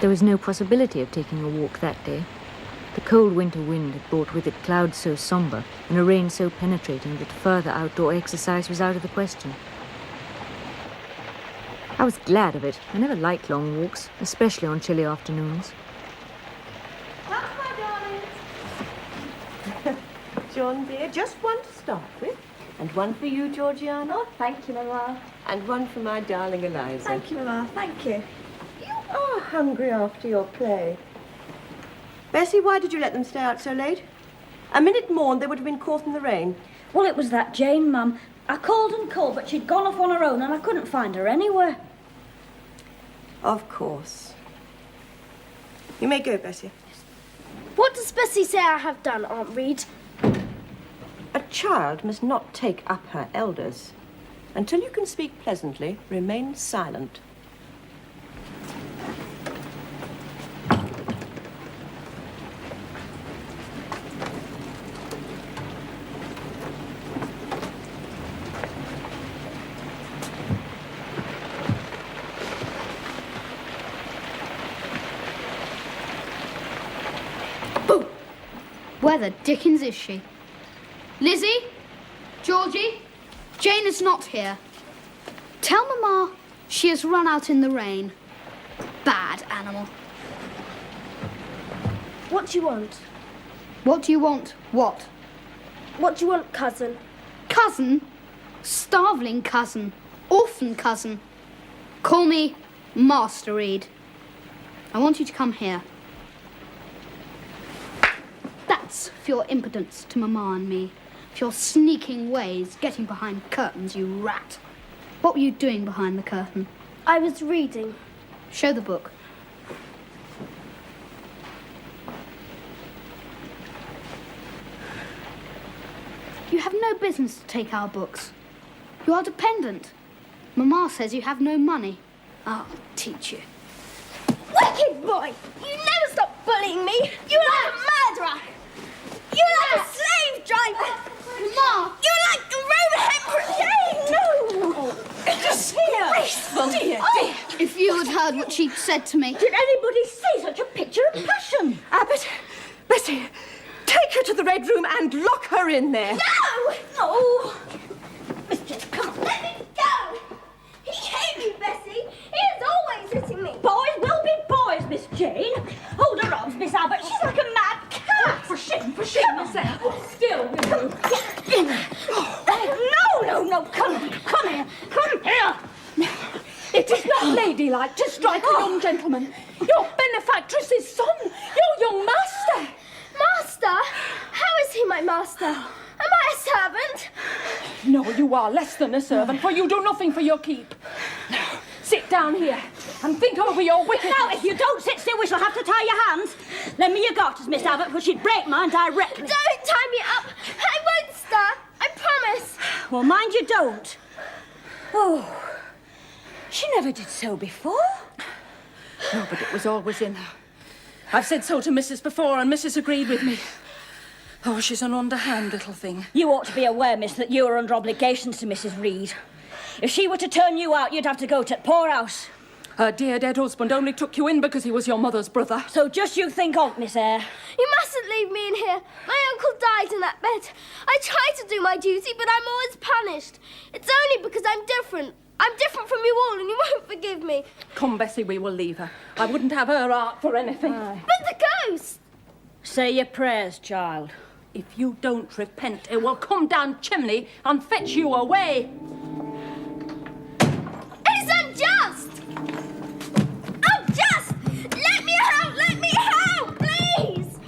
There was no possibility of taking a walk that day. The cold winter wind had brought with it clouds so sombre and a rain so penetrating that further outdoor exercise was out of the question. I was glad of it. I never liked long walks, especially on chilly afternoons. That's my darlings. John, dear, just one to start with. And one for you, Georgiana. Oh, thank you, Mamma. And one for my darling Eliza. Thank you, Mamma. Thank you. You are hungry after your play. Bessie, why did you let them stay out so late? A minute more and they would have been caught in the rain. Well, it was that Jane, Mum. I called and called, but she'd gone off on her own and I couldn't find her anywhere. Of course. You may go, Bessie. What does Bessie say I have done, Aunt Reed? A child must not take up her elders. Until you can speak pleasantly, remain silent. Where the dickens is she? Lizzie? Georgie? Jane is not here. Tell Mamma she has run out in the rain. Bad animal. What do you want? What do you want? What? What do you want, cousin? Cousin? Starveling cousin. Orphan cousin. Call me Master Reed. I want you to come here. That's for your impudence to Mamma and me. For your sneaking ways, getting behind curtains, you rat. What were you doing behind the curtain? I was reading. Show the book. You have no business to take our books. You are dependent. Mamma says you have no money. I'll teach you. Wicked boy! You never stop bullying me! You're like a murderer! You're like a slave driver! Mamma! You're like the Roman Emperor! Jane, no! Just disgraceful! Dear, dear. If you had heard what she'd said to me. Did anybody see such a picture of passion? Abbott, Bessie, take her to the Red Room and lock her in there. No! Oh! Miss Jane, come on. Let me go! He hates me, Bessie. He is always hitting me. Boys will be boys, Miss Jane. Hold her arms, Miss Abbott. She's like a mad cat. For shame, Miss Eyre. Still with you. No, come here. It is not ladylike to strike a young gentleman. Your benefactress's son, your young master. Master? How is he my master? Am I a servant? No, you are less than a servant, for you do nothing for your keep. Now, sit down here and think over your wickedness. Now, if you don't sit still, we shall have to tie your hands. Lend me your garters, Miss Abbott, for she'd break mine directly. Don't tie me up. I won't, sir. I promise. Well, mind you don't. Oh, she never did so before. No, but it was always in her. I've said so to Mrs. before, and Mrs. agreed with me. Oh, she's an underhand little thing. You ought to be aware, miss, that you are under obligations to Mrs. Reed. If she were to turn you out, you'd have to go to the poorhouse. Her dear dead husband only took you in because he was your mother's brother. So just you think of, Miss Eyre. You mustn't leave me in here. My uncle died in that bed. I try to do my duty, but I'm always punished. It's only because I'm different. I'm different from you all, and you won't forgive me. Come, Bessie, we will leave her. I wouldn't have her art for anything. But the ghost! Say your prayers, child. If you don't repent, it will come down chimney and fetch you away. It's unjust! Unjust! Let me out! Let me out! Please!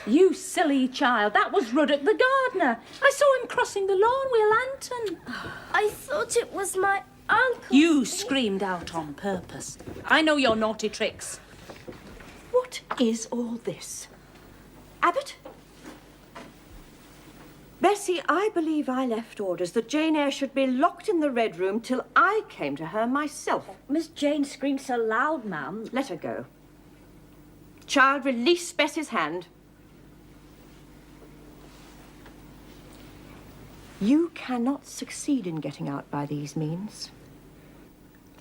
You silly child. That was Ruddock the gardener. I saw him crossing the lawn with a lantern. I thought it was my uncle. You screamed out on purpose. I know your naughty tricks. What is all this? Abbott? Bessie, I believe I left orders that Jane Eyre should be locked in the Red Room till I came to her myself. Miss Jane screamed so loud, ma'am. Let her go. Child, release Bessie's hand. You cannot succeed in getting out by these means.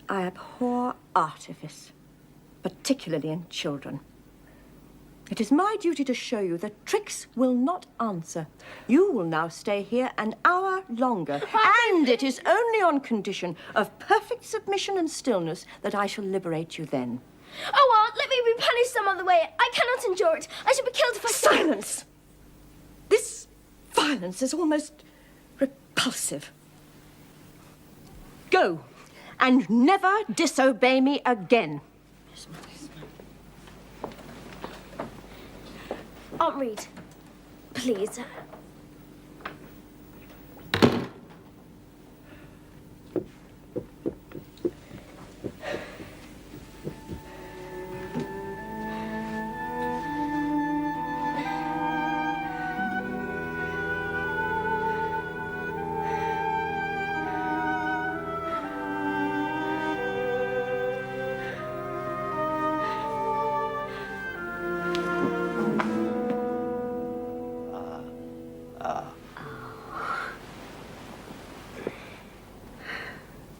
I abhor artifice, particularly in children. It is my duty to show you that tricks will not answer. You will now stay here an hour longer, and it is only on condition of perfect submission and stillness that I shall liberate you then. Oh, Aunt, let me be punished some other way. I cannot endure it. I shall be killed if I... Silence! This violence is almost repulsive. Go, and never disobey me again. Aunt Reed, please.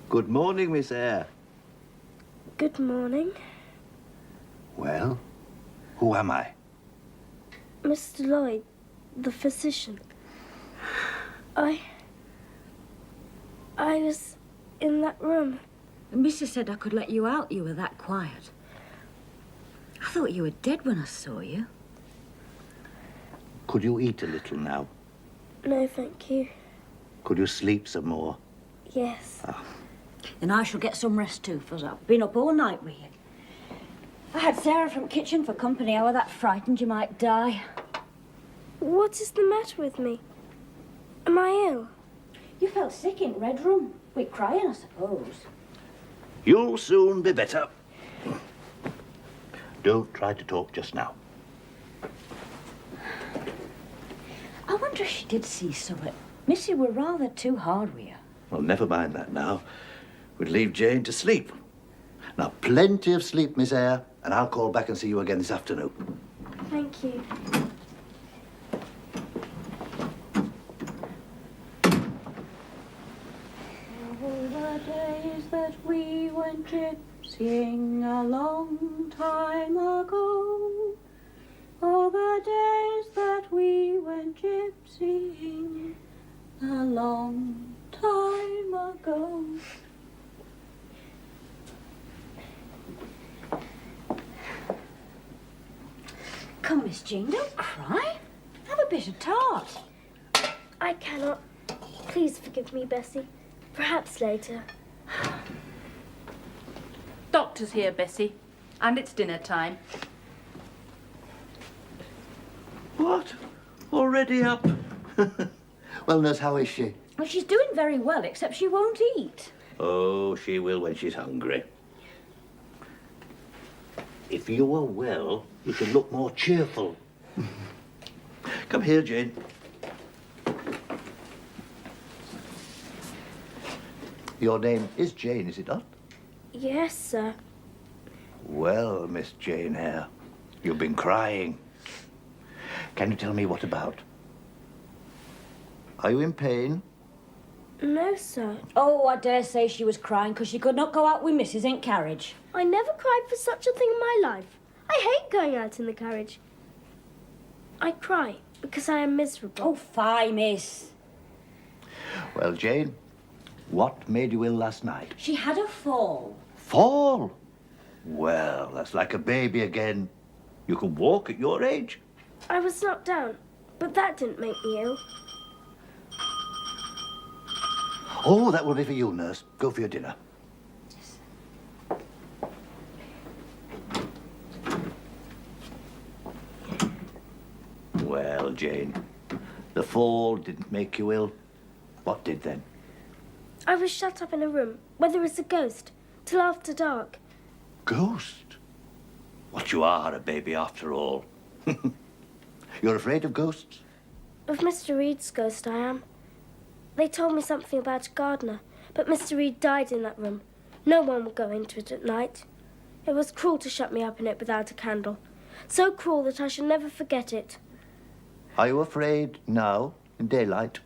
Good morning, Miss Eyre. Good morning. Well, who am I? Mr. Lloyd, the physician. I was in that room. Mrs. said I could let you out. You were that quiet. I thought you were dead when I saw you. Could you eat a little now? No, thank you. Could you sleep some more? Yes. Then I shall get some rest too, for I've been up all night with you. I had Sarah from kitchen for company. I was that frightened you might die. What is the matter with me? Am I ill? You felt sick in Red Room. With crying, I suppose. You'll soon be better. Don't try to talk just now. I wonder if she did see something. Missy were rather too hard with you. Well, never mind that now. We'll leave Jane to sleep. Now, plenty of sleep, Miss Eyre, and I'll call back and see you again this afternoon. Thank you. All the days that we went gypsying a long time ago. All the days that we went gypsying a long time ago. Come, Miss Jane, don't cry. Have a bit of tart. I cannot. Please forgive me, Bessie. Perhaps later. Doctor's here, Bessie, and it's dinner time. What? Already up? Well, nurse, how is she? Well, she's doing very well, except she won't eat. Oh, she will when she's hungry. If you were well, you should look more cheerful. Come here, Jane. Your name is Jane, is it not? Yes, sir. Well, Miss Jane Eyre, you've been crying. Can you tell me what about? Are you in pain? No, sir. Oh, I dare say she was crying because she could not go out with Mrs. in carriage. I never cried for such a thing in my life. I hate going out in the carriage. I cry because I am miserable. Oh, fie, miss. Well, Jane, what made you ill last night? She had a fall. Fall? Well, that's like a baby again. You can walk at your age. I was knocked down, but that didn't make me ill. Oh, that will be for you, nurse. Go for your dinner. Well, Jane, the fall didn't make you ill. What did then? I was shut up in a room where there was a ghost till after dark. Ghost? What, you are a baby after all. You're afraid of ghosts? Of Mr. Reed's ghost, I am. They told me something about a gardener, but Mr. Reed died in that room. No one would go into it at night. It was cruel to shut me up in it without a candle. So cruel that I shall never forget it. Are you afraid now, in daylight?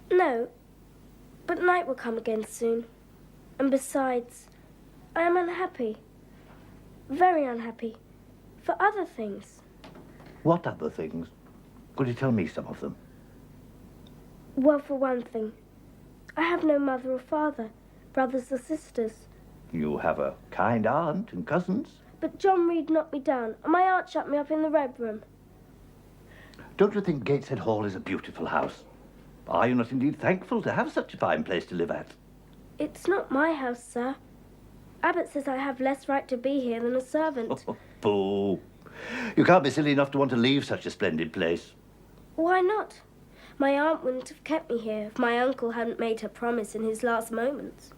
No, but night will come again soon. And besides, I am unhappy. Very unhappy. For other things. What other things? Could you tell me some of them? Well, for one thing, I have no mother or father, brothers or sisters. You have a kind aunt and cousins. But John Reed knocked me down, and my aunt shut me up in the Red Room. Don't you think Gateshead Hall is a beautiful house? Are you not indeed thankful to have such a fine place to live at? It's not my house, sir. Abbott says I have less right to be here than a servant. Oh, boo. You can't be silly enough to want to leave such a splendid place. Why not? My aunt wouldn't have kept me here if my uncle hadn't made her promise in his last moments.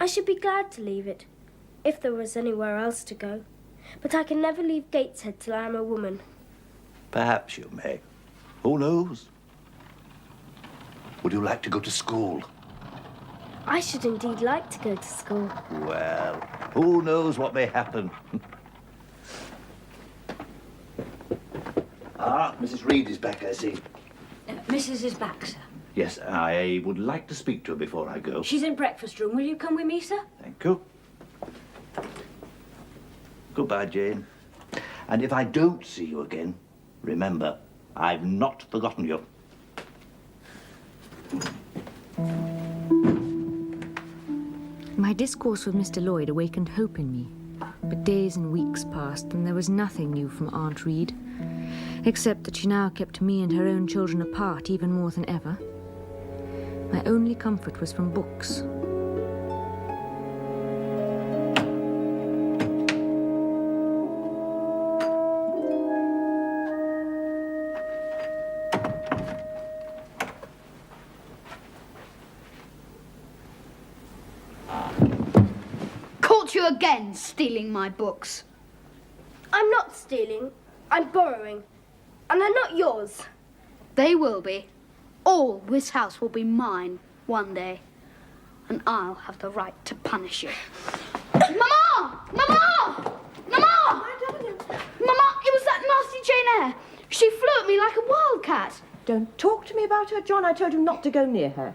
I should be glad to leave it, if there was anywhere else to go. But I can never leave Gateshead till I am a woman. Perhaps you may. Who knows? Would you like to go to school? I should indeed like to go to school. Well, who knows what may happen? Mrs. Reed is back, I see. Mrs. is back, sir. Yes, I would like to speak to her before I go. She's in breakfast room. Will you come with me, sir? Thank you. Goodbye, Jane. And if I don't see you again, remember, I've not forgotten you. My discourse with Mr. Lloyd awakened hope in me, but days and weeks passed and there was nothing new from Aunt Reed, except that she now kept me and her own children apart even more than ever. My only comfort was from books. Caught you again, stealing my books. I'm not stealing. I'm borrowing. And they're not yours. They will be. All this house will be mine one day. And I'll have the right to punish you. Mama! Mama! Mama! Mama, it was that nasty Jane Eyre. She flew at me like a wildcat. Don't talk to me about her, John. I told you not to go near her.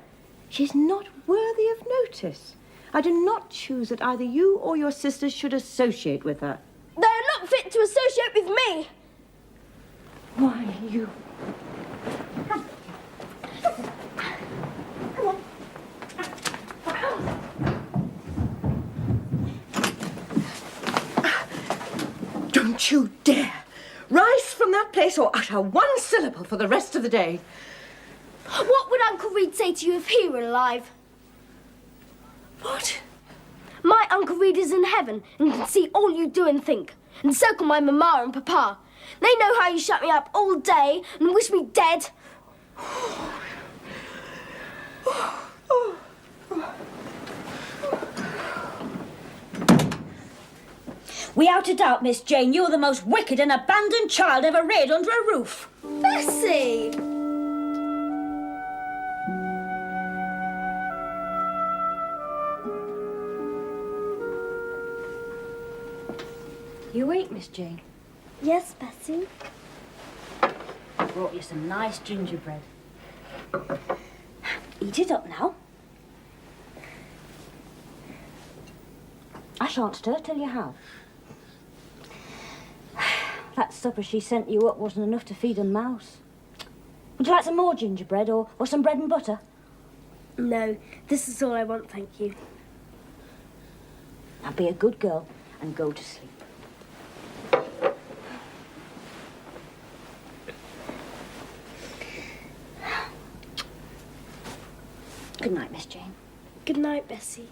She's not worthy of notice. I do not choose that either you or your sisters should associate with her. They're not fit to associate with me. Why, you... Don't you dare rise from that place or utter one syllable for the rest of the day. What would Uncle Reed say to you if he were alive? What? My Uncle Reed is in heaven and can see all you do and think. And so can my mamma and papa. They know how you shut me up all day and wish me dead. Without a doubt, Miss Jane, you're the most wicked and abandoned child ever reared under a roof. Bessie! You ate, Miss Jane? Yes, Bessie? I brought you some nice gingerbread. Eat it up now. I shan't stir till you have. That supper she sent you up wasn't enough to feed a mouse. Would you like some more gingerbread or some bread and butter? No, this is all I want, thank you. Now be a good girl and go to sleep. Good night, Miss Jane. Good night, Bessie.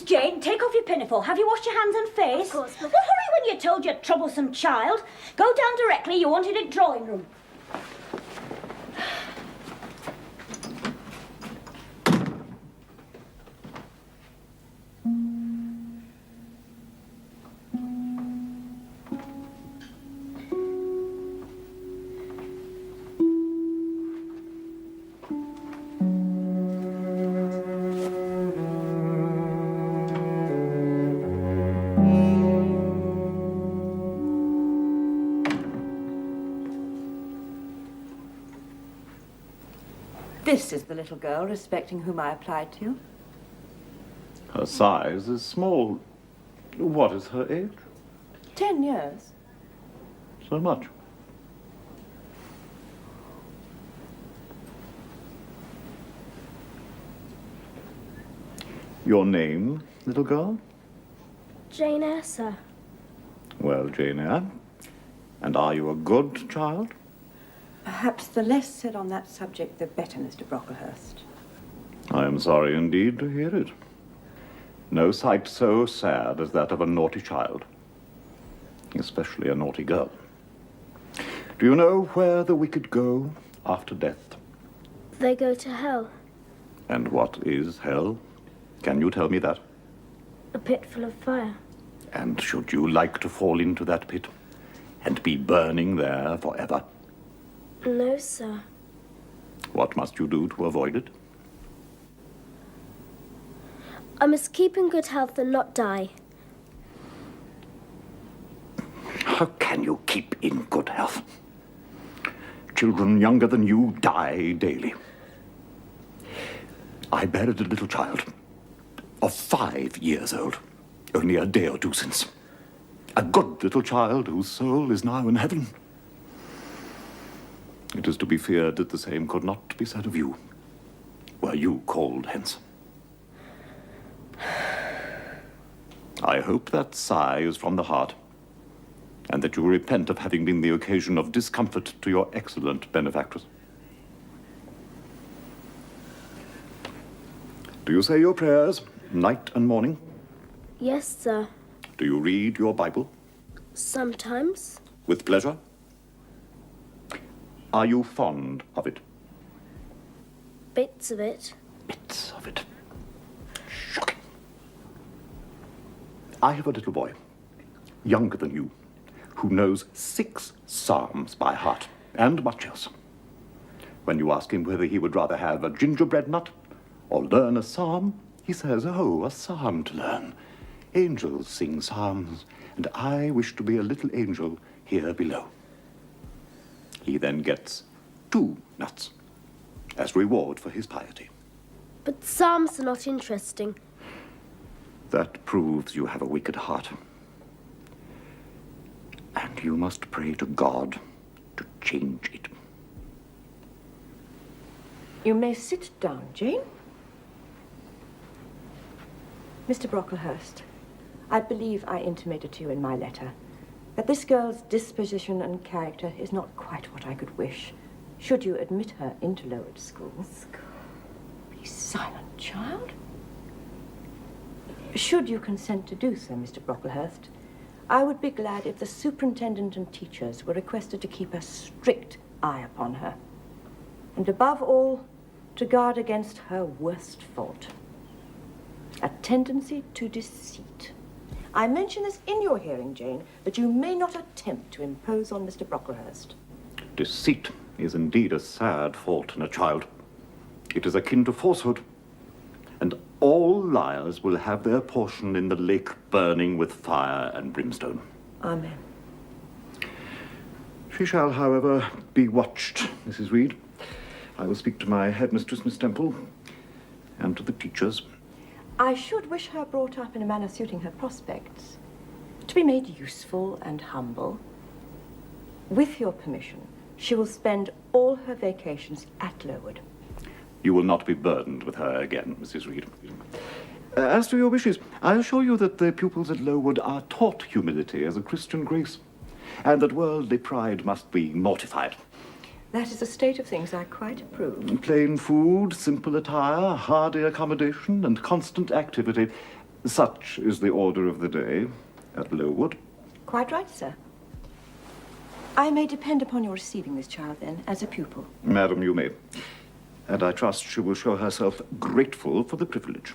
Miss Jane, take off your pinafore. Have you washed your hands and face? Of course, What hurry when you told your troublesome child? Go down directly. You wanted a drawing room. This is the little girl respecting whom I applied to. Her size is small. What is her age? 10 years. So much. Your name, little girl? Jane Eyre, sir. Well, Jane Eyre. And are you a good child? Perhaps the less said on that subject, the better, Mr. Brocklehurst. I am sorry indeed to hear it. No sight so sad as that of a naughty child, especially a naughty girl. Do you know where the wicked go after death? They go to hell. And what is hell? Can you tell me that? A pit full of fire. And should you like to fall into that pit and be burning there forever? No, sir. What must you do to avoid it? I must keep in good health and not die. How can you keep in good health? Children younger than you die daily. I buried a little child of 5 years old, only a day or two since. A good little child whose soul is now in heaven. It is to be feared that the same could not be said of you, were you called hence. I hope that sigh is from the heart, and that you repent of having been the occasion of discomfort to your excellent benefactress. Do you say your prayers night and morning? Yes, sir. Do you read your Bible? Sometimes. With pleasure? Are you fond of it? Bits of it. Bits of it. Shocking. I have a little boy, younger than you, who knows 6 psalms by heart, and much else. When you ask him whether he would rather have a gingerbread nut or learn a psalm, he says, "Oh, a psalm to learn. Angels sing psalms, and I wish to be a little angel here below." He then gets 2 nuts as reward for his piety. But psalms are not interesting. That proves you have a wicked heart. And you must pray to God to change it. You may sit down, Jane. Mr. Brocklehurst, I believe I intimated to you in my letter that this girl's disposition and character is not quite what I could wish, should you admit her into Lowood School. Be silent, child. Should you consent to do so, Mr. Brocklehurst, I would be glad if the superintendent and teachers were requested to keep a strict eye upon her, and above all, to guard against her worst fault, a tendency to deceit. I mention this in your hearing, Jane, that you may not attempt to impose on Mr. Brocklehurst. Deceit is indeed a sad fault in a child. It is akin to falsehood, and all liars will have their portion in the lake burning with fire and brimstone. Amen. She shall, however, be watched, Mrs. Reed. I will speak to my headmistress, Miss Temple, and to the teachers. I should wish her brought up in a manner suiting her prospects, to be made useful and humble. With your permission, she will spend all her vacations at Lowood. You will not be burdened with her again, Mrs. Reed. As to your wishes, I assure you that the pupils at Lowood are taught humility as a Christian grace, and that worldly pride must be mortified. That is a state of things I quite approve. Plain food, simple attire, hardy accommodation, and constant activity Such is the order of the day at Lowood. Quite right, sir. I may depend upon your receiving this child, then, as a pupil. Madam, you may. And I trust she will show herself grateful for the privilege.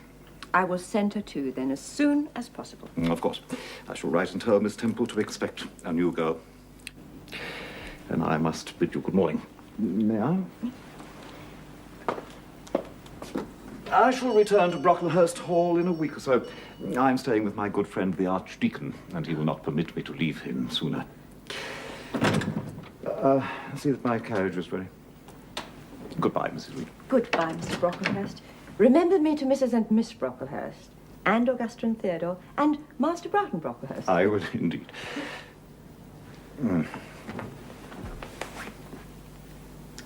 I will send her to, then, as soon as possible. Of course. I shall write and tell Miss Temple to expect a new girl. And I must bid you good morning. May I? I shall return to Brocklehurst Hall in a week or so. I'm staying with my good friend, the Archdeacon, and he will not permit me to leave him sooner. See that my carriage is ready. Goodbye, Mrs. Reed. Goodbye, Mr. Brocklehurst. Remember me to Mrs. and Miss Brocklehurst, and Augusta and Theodore, and Master Broughton Brocklehurst. I will indeed.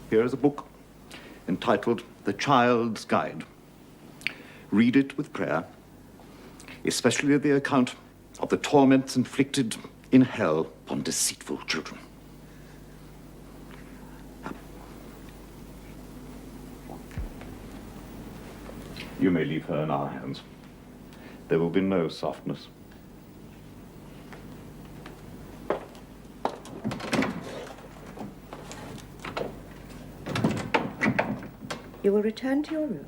Here is a book entitled The Child's Guide. Read it with prayer, especially the account of the torments inflicted in hell upon deceitful children. You may leave her in our hands. There will be no softness. You will return to your room.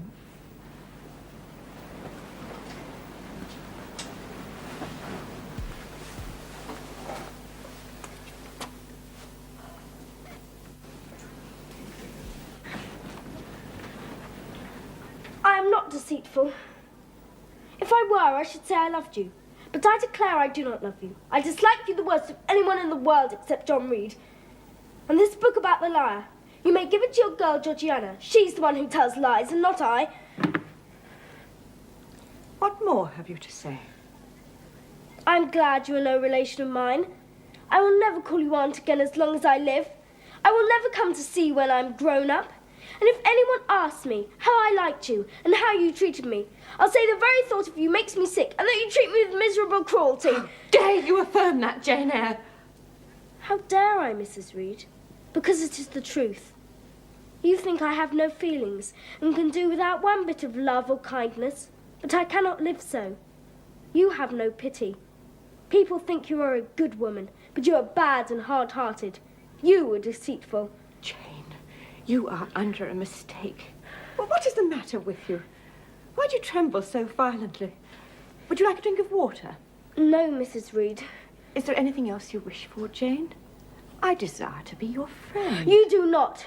I am not deceitful. If I were, I should say I loved you. But I declare I do not love you. I dislike you the worst of anyone in the world except John Reed. And this book about the liar, you may give it to your girl, Georgiana. She's the one who tells lies, and not I. What more have you to say? I'm glad you are no relation of mine. I will never call you aunt again as long as I live. I will never come to see you when I'm grown up. And if anyone asks me how I liked you and how you treated me, I'll say the very thought of you makes me sick and that you treat me with miserable cruelty. How dare you affirm that, Jane Eyre? How dare I, Mrs. Reed? Because it is the truth. You think I have no feelings and can do without one bit of love or kindness, but I cannot live so. You have no pity. People think you are a good woman, but you are bad and hard-hearted. You are deceitful. Jane, you are under a mistake. Well, what is the matter with you? Why do you tremble so violently? Would you like a drink of water? No, Mrs. Reed. Is there anything else you wish for, Jane? I desire to be your friend. You do not.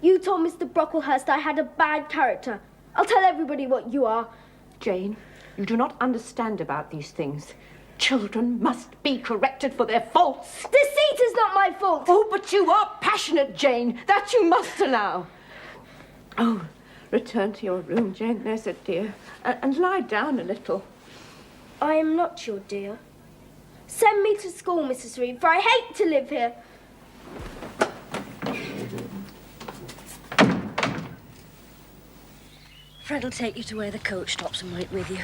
You told Mr. Brocklehurst I had a bad character. I'll tell everybody what you are. Jane, you do not understand about these things. Children must be corrected for their faults. Deceit is not my fault. Oh, but you are passionate, Jane. That you must allow. Oh, return to your room, Jane, there's a dear, and lie down a little. I am not your dear. Send me to school, Mrs. Reed, for I hate to live here. Fred'll take you to where the coach stops and wait with you.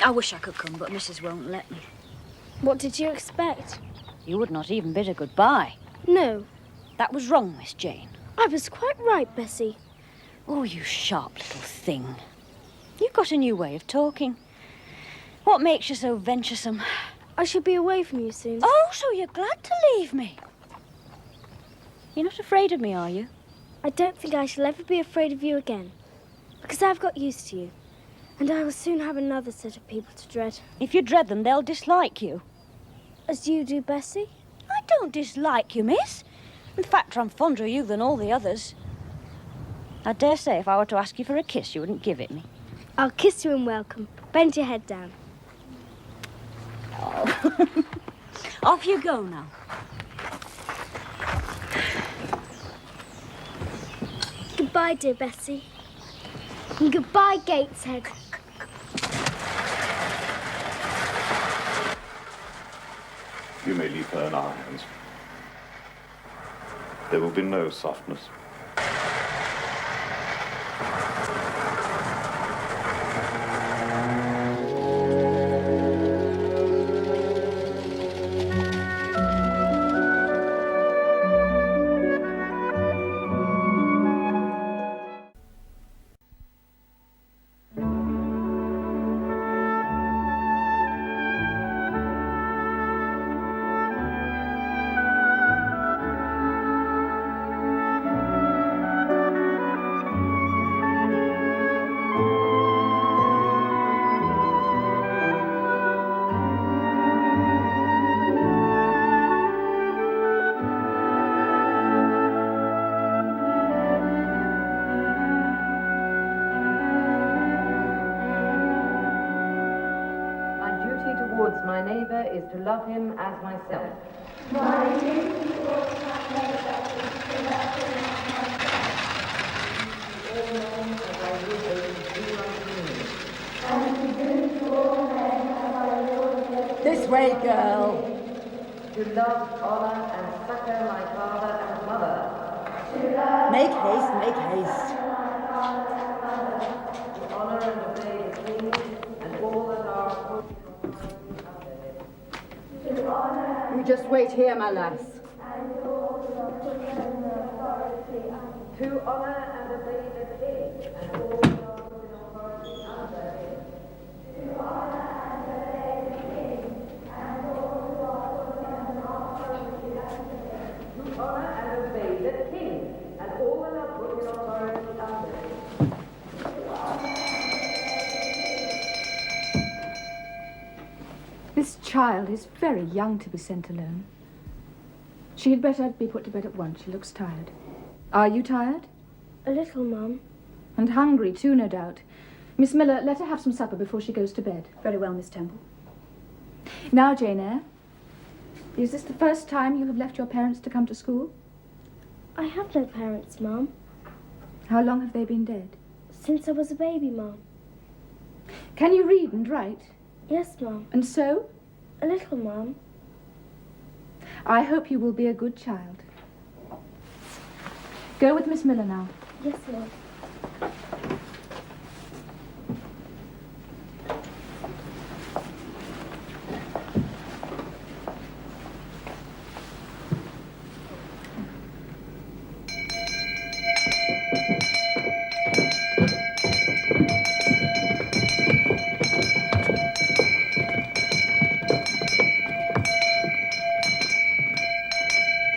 I wish I could come, but Mrs. won't let me. What did you expect? You would not even bid her goodbye. No, That was wrong, Miss Jane. I was quite right, Bessie. Oh, you sharp little thing. You've got a new way of talking. What makes you so venturesome? I shall be away from you soon. Oh, so you're glad to leave me. You're not afraid of me, are you? I don't think I shall ever be afraid of you again, because I've got used to you, and I will soon have another set of people to dread. If you dread them, they'll dislike you. As you do, Bessie? I don't dislike you, miss. In fact, I'm fonder of you than all the others. I dare say if I were to ask you for a kiss, you wouldn't give it me. I'll kiss you and welcome. Bend your head down. Oh. Off you go now. Goodbye, dear Bessie. And goodbye, Gateshead. You may leave her in our hands. There will be no softness. my neighbour is to love him as myself. This way, girl. To love, honour, and succour my father and mother. Make haste, make haste. To honour and obey the king and all that are You just wait here, my lass. to honour and obey the king and all that are in authority under him. To honour and obey the king and all that are put in authority under him. This child is very young to be sent alone. She had better be put to bed at once. She looks tired. Are you tired? A little, Mum. And hungry too, no doubt. Miss Miller, let her have some supper before she goes to bed. Very well, Miss Temple. Now, Jane Eyre, is this the first time you have left your parents to come to school? I have no parents, Mum. How long have they been dead? Since I was a baby, Mum. Can you read and write? Yes, Mum. And sew? A little, Mum. I hope you will be a good child. Go with Miss Miller now. Yes, Mum.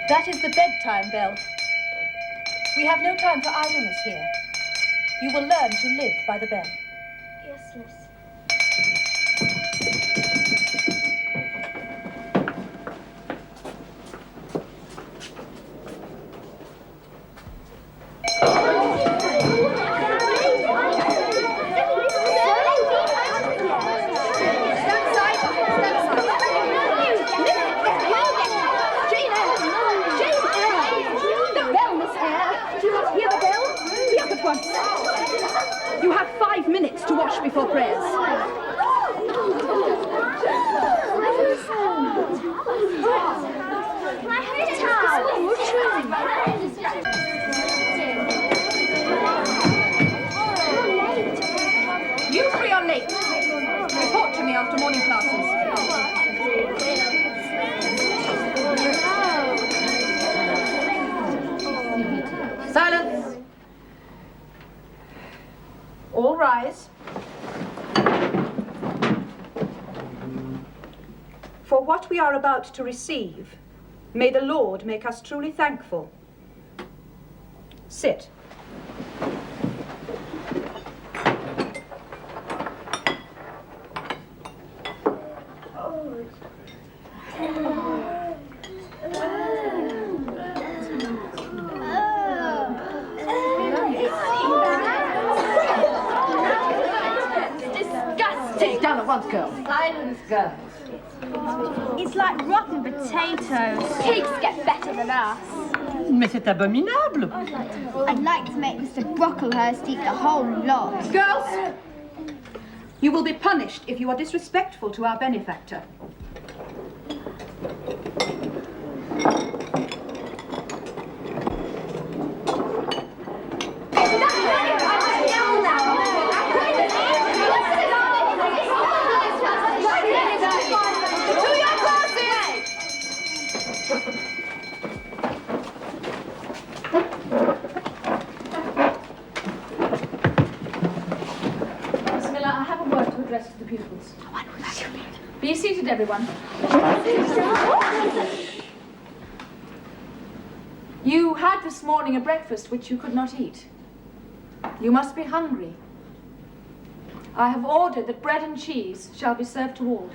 That is the bedtime bell. We have no time for idleness here. You will learn to live by the bell. Yes, Miss. You have 5 minutes to wash before prayers. You three are late. Report to me after morning classes. Silence. All rise. For what we are about to receive, may the Lord make us truly thankful. Sit. Sit down at once, girl. Silence, girls. It's like rotten potatoes. Pigs get better than us. Mais c'est abominable. I'd like to make Mr. Brocklehurst eat the whole lot. Girls, you will be punished if you are disrespectful to our benefactor. Miss Miller, I have a word to address to the pupils. Be seated, everyone. You had this morning a breakfast which you could not eat. You must be hungry. I have ordered that bread and cheese shall be served to all.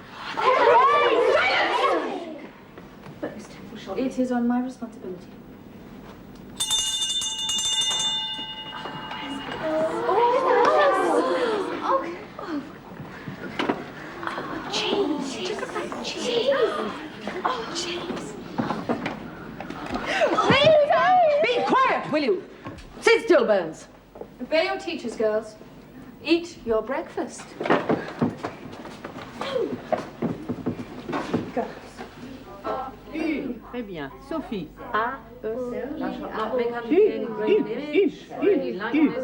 But Miss Temple, it is on my responsibility. will you? Sit still, Burns. Obey your teachers, girls. Eat your breakfast. Très bien. Sophie.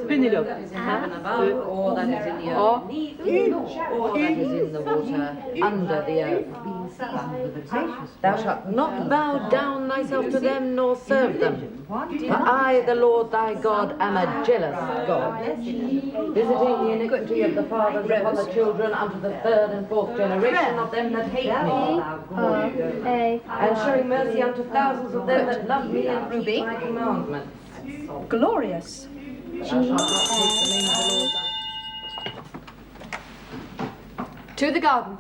Penelope. All that is in the earth, all that is in the water, under the earth. Thou shalt not bow down thyself to them, nor serve them. For I, the Lord thy God, am a jealous God, visiting the iniquity of the fathers upon the children unto the third and fourth generation of them that hate me, and showing mercy unto thousands of them that love me and keep my commandments. Glorious. Thou shalt not take the name of the Lord thy To the garden.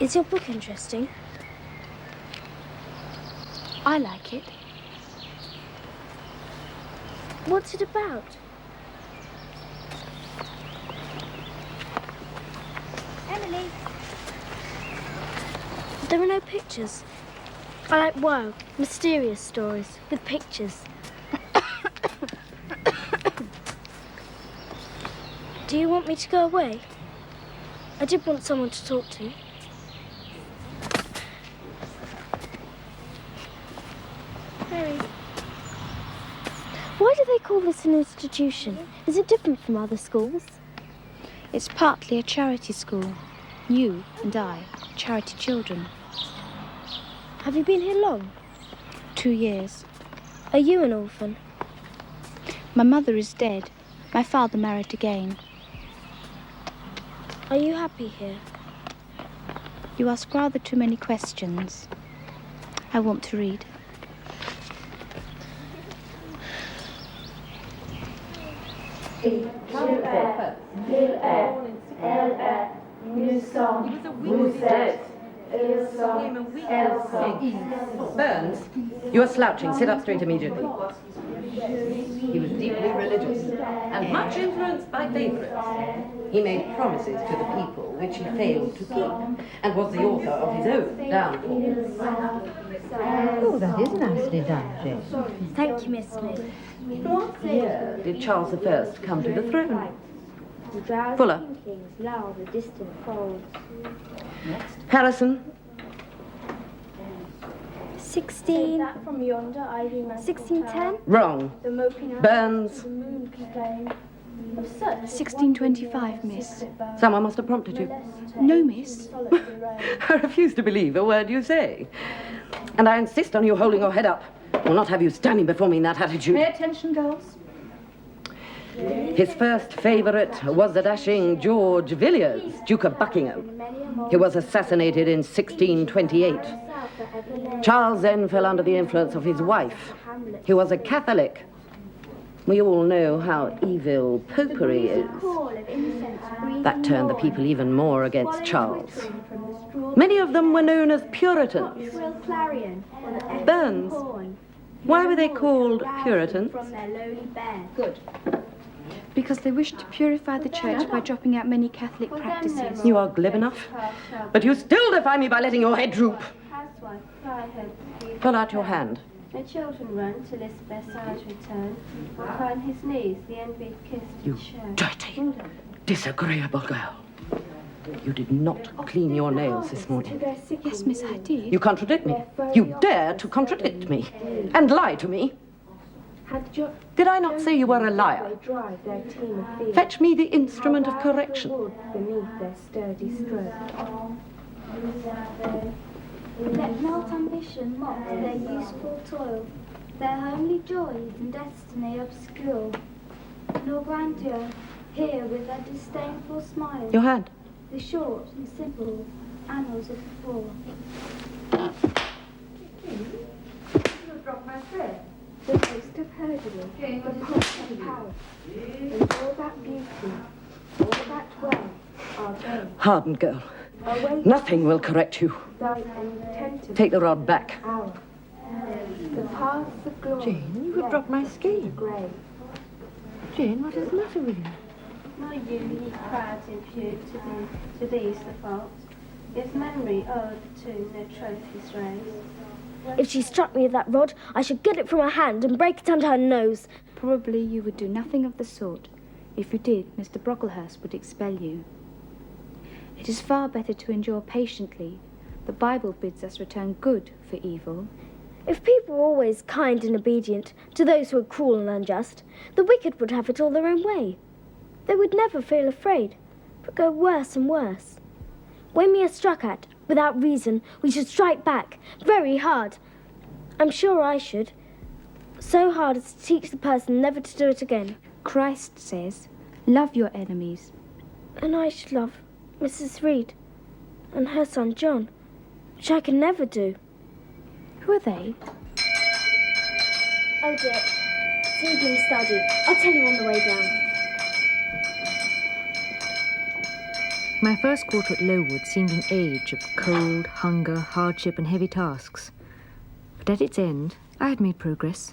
Is your book interesting? I like it. What's it about? Emily. There are no pictures. I like wild, mysterious stories with pictures. Do you want me to go away? I did want someone to talk to. Mary. Why do they call this an institution? Is it different from other schools? It's partly a charity school. You and I, charity children. Have you been here long? 2 years. Are you an orphan? My mother is dead. My father married again. Are you happy here? You ask rather too many questions. I want to read. Burns, you are slouching. Sit up straight immediately. He was deeply religious and much influenced by favourites. He made promises to the people which he failed to keep, and was the author of his own downfall. Oh, that is nicely done, Jane. Thank you, Miss Smith. What year did Charles I come to the throne? The drowsy Fuller. Kings lull the distant folds. Harrison. 1610? Wrong. Burns. 1625, miss. Someone must have prompted you. No, miss. I refuse to believe a word you say. And I insist on you holding your head up. I will not have you standing before me in that attitude. Pay attention, girls. His first favourite was the dashing George Villiers, Duke of Buckingham. He was assassinated in 1628. Charles then fell under the influence of his wife. He was a Catholic. We all know how evil popery is. That turned the people even more against Charles. Many of them were known as Puritans. Burns, why were they called Puritans? Good. Because they wished to purify the church by dropping out many Catholic practices. You are glib enough, but you still defy me by letting your head droop. Pull out your hand. The children run to Elizabeth's return, or climb his knees, the envied kiss to You dirty, disagreeable girl. You did not clean your nails this morning. Yes, miss, I did. You contradict me. You dare to contradict me and lie to me. Did I not say you were a liar? Fetch me the instrument of correction. Beneath their sturdy stroke. Let not ambition mock their useful toil, their homely joys and destiny obscure, nor grandeur hear with a disdainful smile Your hand. the short and simple annals of the poor. The taste of perjury, the pomp of power, and all that beauty, all that wealth are vain. Hardened girl. Away Nothing will correct you. thy contented Take the rod back. hour. The paths of glory. Jane, you have dropped my skein. Grey. Jane, what is the matter with you? My youth proud impute to these the fault. If memory owed to no trophies raised. If she struck me with that rod, I should get it from her hand and break it under her nose. Probably you would do nothing of the sort. If you did, Mr. Brocklehurst would expel you. It is far better to endure patiently. The Bible bids us return good for evil. If people were always kind and obedient to those who are cruel and unjust, the wicked would have it all their own way. They would never feel afraid, but go worse and worse. When we are struck at, without reason, we should strike back, very hard. I'm sure I should. So hard as to teach the person never to do it again. Christ says, love your enemies. And I should love Mrs. Reed and her son John, which I can never do. Who are they? Oh dear, sleeping study. I'll tell you on the way down. My first quarter at Lowood seemed an age of cold, hunger, hardship, and heavy tasks. But at its end, I had made progress.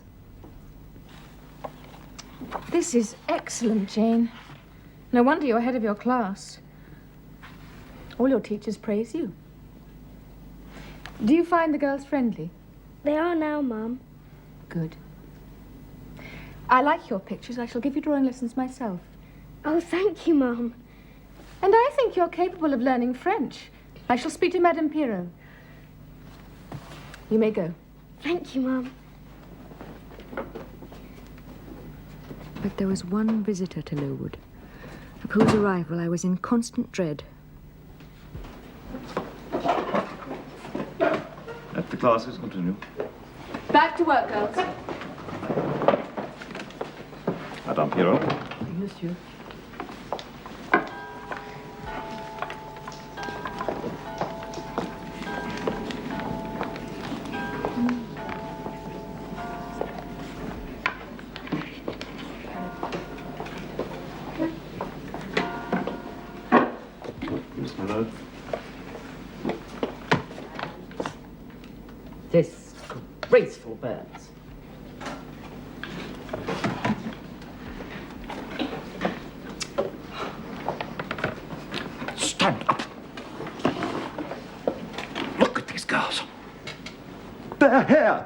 This is excellent, Jane. No wonder you're ahead of your class. All your teachers praise you. Do you find the girls friendly? They are now, Mum. Good. I like your pictures. I shall give you drawing lessons myself. Oh, thank you, Mum. And I think you're capable of learning French. I shall speak to Madame Pirot. You may go. Thank you, Mum. But there was one visitor to Lowood, of whose arrival I was in constant dread. Let the classes continue. Back to work, girls. Madame Pirot. Monsieur. Miss Miller. Disgraceful birds. Stand up. Look at these girls. Bare hair.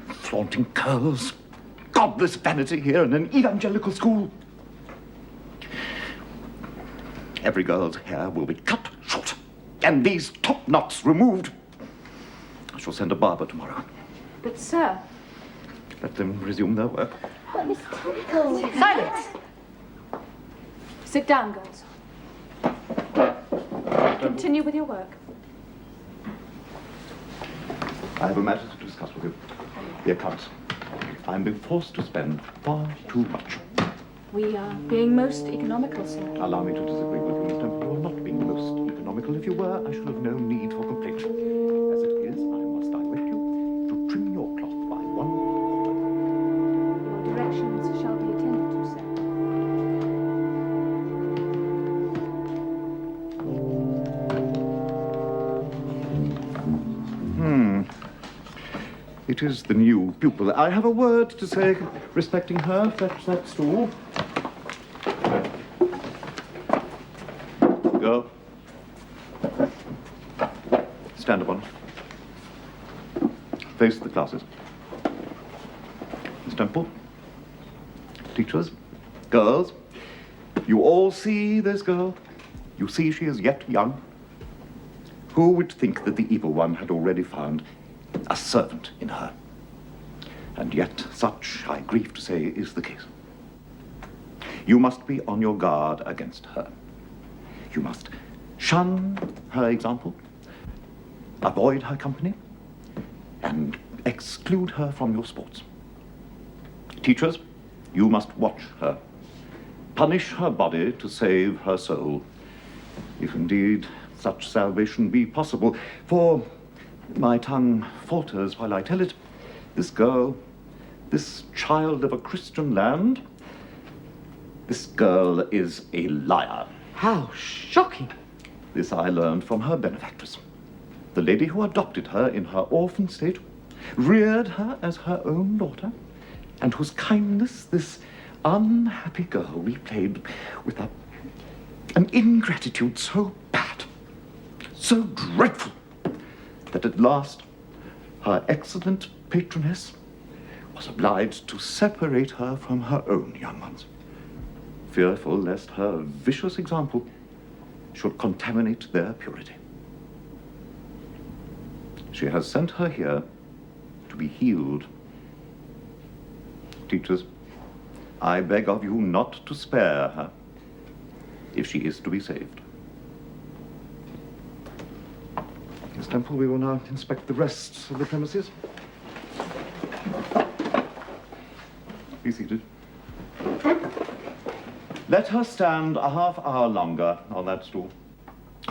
Flaunting curls. Godless vanity here in an evangelical school. Every girl's hair will be cut short, and these top knots removed. I shall send a barber tomorrow. But, sir... Let them resume their work. But Miss Tinkle... Silence! Sit down, girls. Continue with your work. I have a matter to discuss with you. The accounts. I'm being forced to spend far too much. We are being most economical, sir. Allow me to disagree with you, Miss Temple. You are not being most economical. If you were, I should have no need for complaint. As it is, I must direct you to trim your cloth by 1/4. Your directions shall be attended to, sir. It is the new pupil. I have a word to say respecting her. Fetch that stool. Go. Stand upon it. Face the classes. Miss Temple. Teachers. Girls. You all see this girl? You see she is yet young? Who would think that the evil one had already found a servant in her? And yet such, I grieve to say, is the case. You must be on your guard against her. You must shun her example, avoid her company, and exclude her from your sports. Teachers, you must watch her. Punish her body to save her soul, if indeed such salvation be possible. For my tongue falters while I tell it, this girl this child of a Christian land, this girl is a liar. How shocking. This I learned from her benefactress, the lady who adopted her in her orphan state, reared her as her own daughter, and whose kindness this unhappy girl replayed with an ingratitude so bad, so dreadful, that at last her excellent patroness was obliged to separate her from her own young ones, fearful lest her vicious example should contaminate their purity. She has sent her here to be healed. Teachers, I beg of you not to spare her if she is to be saved. Miss Temple, we will now inspect the rest of the premises. Be seated. Let her stand a half hour longer on that stool.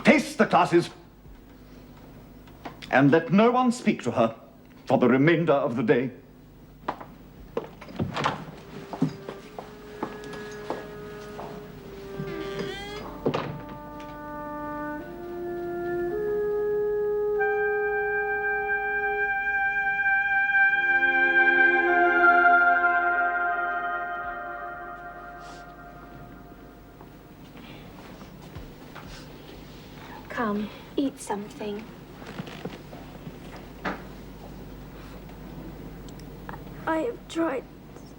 Face the classes! And let no one speak to her for the remainder of the day. Come, eat something. I have tried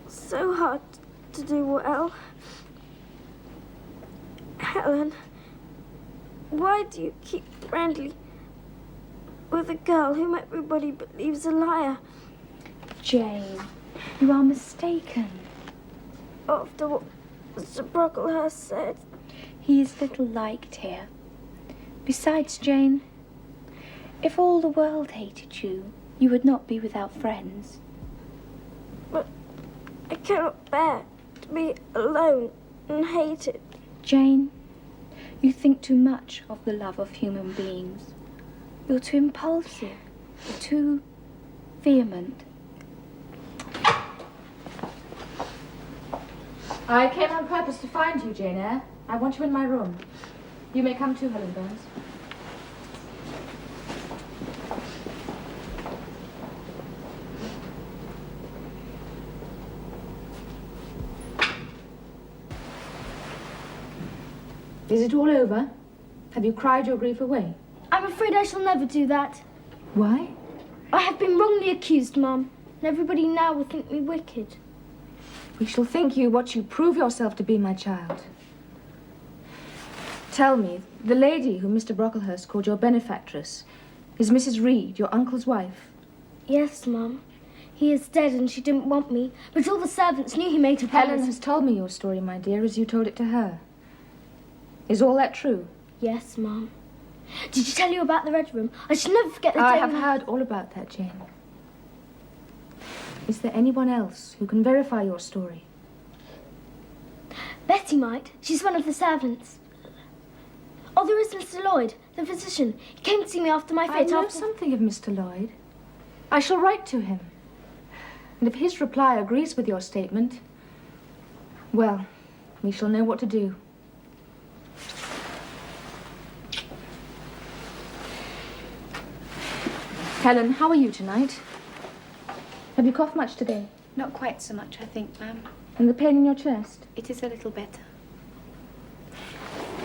so hard to do well. Helen, why do you keep friendly with a girl whom everybody believes a liar? Jane, you are mistaken. After what Mr. Brocklehurst said. He is little liked here. Besides, Jane, if all the world hated you, you would not be without friends. But I cannot bear to be alone and hated. Jane, you think too much of the love of human beings. You're too impulsive, too vehement. I came on purpose to find you, Jane Eyre. I want you in my room. You may come too, Helen Burns. Is it all over? Have you cried your grief away? I'm afraid I shall never do that. Why? I have been wrongly accused, Mum, and everybody now will think me wicked. We shall think you what you prove yourself to be, my child. Tell me, the lady whom Mr. Brocklehurst called your benefactress is Mrs. Reed, your uncle's wife? Yes, Mum. He is dead and she didn't want me, but all the servants knew he made a promise. Helen has told me your story, my dear, as you told it to her. Is all that true? Yes, Mum. Did she tell you about the Red Room? I shall never forget the day I have heard all about that, Jane. Is there anyone else who can verify your story? Betty might. She's one of the servants. Oh, there is Mr. Lloyd, the physician. He came to see me after my fit. I know something of Mr. Lloyd. I shall write to him. And if his reply agrees with your statement, well, we shall know what to do. Helen, how are you tonight? Have you coughed much today? Not quite so much, I think, ma'am. And the pain in your chest? It is a little better.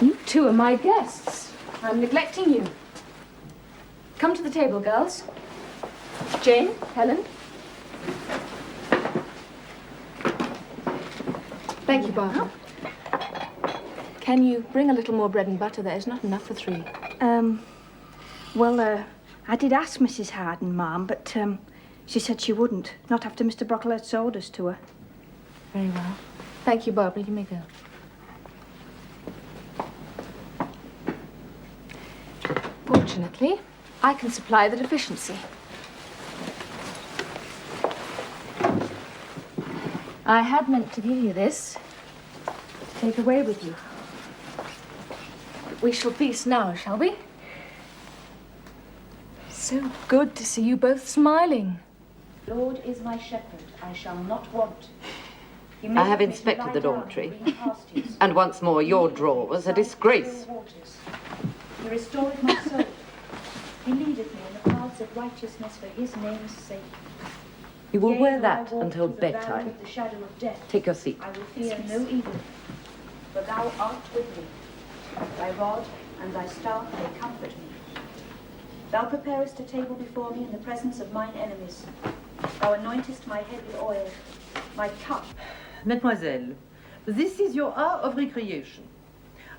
You two are my guests. I'm neglecting you. Come to the table, girls. Jane, Helen. Thank you, Barbara. Can you bring a little more bread and butter? There is not enough for 3. I did ask Mrs. Harden, Ma'am, but she said she wouldn't. Not after Mr. Brocklehurst's orders to her. Very well. Thank you, Barbara. You may go. Fortunately, I can supply the deficiency. I had meant to give you this to take away with you. But we shall feast now, shall we? So good to see you both smiling. Lord is my shepherd, I shall not want. I have inspected the dormitory, and once more your drawer was a disgrace. He restoreth my soul. He leadeth me in the paths of righteousness for his name's sake. You will Yea, wear though I that walk until through the valley bedtime. of the shadow of death, Take your seat. I will fear no evil, for thou art with me. Thy rod and thy staff, they comfort me. Thou preparest a table before me in the presence of mine enemies. Thou anointest my head with oil. My cup. Mademoiselle, this is your hour of recreation.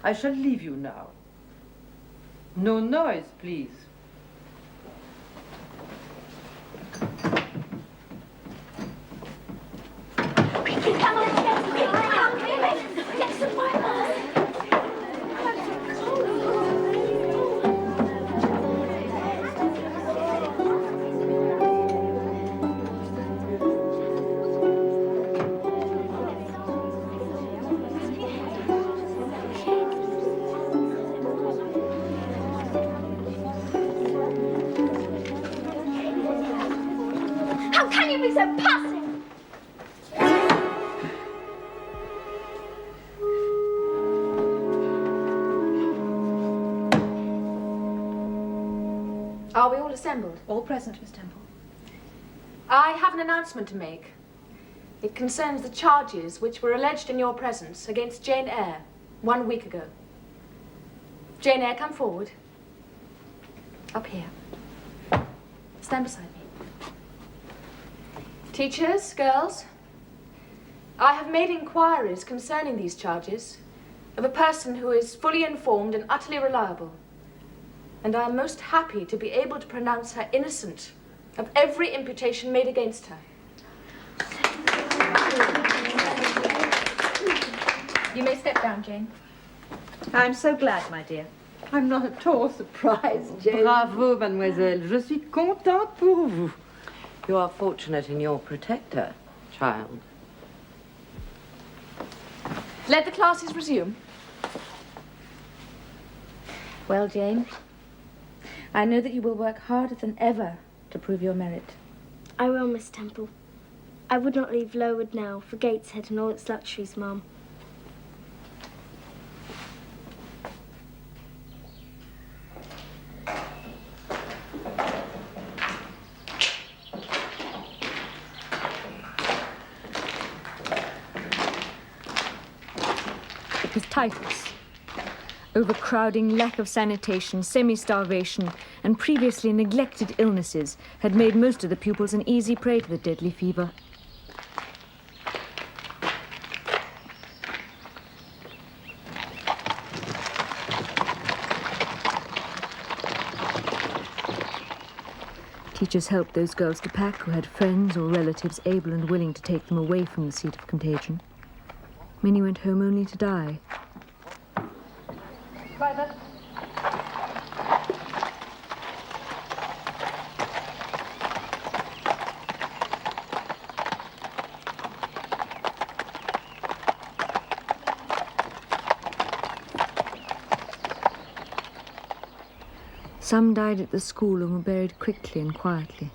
I shall leave you now. No noise, please. How can you be so passive? Are we all assembled? All present, Miss Temple. I have an announcement to make. It concerns the charges which were alleged in your presence against Jane Eyre 1 week ago. Jane Eyre, come forward. Up here. Stand beside me. Teachers, girls, I have made inquiries concerning these charges of a person who is fully informed and utterly reliable, and I am most happy to be able to pronounce her innocent of every imputation made against her. You may step down, Jane. I'm so glad, my dear. I'm not at all surprised, Jane. Bravo, mademoiselle. Je suis contente pour vous. You are fortunate in your protector, child. Let the classes resume. Well, Jane, I know that you will work harder than ever to prove your merit. I will, Miss Temple. I would not leave Lowood now for Gateshead and all its luxuries, Mum. It was typhus. Overcrowding, lack of sanitation, semi-starvation, and previously neglected illnesses had made most of the pupils an easy prey to the deadly fever. Teachers helped those girls to pack who had friends or relatives able and willing to take them away from the seat of contagion. Many went home only to die. Driver. Some died at the school and were buried quickly and quietly.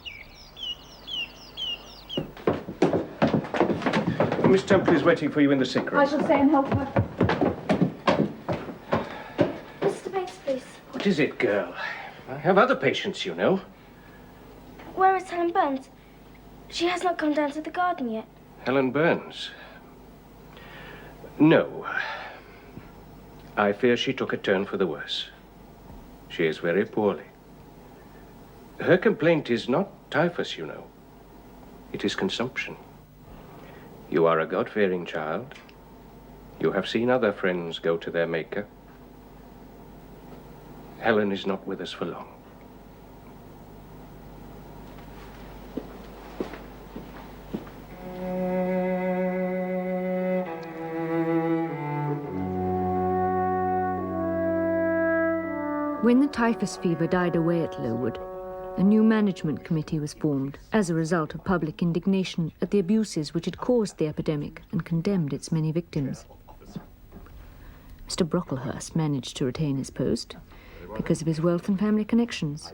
Miss Temple is waiting for you in the sick room. I shall stay and help her. Mr. Bates, please. What is it, girl? I have other patients, you know. Where is Helen Burns? She has not come down to the garden yet. Helen Burns. No. I fear she took a turn for the worse. She is very poorly. Her complaint is not typhus, you know. It is consumption. You are a God-fearing child. You have seen other friends go to their maker. Helen is not with us for long. When the typhus fever died away at Lowood, a new management committee was formed as a result of public indignation at the abuses which had caused the epidemic and condemned its many victims. Mr. Brocklehurst managed to retain his post because of his wealth and family connections.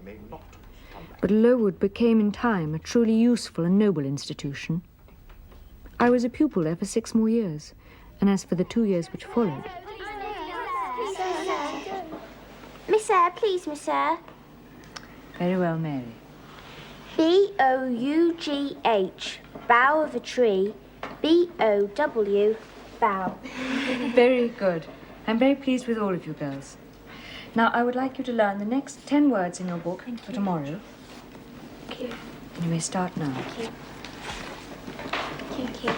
But Lowood became in time a truly useful and noble institution. I was a pupil there for 6 more years, and as for the 2 years which followed... Miss Eyre, please, Miss Eyre. Very well, Mary. B-O-U-G-H, bough of a tree, B-O-W, bough. Very good. I'm very pleased with all of you girls. Now, I would like you to learn the next 10 words in your book for tomorrow. Thank you. And you may start now. Thank you. Thank you.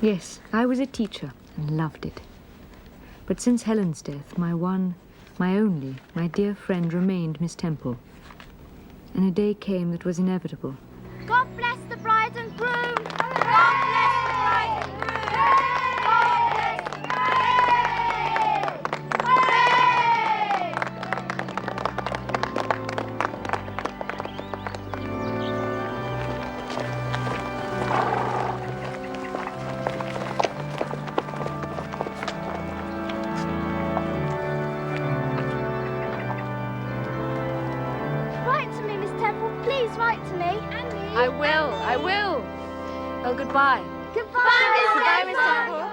Yes, I was a teacher and loved it. But since Helen's death, my one, my only, my dear friend remained Miss Temple. And a day came that was inevitable. God bless the bride and groom! God bless the bride and groom! God bless the Write to me, Miss Temple. Please write to me. I will. Well, goodbye. Goodbye, Miss Temple.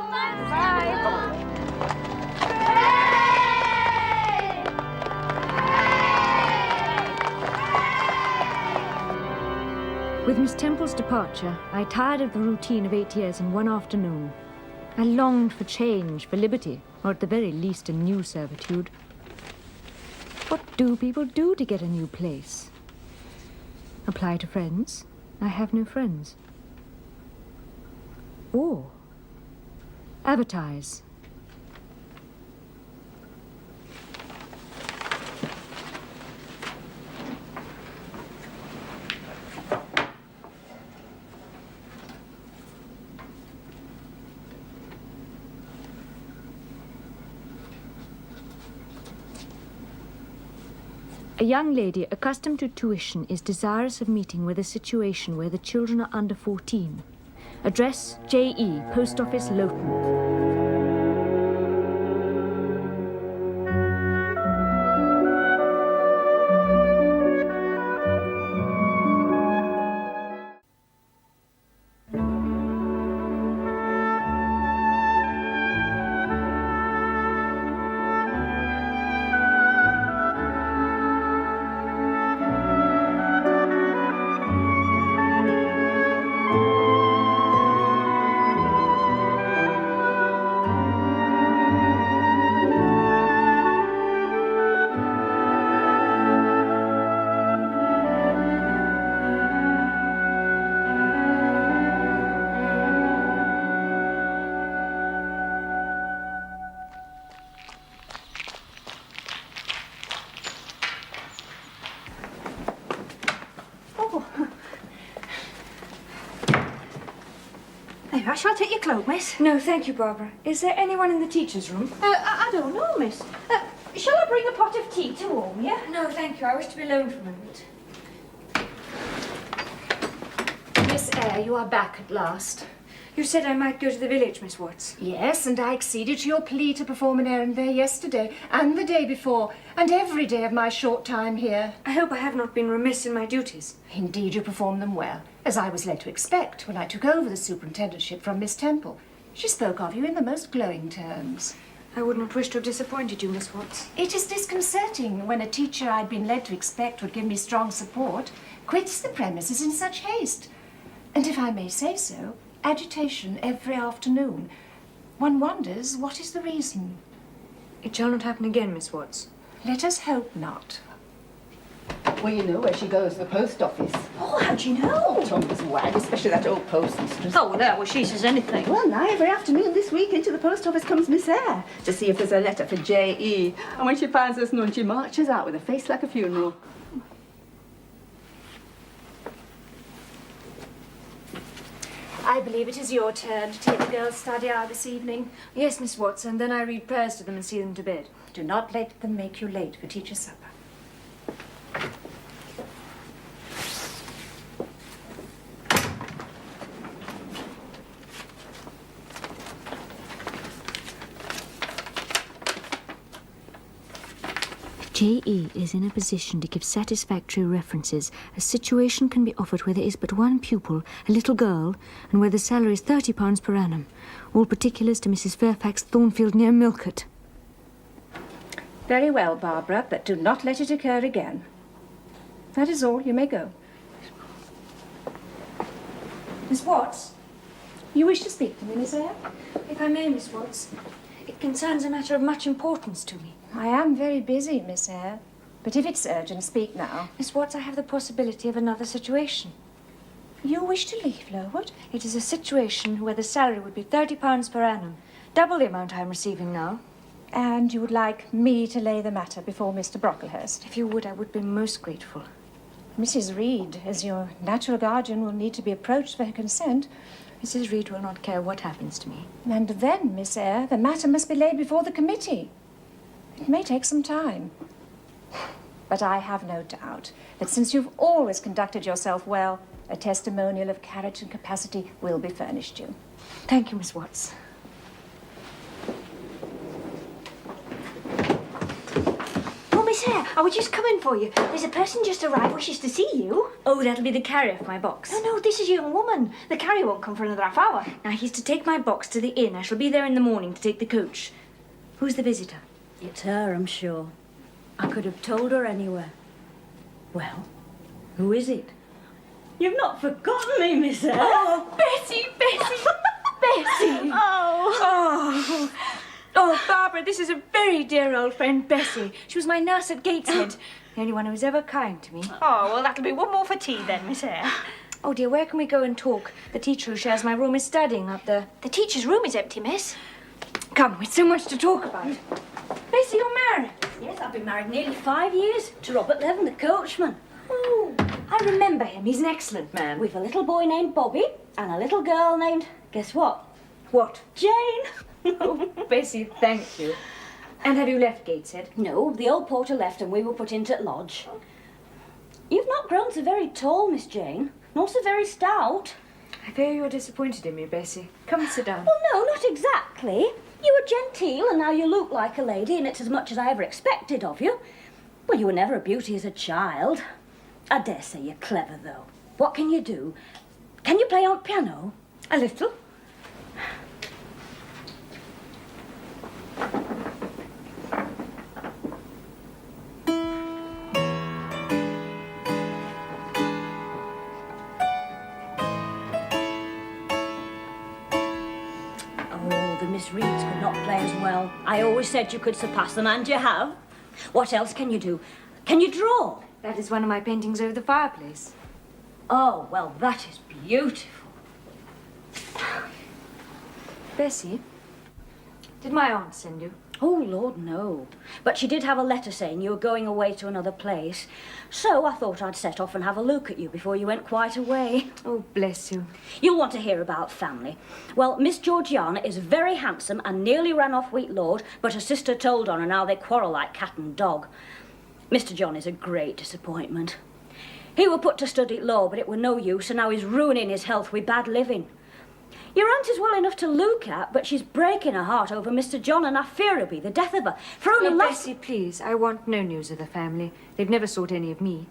With Miss Temple's departure, I tired of the routine of 8 years in one afternoon. I longed for change, for liberty, or at the very least a new servitude. What do people do to get a new place? Apply to friends? I have no friends. Or advertise. A young lady accustomed to tuition is desirous of meeting with a situation where the children are under 14. Address J.E., Post Office, Lowton. I shall take your cloak, miss. No, thank you, Barbara. Is there anyone in the teacher's room? I don't know, miss. Shall I bring a pot of tea to warm you? No, thank you. I wish to be alone for a moment. Miss Eyre, you are back at last. You said I might go to the village, Miss Watts. Yes, and I acceded to your plea to perform an errand there yesterday, and the day before, and every day of my short time here. I hope I have not been remiss in my duties. Indeed, you performed them well, as I was led to expect when I took over the superintendentship from Miss Temple. She spoke of you in the most glowing terms. I would not wish to have disappointed you, Miss Watts. It is disconcerting when a teacher I'd been led to expect would give me strong support quits the premises in such haste. And if I may say so, agitation every afternoon. One wonders what is the reason. It shall not happen again, Miss Watts. Let us hope not. Well, you know where she goes, the post office. Oh, how'd you know? Tongue's wag, especially that old post mistress. Oh, well, she says anything. Well, now every afternoon this week into the post office comes Miss Eyre to see if there's a letter for J.E. And when she finds there's none, she marches out with a face like a funeral. I believe it is your turn to take the girls' study hour this evening. Yes, Miss Watts, and then I read prayers to them and see them to bed. Do not let them make you late for teacher supper. J.E. is in a position to give satisfactory references. A situation can be offered where there is but one pupil, a little girl, and where the salary is £30 per annum. All particulars to Mrs. Fairfax, Thornfield, near Millcote. Very well, Barbara, but do not let it occur again. That is all. You may go. Miss Watts? You wish to speak to me, Miss Eyre? If I may, Miss Watts, it concerns a matter of much importance to me. I am very busy, Miss Eyre. But if it's urgent, speak now. Miss Watts, I have the possibility of another situation. You wish to leave Lowood? It is a situation where the salary would be £30 per annum, double the amount I am receiving now. And you would like me to lay the matter before Mr. Brocklehurst? If you would, I would be most grateful. Mrs. Reed, as your natural guardian, will need to be approached for her consent. Mrs. Reed will not care what happens to me. And then, Miss Eyre, the matter must be laid before the committee. It may take some time. But I have no doubt that since you've always conducted yourself well, a testimonial of character and capacity will be furnished you. Thank you, Miss Watts. Oh, Miss Eyre, I was just coming for you. There's a person just arrived wishes to see you. Oh, that'll be the carrier for my box. No, this is a young woman. The carrier won't come for another half hour. Now, he's to take my box to the inn. I shall be there in the morning to take the coach. Who's the visitor? It's her, I'm sure. I could have told her anywhere. Well, who is it? You've not forgotten me, Miss Eyre. Oh, Bessie! Bessie! Oh, Barbara, this is a very dear old friend, Bessie. She was my nurse at Gateshead, the only one who was ever kind to me. Oh, well, that'll be one more for tea then, Miss Eyre. Oh, dear, where can we go and talk? The teacher who shares my room is studying up there. The teacher's room is empty, miss. Come, with so much to talk about. Bessie, you're married. Yes, I've been married nearly 5 years to Robert Levin, the coachman. Oh, I remember him. He's an excellent man. We've a little boy named Bobby and a little girl named, guess what? What? Jane. Oh, Bessie, thank you. And have you left Gateshead? No, the old porter left and we were put into Lodge. You've not grown so very tall, Miss Jane, nor so very stout. I fear you're disappointed in me, Bessie. Come and sit down. Well, no, not exactly. You were genteel and now you look like a lady, and it's as much as I ever expected of you. Well, you were never a beauty as a child. I dare say you're clever, though. What can you do? Can you play on piano? A little. Oh, the Miss Reeds could not play as well. I always said you could surpass them, and you have. What else can you do? Can you draw? That is one of my paintings over the fireplace. Oh, well, that is beautiful. Bessie, did my aunt send you? Oh, Lord, no. But she did have a letter saying you were going away to another place. So I thought I'd set off and have a look at you before you went quite away. Oh, bless you. You'll want to hear about family. Well, Miss Georgiana is very handsome and nearly ran off Wheat Lord, but her sister told on her, now they quarrel like cat and dog. Mr. John is a great disappointment. He were put to study law, but it were no use, and now he's ruining his health with bad living. Your aunt is well enough to look at, but she's breaking her heart over Mr. John, and I fear it'll be the death of her. For only Bessie, please, I want no news of the family. They've never sought any of me.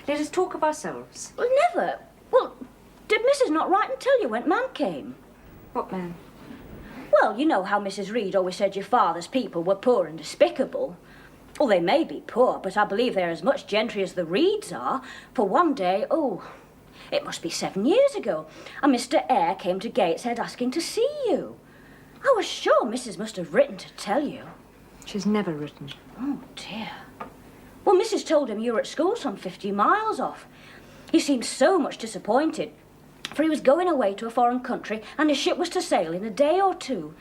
Let us talk of ourselves. Well, never. Well, did Mrs. not write and tell you when man came? What man? Well, you know how Mrs. Reed always said your father's people were poor and despicable. Well, they may be poor, but I believe they're as much gentry as the Reeds are. For one day, it must be 7 years ago, and Mr. Eyre came to Gateshead asking to see you. I was sure Mrs. must have written to tell you. She's never written. Oh, dear. Well, Mrs. told him you were at school some 50 miles off. He seemed so much disappointed, for he was going away to a foreign country, and his ship was to sail in a day or two.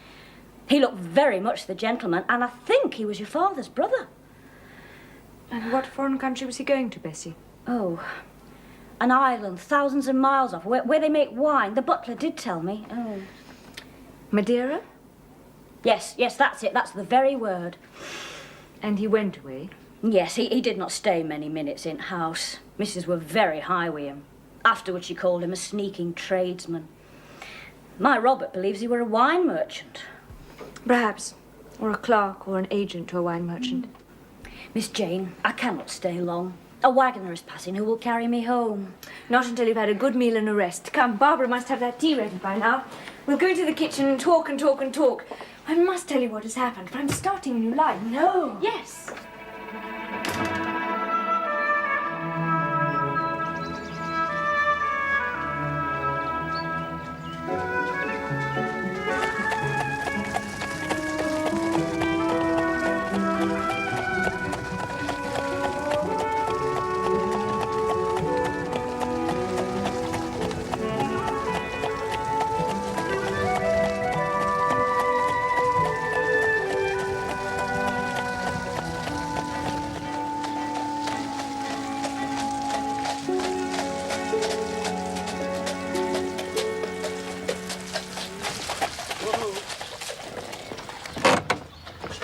He looked very much the gentleman, and I think he was your father's brother. And what foreign country was he going to, Bessie? Oh, an island thousands of miles off, where they make wine. The butler did tell me. Oh. Madeira? Yes, that's it. That's the very word. And he went away? Yes, he did not stay many minutes in house. Mrs. were very high with him. Afterwards she called him a sneaking tradesman. My Robert believes he were a wine merchant. Perhaps. Or a clerk or an agent to a wine merchant. Miss Jane, I cannot stay long. A wagoner is passing who will carry me home. Not until you've had a good meal and a rest. Come, Barbara must have that tea ready by now. We'll go to the kitchen and talk and talk and talk. I must tell you what has happened, but I'm starting a new life. No. Yes.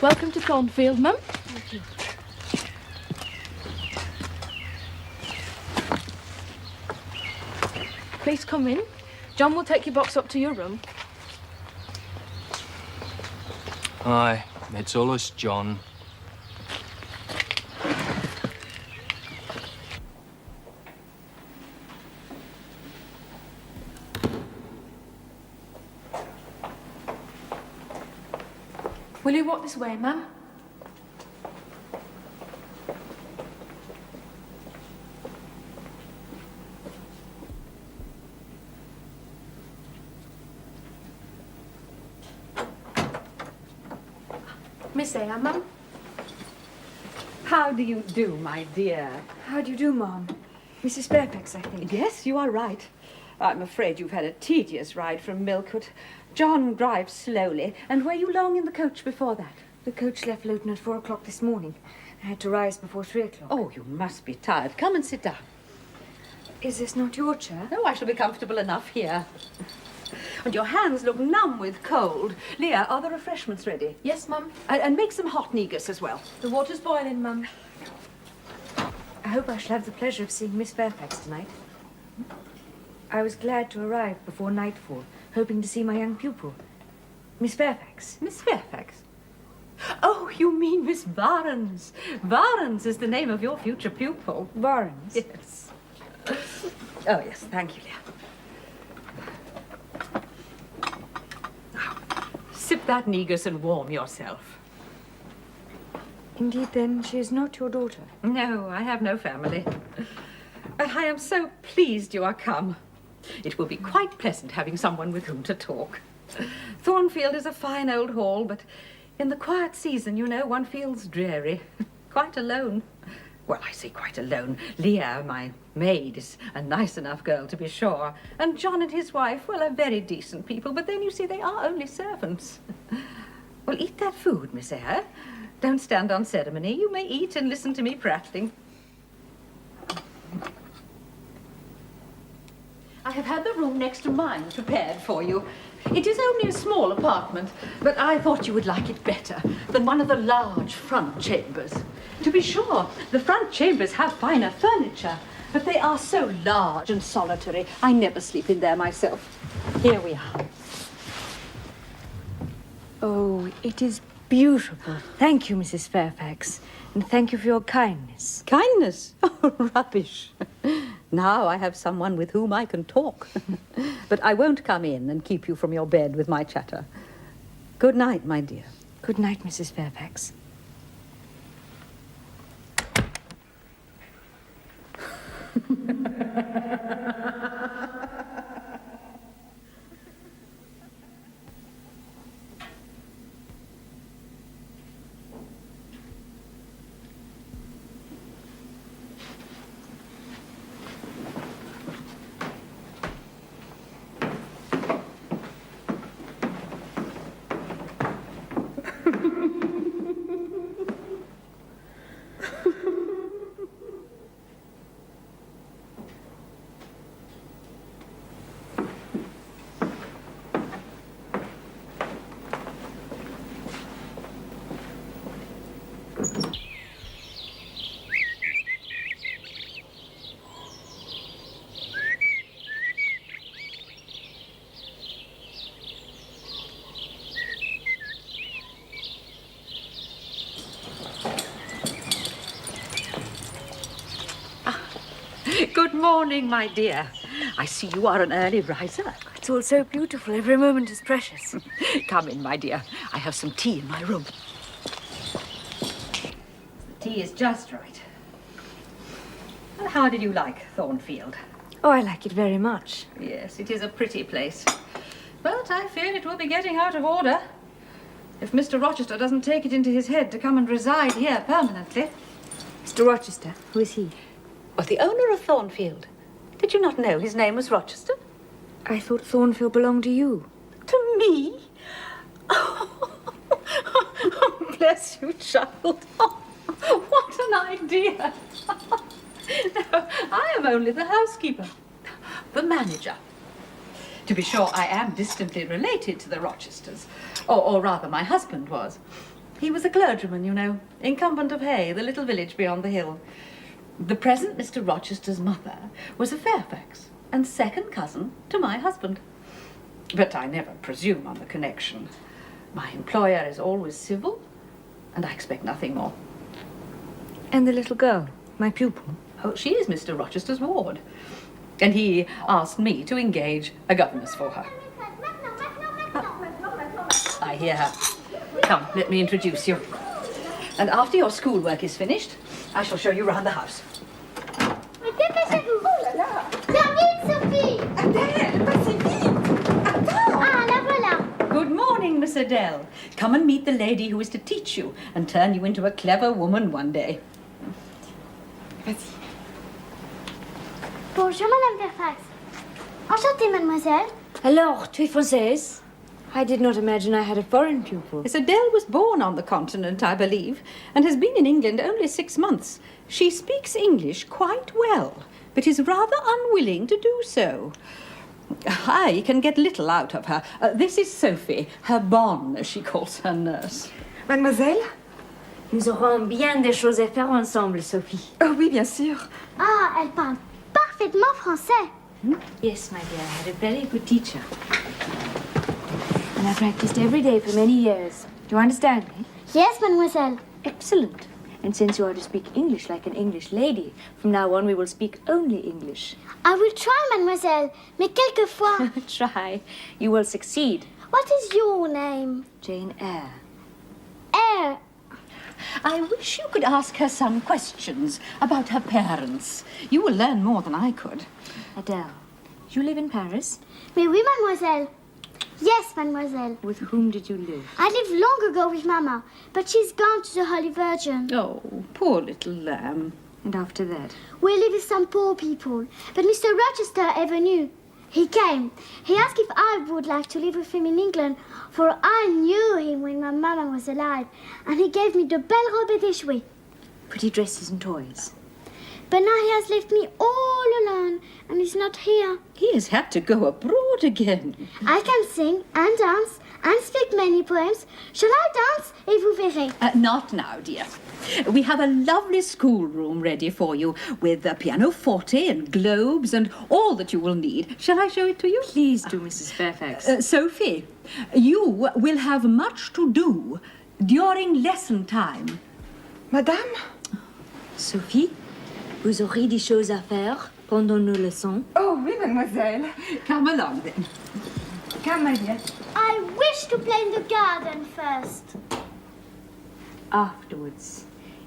Welcome to Thornfield, Mum. Thank you. Please come in. John will take your box up to your room. Aye, it's allus John. Will you walk this way, Mum? Miss Eyre, Mum. How do you do, my dear? How do you do, Mom? Mrs. Fairfax, I think. Yes, you are right. I'm afraid you've had a tedious ride from Milkwood. John drives slowly. And were you long in the coach before that? The coach left Luton at 4 o'clock this morning. I had to rise before 3 o'clock. Oh, you must be tired. Come and sit down. Is this not your chair? No, I shall be comfortable enough here. And your hands look numb with cold. Leah, are the refreshments ready? Yes, Mum. And make some hot negus as well. The water's boiling, Mum. I hope I shall have the pleasure of seeing Miss Fairfax tonight. I was glad to arrive before nightfall, hoping to see my young pupil, Miss Fairfax. Miss Fairfax? Oh, you mean Miss Barnes. Barnes is the name of your future pupil. Barnes? Yes. Oh, yes, thank you, Leah. Now, sip that negus and warm yourself. Indeed, then, she is not your daughter? No, I have no family. But I am so pleased you are come. It will be quite pleasant having someone with whom to talk. Thornfield is a fine old hall, but in the quiet season, you know, one feels dreary, quite alone. Well, I say quite alone. Leah, my maid, is a nice enough girl, to be sure. And John and his wife, well, are very decent people, but then, you see, they are only servants. Well, eat that food, Miss Eyre. Don't stand on ceremony. You may eat and listen to me prattling. I have had the room next to mine prepared for you. It is only a small apartment, but I thought you would like it better than one of the large front chambers. To be sure, the front chambers have finer furniture, but they are so large and solitary, I never sleep in there myself. Here we are. Oh, it is beautiful. Thank you, Mrs. Fairfax. And thank you for your kindness. Kindness? Oh, rubbish. Now I have someone with whom I can talk. But I won't come in and keep you from your bed with my chatter. Good night, my dear. Good night, Mrs. Fairfax. Good morning, my dear. I see you are an early riser. It's all so beautiful. Every moment is precious. Come in, my dear. I have some tea in my room. The tea is just right. Well, how did you like Thornfield? Oh, I like it very much. Yes, it is a pretty place. But I fear it will be getting out of order if Mr. Rochester doesn't take it into his head to come and reside here permanently. Mr. Rochester? Who is he? Well, the owner of Thornfield. Did you not know his name was Rochester? I thought Thornfield belonged to you. To me? Oh, bless you, child. Oh, what an idea. No, I am only the housekeeper, the manager. To be sure, I am distantly related to the Rochesters, or rather my husband was. He was a clergyman, you know, incumbent of Hay, the little village beyond the hill. The present Mr. Rochester's mother was a Fairfax, and second cousin to my husband. But I never presume on the connection. My employer is always civil, and I expect nothing more. And the little girl, my pupil? Oh, she is Mr. Rochester's ward, and he asked me to engage a governess for her. I hear her. Come, let me introduce you. And after your schoolwork is finished, I shall show you round the house. Dépêchez-vous! Viens vite, Sophie! Adèle, passez vite! Attends! Ah, la voilà! Good morning, Miss Adele. Come and meet the lady who is to teach you and turn you into a clever woman one day. Vas-y. Bonjour, Madame Fairfax. Enchantée, mademoiselle. Alors, tu es française? I did not imagine I had a foreign pupil. Miss Adele was born on the continent, I believe, and has been in England only 6 months. She speaks English quite well, but is rather unwilling to do so. I can get little out of her. This is Sophie, her bonne, as she calls her nurse. Mademoiselle, nous aurons bien des choses à faire ensemble, Sophie. Oh oui, bien sûr. Ah, elle parle parfaitement français. Yes, my dear, I had a very good teacher. And I practiced every day for many years. Do you understand me? Yes, mademoiselle. Excellent. And since you are to speak English like an English lady, from now on we will speak only English. I will try, mademoiselle, mais quelquefois. Try. You will succeed. What is your name? Jane Eyre. Eyre. I wish you could ask her some questions about her parents. You will learn more than I could. Adele, you live in Paris? Mais oui, mademoiselle. Yes, mademoiselle. With whom did you live? I lived long ago with Mama, but she's gone to the Holy Virgin. Oh, poor little lamb. And after that? We lived with some poor people, but Mr. Rochester ever knew. He came. He asked if I would like to live with him in England, for I knew him when my Mama was alive, and he gave me the belle robe des jouets. Pretty dresses and toys. But now he has left me all alone, and he's not here. He has had to go abroad again. I can sing and dance and speak many poems. Shall I dance? Et vous verrez. Not now, dear. We have a lovely schoolroom ready for you, with a pianoforte and globes and all that you will need. Shall I show it to you? Please do, Mrs. Fairfax. Sophie, you will have much to do during lesson time. Madame? Sophie, vous aurez des choses à faire pendant nos leçons? Oh oui, mademoiselle. Come along, then. Come, my dear. I wish to play in the garden first. Afterwards.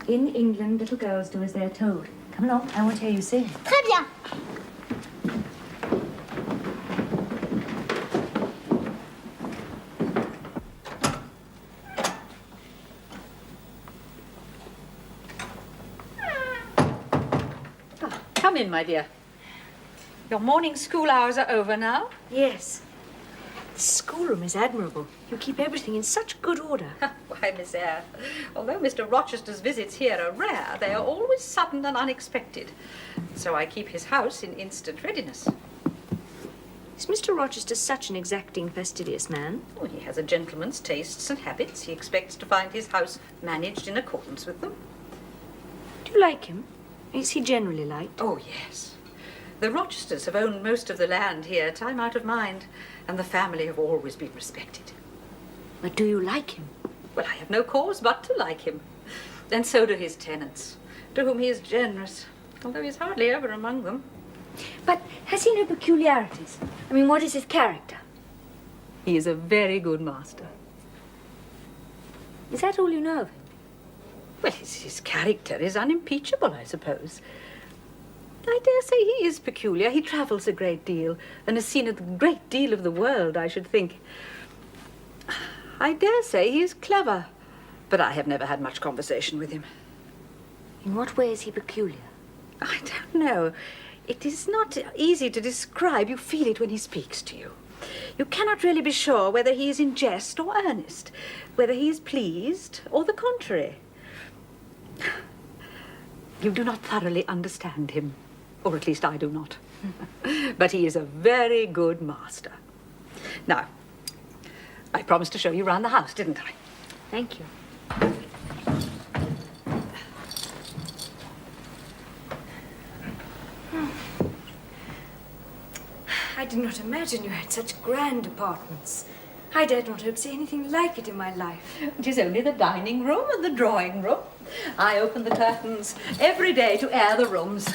In England, little girls do as they are told. Come along, I want to hear you sing. Très bien. Come in, my dear. Your morning school hours are over now? Yes. The schoolroom is admirable. You keep everything in such good order. Why, Miss Eyre, although Mr. Rochester's visits here are rare, they are always sudden and unexpected. So I keep his house in instant readiness. Is Mr. Rochester such an exacting, fastidious man? Well, he has a gentleman's tastes and habits. He expects to find his house managed in accordance with them. Do you like him? Is he generally liked? Oh, yes. The Rochesters have owned most of the land here, time out of mind, and the family have always been respected. But do you like him? Well, I have no cause but to like him. And so do his tenants, to whom he is generous, although he's hardly ever among them. But has he no peculiarities? I mean, what is his character? He is a very good master. Is that all you know of him? Well, his character is unimpeachable, I suppose. I dare say he is peculiar. He travels a great deal and has seen a great deal of the world, I should think. I dare say he is clever, but I have never had much conversation with him. In what way is he peculiar? I don't know. It is not easy to describe. You feel it when he speaks to you. You cannot really be sure whether he is in jest or earnest, whether he is pleased or the contrary. You do not thoroughly understand him, or at least I do not. But he is a very good master. Now, I promised to show you round the house, didn't I? Thank you. I did not imagine you had such grand apartments. I dared not hope to see anything like it in my life. It is only the dining room and the drawing room. I open the curtains every day to air the rooms.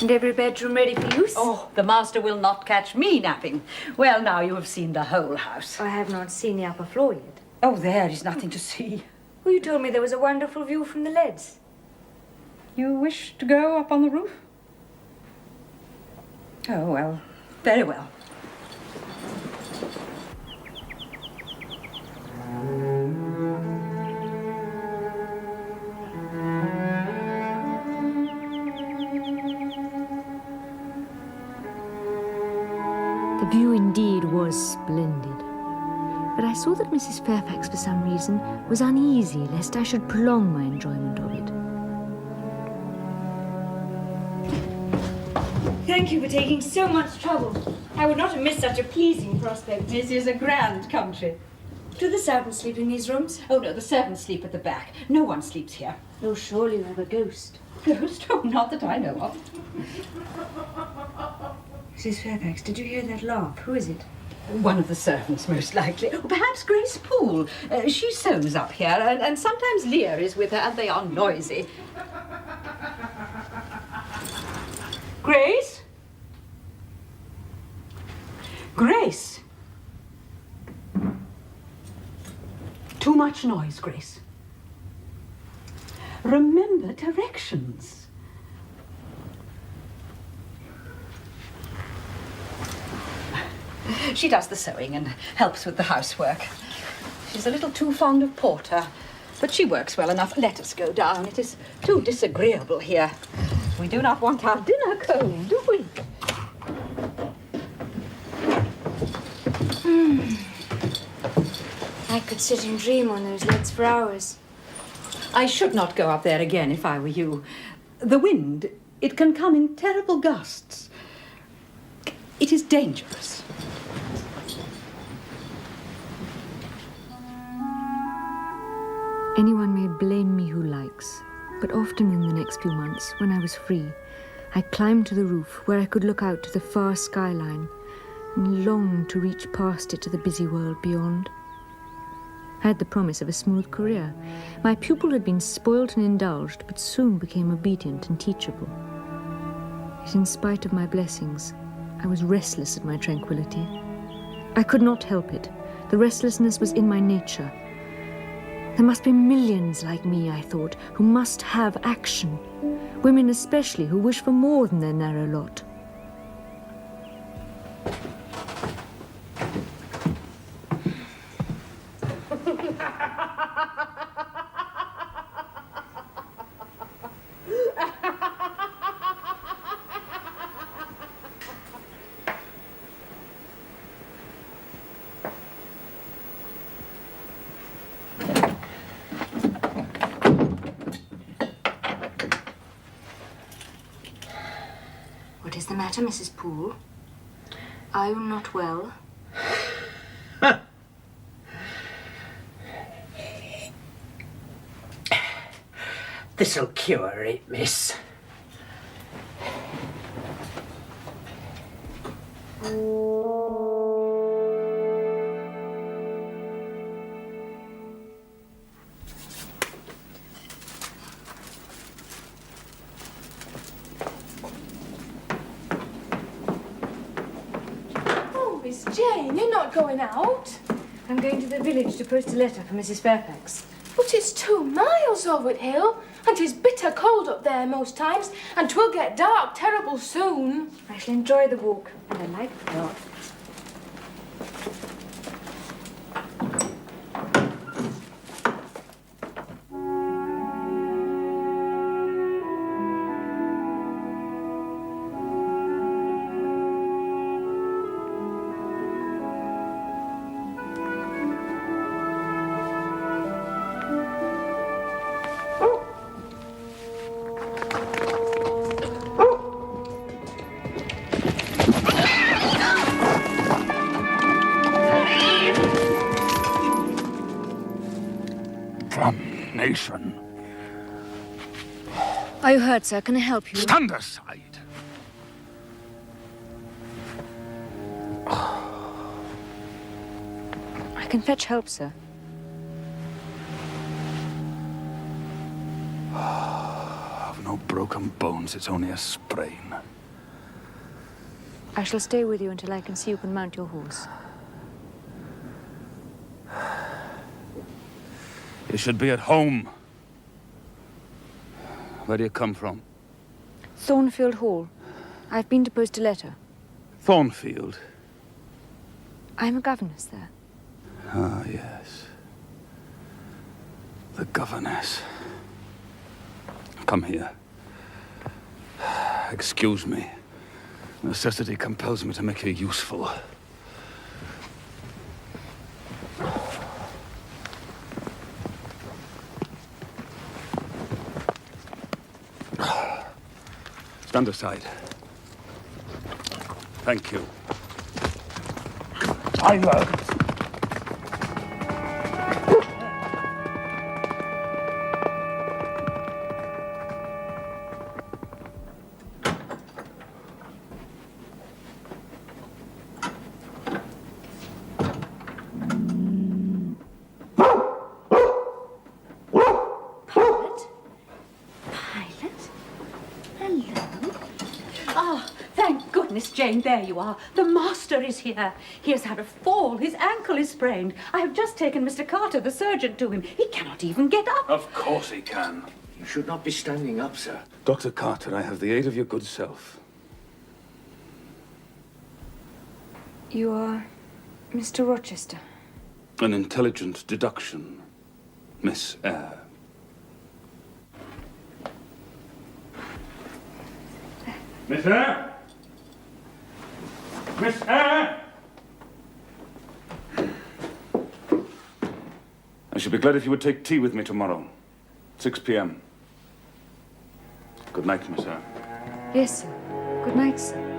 And every bedroom ready for use? Oh, the master will not catch me napping. Well, now you have seen the whole house. I have not seen the upper floor yet. Oh, there is nothing to see. Well, you told me there was a wonderful view from the leads. You wish to go up on the roof? Oh, well, very well. The view indeed was splendid. But I saw that Mrs. Fairfax, for some reason, was uneasy lest I should prolong my enjoyment of it. Thank you for taking so much trouble. I would not have missed such a pleasing prospect. This is a grand country. Do the servants sleep in these rooms? Oh, no, the servants sleep at the back. No one sleeps here. Oh, surely you have a ghost. Ghost? Oh, not that I know of. Mrs. Fairfax, did you hear that laugh? Who is it? One of the servants, most likely. Oh, perhaps Grace Poole. She sews up here, and sometimes Lear is with her, and they are noisy. Grace? Grace? Too much noise, Grace. Remember directions. She does the sewing and helps with the housework. She's a little too fond of porter, but she works well enough. Let us go down. It is too disagreeable here. We do not want our dinner cold, do we? I could sit and dream on those leads for hours. I should not go up there again if I were you. The wind, it can come in terrible gusts. It is dangerous. Anyone may blame me who likes, but often in the next few months, when I was free, I climbed to the roof where I could look out to the far skyline and longed to reach past it to the busy world beyond. I had the promise of a smooth career. My pupil had been spoilt and indulged, but soon became obedient and teachable. Yet in spite of my blessings, I was restless at my tranquility. I could not help it. The restlessness was in my nature. There must be millions like me, I thought, who must have action. Women especially, who wish for more than their narrow lot. What is the matter, Mrs. Poole? Are you not well? This'll cure it, miss. not going out. I'm going to the village to post a letter for Mrs. Fairfax. But it's 2 miles over the hill, and 'tis bitter cold up there most times, and 'twill get dark terrible soon. I shall enjoy the walk, and I like the dark. Damnation. Are you hurt, sir? Can I help you? Stand aside. I can fetch help, sir. I've no broken bones, it's only a sprain. I shall stay with you until I can see you can mount your horse. You should be at home. Where do you come from? Thornfield Hall. I've been to post a letter. Thornfield? I'm a governess there. Ah, yes. The governess. Come here. Excuse me. Necessity compels me to make you useful. Stand aside. Thank you. Silence! Jane, there you are. The master is here. He has had a fall. His ankle is sprained. I have just taken Mr. Carter, the surgeon, to him. He cannot even get up. Of course he can. You should not be standing up, sir. Dr. Carter, I have the aid of your good self. You are Mr. Rochester. An intelligent deduction, Miss Eyre. Miss Eyre? Miss Eyre! I should be glad if you would take tea with me tomorrow, 6 p.m. Good night, Miss Eyre. Yes, sir. Good night, sir.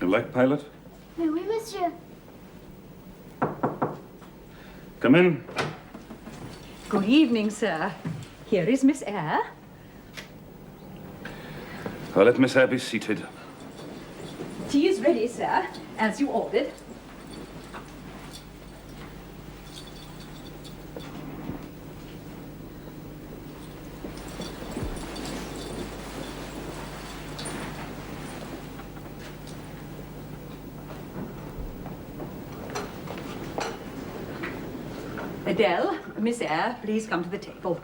Like pilot? Oui, monsieur. Come in. Good evening, sir. Here is Miss Eyre. Well, let Miss Eyre be seated. Tea is ready, sir, as you ordered. Adele, Miss Eyre, please come to the table.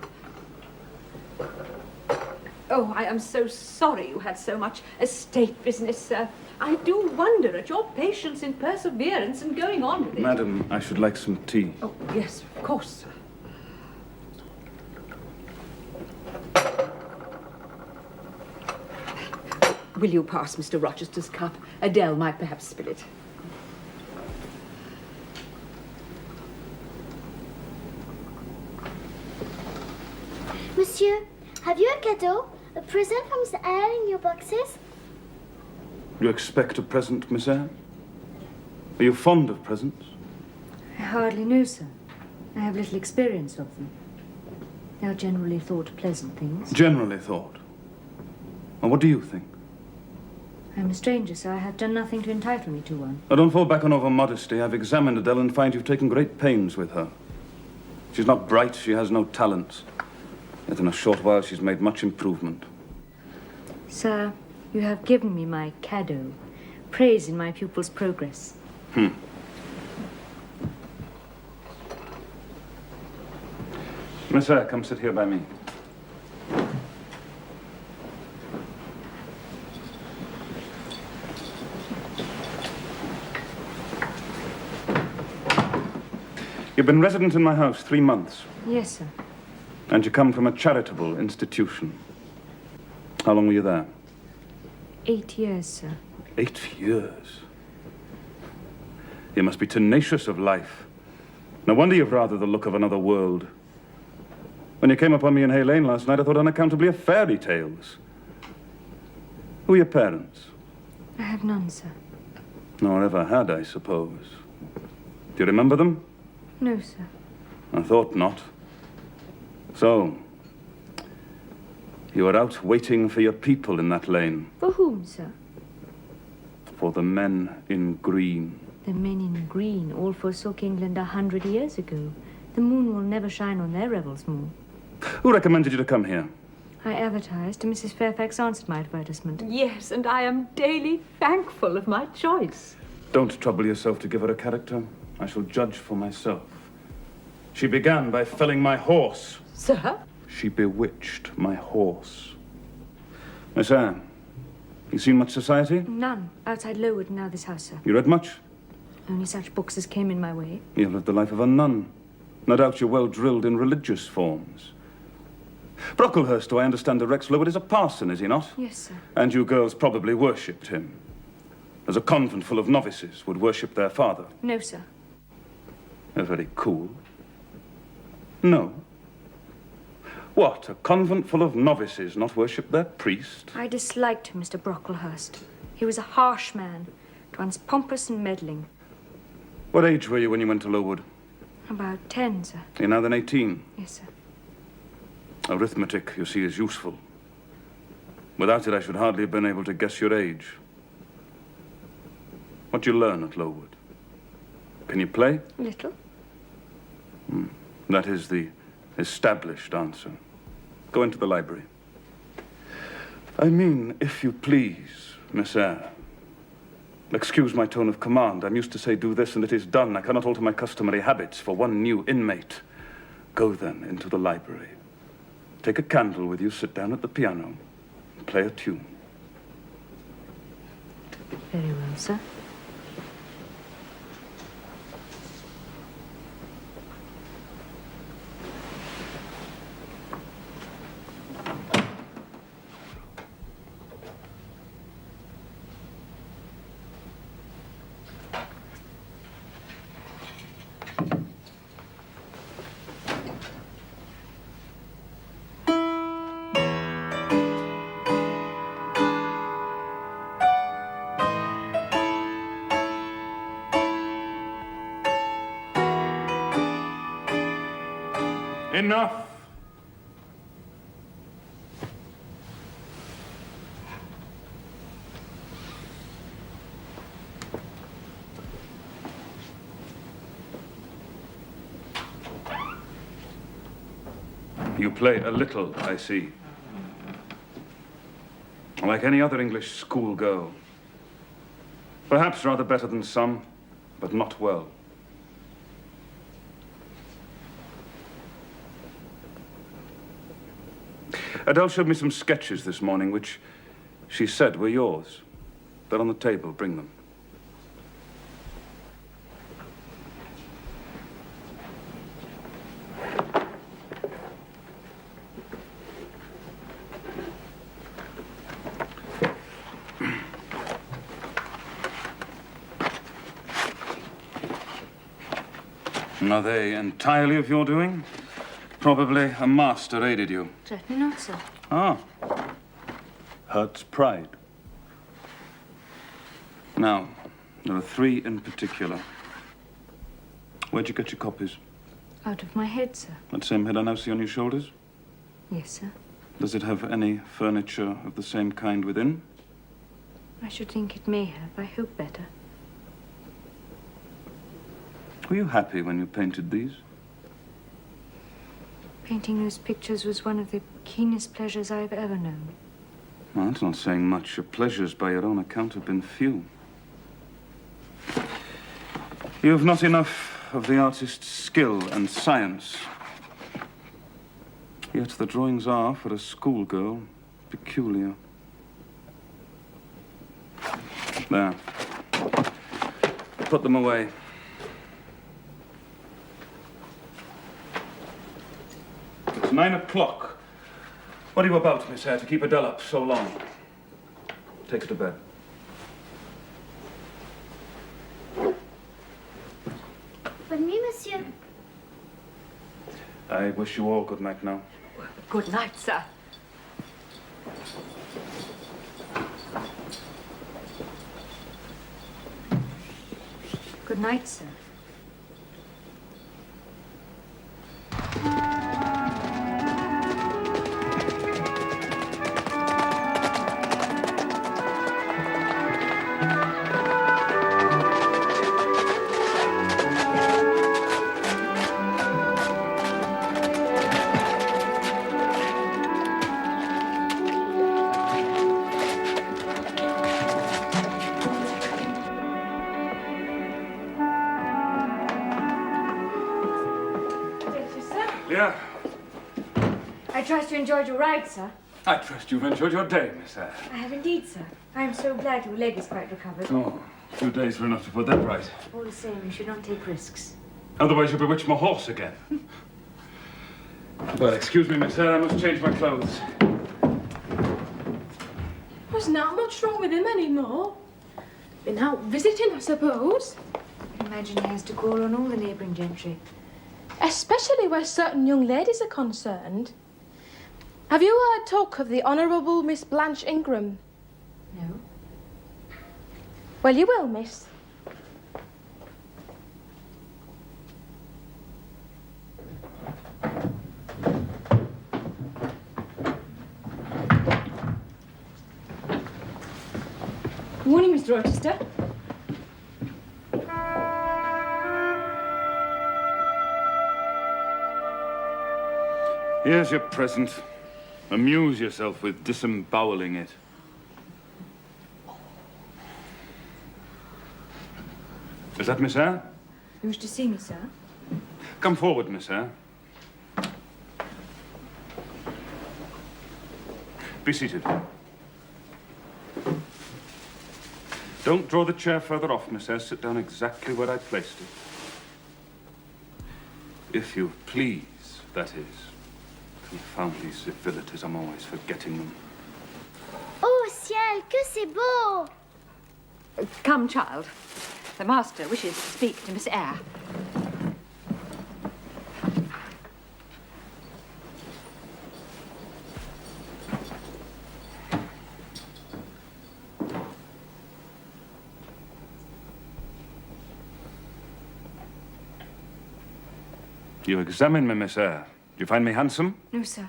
Oh, I am so sorry you had so much estate business, sir. I do wonder at your patience and perseverance in going on with it. Madam, I should like some tea. Oh, yes, of course, sir. Will you pass Mr. Rochester's cup? Adele might perhaps spill it. Monsieur, have you a cadeau? A present from Mr. Eyre in your boxes? You expect a present, Miss Eyre? Are you fond of presents? I hardly know, sir. I have little experience of them. They are generally thought pleasant things. Generally thought. And what do you think? I am a stranger, sir. I have done nothing to entitle me to one. Now, don't fall back on over-modesty. I've examined Adele and find you've taken great pains with her. She's not bright, she has no talents. Yet in a short while she's made much improvement. Sir, you have given me my cadeau. Praise in my pupil's progress. Miss Eyre, come sit here by me. You've been resident in my house 3 months. Yes, sir. And you come from a charitable institution. How long were you there? 8 years, sir. 8 years. You must be tenacious of life. No wonder you've rather the look of another world. When you came upon me in Hay Lane last night, I thought unaccountably of fairy tales. Who are your parents? I have none, sir. Nor ever had, I suppose. Do you remember them? No, sir. I thought not. So, you were out waiting for your people in that lane. For whom, sir? For the men in green. The men in green all forsook England 100 years ago. The moon will never shine on their revels more. Who recommended you to come here? I advertised, and Mrs. Fairfax answered my advertisement. Yes, and I am daily thankful of my choice. Don't trouble yourself to give her a character. I shall judge for myself. She began by felling my horse. Sir? She bewitched my horse. Miss Eyre, you seen much society? None. Outside Lowood, now this house, sir. You read much? Only such books as came in my way. You've lived the life of a nun. No doubt you're well drilled in religious forms. Brocklehurst, do I understand, directs Lowood is a parson, is he not? Yes, sir. And you girls probably worshipped him, as a convent full of novices would worship their father. No, sir. They're very cool. No. What, a convent full of novices not worship their priest? I disliked Mr. Brocklehurst. He was a harsh man, at once pompous and meddling. What age were you when you went to Lowood? About 10, sir. You're now then 18. Yes, sir. Arithmetic, you see, is useful. Without it, I should hardly have been able to guess your age. What do you learn at Lowood? Can you play? Little. That is the established answer. Go into the library. I mean, if you please, Miss Eyre. Excuse my tone of command. I'm used to say do this and it is done. I cannot alter my customary habits for one new inmate. Go then into the library. Take a candle with you, sit down at the piano, and play a tune. Very well, sir. Enough! You play a little, I see. Like any other English schoolgirl. Perhaps rather better than some, but not well. Adele showed me some sketches this morning, which she said were yours. They're on the table. Bring them. Are they entirely of your doing? Probably a master aided you. Certainly not, sir. Ah. Hurts pride. Now, there are 3 in particular. Where'd you get your copies? Out of my head, sir. That same head I now see on your shoulders? Yes, sir. Does it have any furniture of the same kind within? I should think it may have. I hope better. Were you happy when you painted these? Painting those pictures was one of the keenest pleasures I've ever known. Well, that's not saying much. Your pleasures, by your own account, have been few. You've not enough of the artist's skill and science. Yet the drawings are, for a schoolgirl, peculiar. There. Put them away. It's 9 o'clock. What are you about, Miss Eyre, to keep Adele up so long? Take her to bed. Bonne nuit, monsieur. I wish you all good night now. Good night, sir. Good night, sir. Yeah, I trust you enjoyed your ride, sir. I trust you've enjoyed your day, Miss Eyre. I have indeed, sir. I am so glad your leg is quite recovered. Oh, 2 days were enough to put that right. All the same, you should not take risks. Otherwise you'll bewitch my horse again. Well, excuse me, Miss Eyre, I must change my clothes. There's not much wrong with him anymore. Been out visiting, I suppose. I can imagine he has to call on all the neighbouring gentry. Especially where certain young ladies are concerned. Have you heard talk of the Honourable Miss Blanche Ingram? No. Well, you will, miss. Morning, Mr. Rochester. Here's your present. Amuse yourself with disemboweling it. Is that Miss Eyre? You wish to see me, sir? Come forward, Miss Eyre. Be seated. Don't draw the chair further off, Miss Eyre. Sit down exactly where I placed it. If you please, that is. Confound these civilities, I'm always forgetting them. Oh, ciel, que c'est beau! Come, child. The master wishes to speak to Miss Eyre. You examine me, Miss Eyre. Do you find me handsome? No, sir.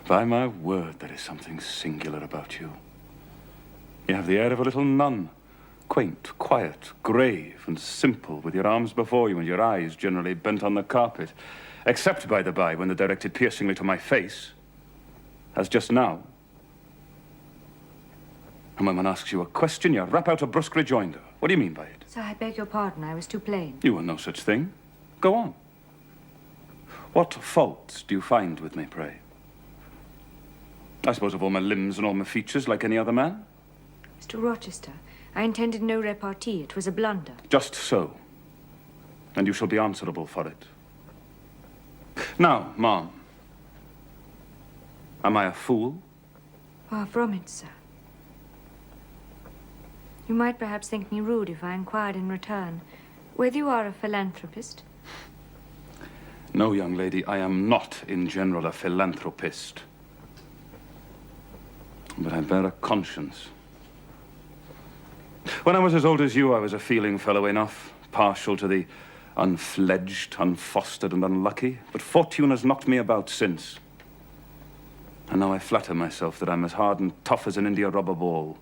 By my word, there is something singular about you. You have the air of a little nun. Quaint, quiet, grave, and simple, with your arms before you and your eyes generally bent on the carpet. Except, by the by, when they're directed piercingly to my face, as just now. And when one asks you a question, you rap out a brusque rejoinder. What do you mean by it? Sir, I beg your pardon. I was too plain. You were no such thing. Go on. What faults do you find with me, pray? I suppose of all my limbs and all my features, like any other man? Mr. Rochester, I intended no repartee. It was a blunder. Just so. And you shall be answerable for it. Now, ma'am. Am I a fool? Far from it, sir. You might perhaps think me rude if I inquired in return whether you are a philanthropist. No, young lady, I am not in general a philanthropist. But I bear a conscience. When I was as old as you, I was a feeling fellow enough, partial to the unfledged, unfostered, and unlucky. But fortune has knocked me about since. And now I flatter myself that I'm as hard and tough as an India rubber ball.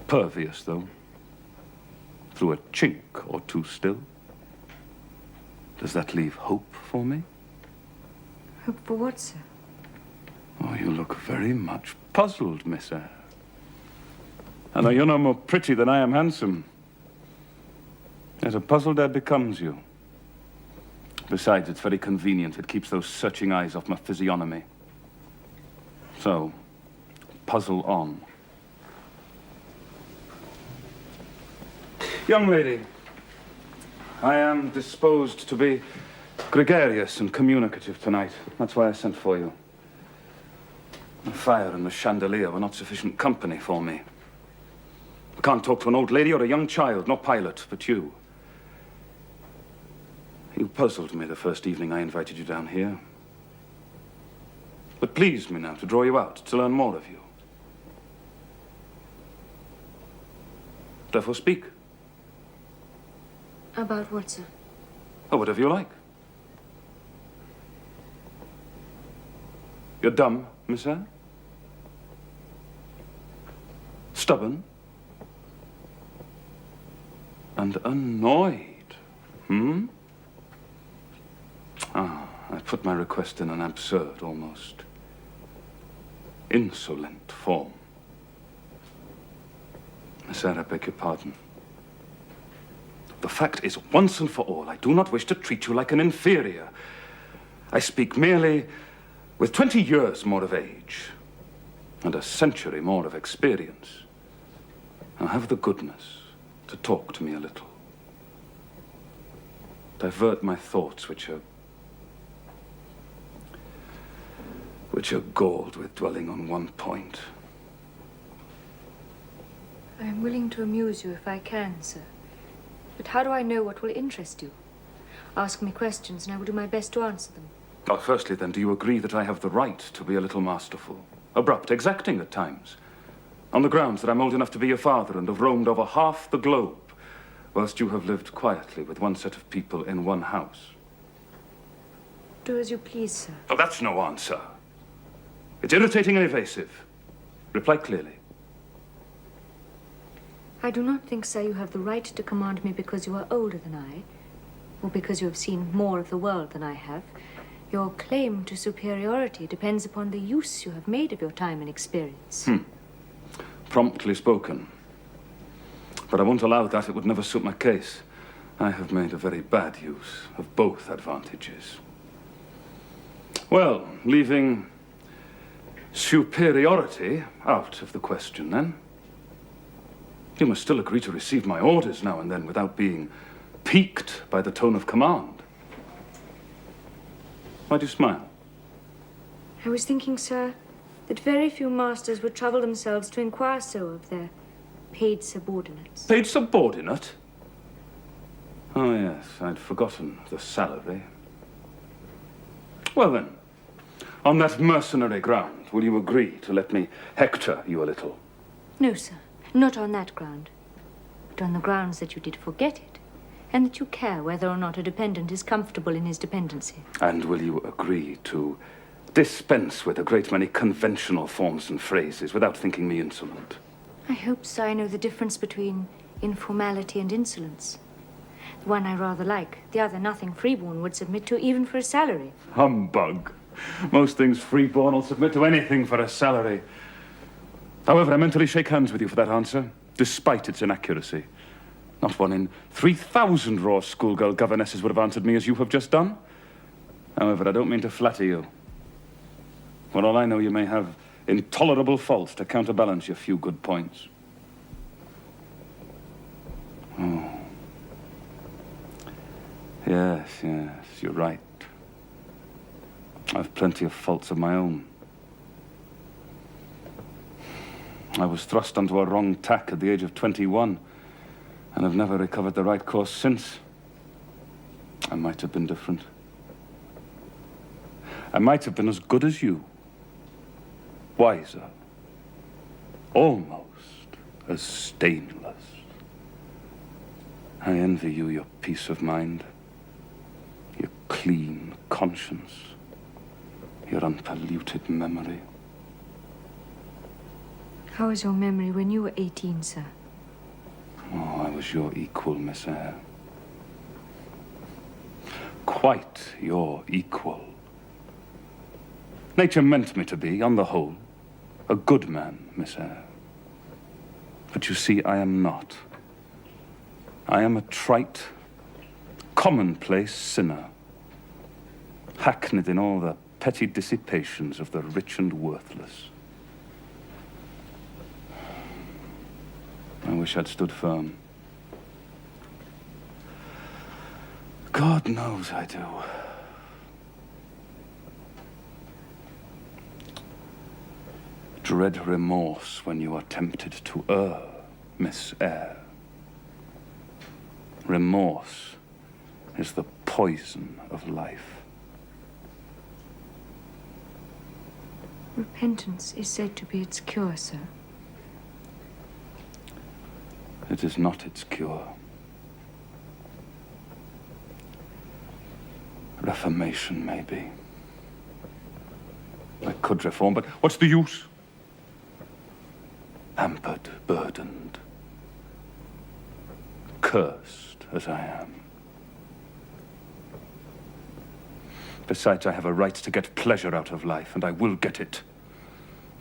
Pervious, though. Through a chink or two still. Does that leave hope for me? Hope for what, sir? Oh, you look very much puzzled, Miss Eyre. And though you're no more pretty than I am handsome, yet a puzzled air becomes you. Besides, it's very convenient. It keeps those searching eyes off my physiognomy. So, puzzle on. Young lady, I am disposed to be gregarious and communicative tonight. That's why I sent for you. The fire and the chandelier were not sufficient company for me. I can't talk to an old lady or a young child, no pilot, but you. You puzzled me the first evening I invited you down here. But pleased me now to draw you out, to learn more of you. Therefore speak. About what, sir? Or whatever you like. You're dumb, Miss Eyre? Stubborn? And annoyed, hmm? Ah, I put my request in an absurd, almost insolent form. Miss Eyre, I beg your pardon. The fact is, once and for all, I do not wish to treat you like an inferior. I speak merely with 20 years more of age and a century more of experience. Now have the goodness to talk to me a little. Divert my thoughts, which are galled with dwelling on one point. I am willing to amuse you if I can, sir. But how do I know what will interest you? Ask me questions and I will do my best to answer them. Oh, firstly, then, do you agree that I have the right to be a little masterful, abrupt, exacting at times, on the grounds that I'm old enough to be your father and have roamed over half the globe, whilst you have lived quietly with one set of people in one house? Do as you please, sir. Oh, that's no answer. It's irritating and evasive. Reply clearly. I do not think, sir, you have the right to command me because you are older than I, or because you have seen more of the world than I have. Your claim to superiority depends upon the use you have made of your time and experience. Promptly spoken. But I won't allow that. It would never suit my case. I have made a very bad use of both advantages. Well, leaving superiority out of the question, then, you must still agree to receive my orders now and then without being piqued by the tone of command. Why do you smile? I was thinking, sir, that very few masters would trouble themselves to inquire so of their paid subordinates. Paid subordinate? Oh, yes, I'd forgotten the salary. Well, then, on that mercenary ground, will you agree to let me hector you a little? No, sir, not on that ground, but on the grounds that you did forget it, and that you care whether or not a dependent is comfortable in his dependency. And will you agree to dispense with a great many conventional forms and phrases without thinking me insolent? I hope, sir, I know the difference between informality and insolence. The one I rather like, the other nothing freeborn would submit to even for a salary. Humbug. Most things freeborn will submit to anything for a salary. However, I mentally shake hands with you for that answer, despite its inaccuracy. Not one in 3,000 raw schoolgirl governesses would have answered me as you have just done. However, I don't mean to flatter you. For all I know, you may have intolerable faults to counterbalance your few good points. Oh. Yes, you're right. I've plenty of faults of my own. I was thrust onto a wrong tack at the age of 21, and have never recovered the right course since. I might have been different. I might have been as good as you. Wiser. Almost as stainless. I envy you your peace of mind, your clean conscience, your unpolluted memory. How was your memory when you were 18, sir? Oh, I was your equal, Miss Eyre. Quite your equal. Nature meant me to be, on the whole, a good man, Miss Eyre. But you see, I am not. I am a trite, commonplace sinner, hackneyed in all the petty dissipations of the rich and worthless. I wish I'd stood firm. God knows I do. Dread remorse when you are tempted to err, Miss Eyre. Remorse is the poison of life. Repentance is said to be its cure, sir. It is not its cure. Reformation, maybe. I could reform, but what's the use? Hampered, burdened, cursed as I am. Besides, I have a right to get pleasure out of life, and I will get it,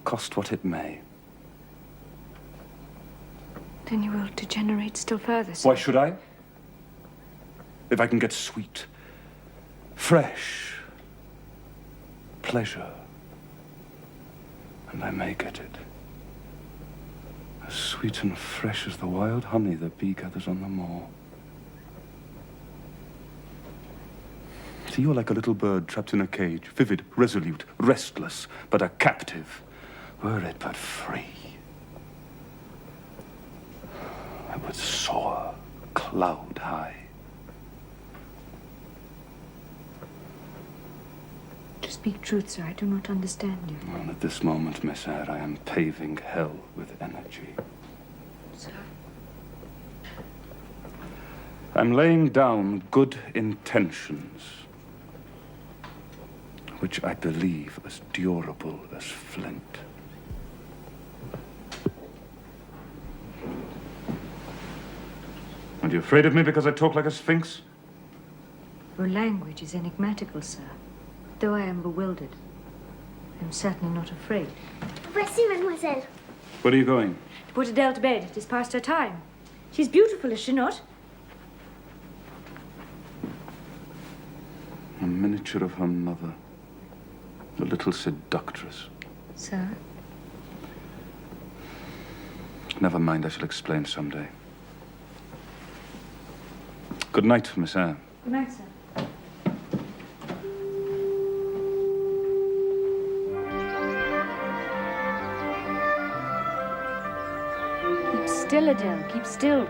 cost what it may. Then you will degenerate still further, sir. Why should I? If I can get sweet, fresh pleasure, and I may get it. As sweet and fresh as the wild honey the bee gathers on the moor. See, you're like a little bird trapped in a cage, vivid, resolute, restless, but a captive, were it but free. I would soar cloud high. To speak truth, sir, I do not understand you. And at this moment, Miss Eyre, I am paving hell with energy. Sir? I'm laying down good intentions, which I believe as durable as flint. Are you afraid of me because I talk like a sphinx? Your language is enigmatical, sir. Though I am bewildered, I am certainly not afraid. Voici, mademoiselle. Where are you going? To put Adele to bed. It is past her time. She's beautiful, is she not? A miniature of her mother. The little seductress. Sir? Never mind, I shall explain someday. Good night, Miss Eyre. Good night, sir. Keep still, Adele. Keep still.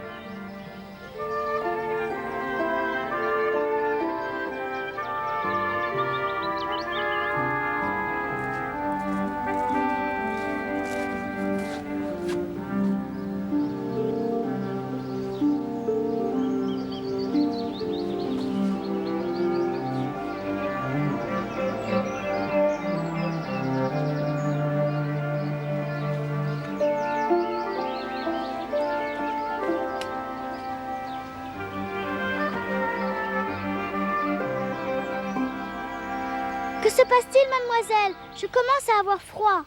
Que se passe-t-il, mademoiselle? Je commence à avoir froid.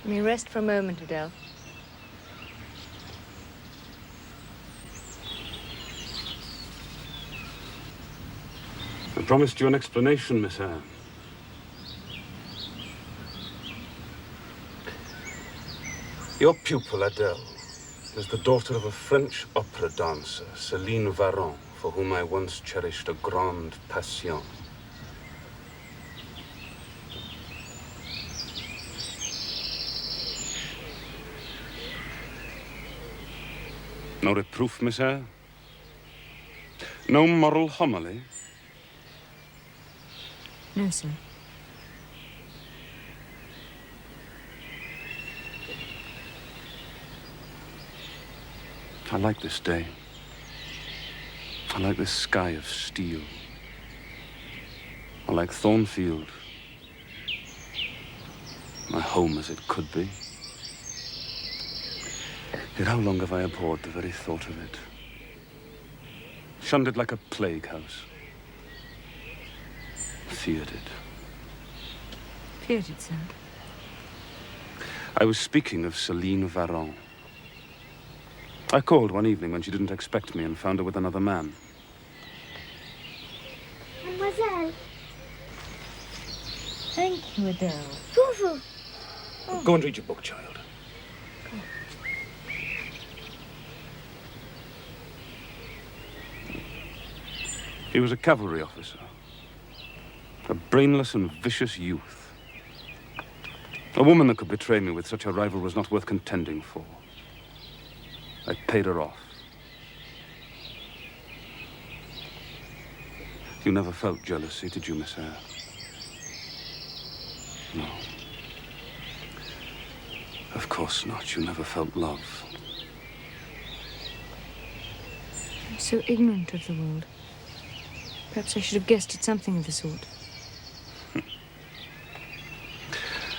You may rest for a moment, Adele. I promised you an explanation, Miss Eyre. Your pupil, Adele, is the daughter of a French opera dancer, Céline Varron, for whom I once cherished a grande passion. No reproof, Miss Eyre? No moral homily? No, sir. I like this day. I like this sky of steel. I like Thornfield. My home as it could be. Yet how long have I abhorred the very thought of it? Shunned it like a plague house. Feared it. Feared it, sir. I was speaking of Celine Varron. I called one evening when she didn't expect me and found her with another man. Mademoiselle. Thank you, Adele. Bonjour. Go and read your book, child. He was a cavalry officer. A brainless and vicious youth. A woman that could betray me with such a rival was not worth contending for. I paid her off. You never felt jealousy, did you, Miss Eyre? No. Of course not. You never felt love. I'm so ignorant of the world. Perhaps I should have guessed at something of the sort.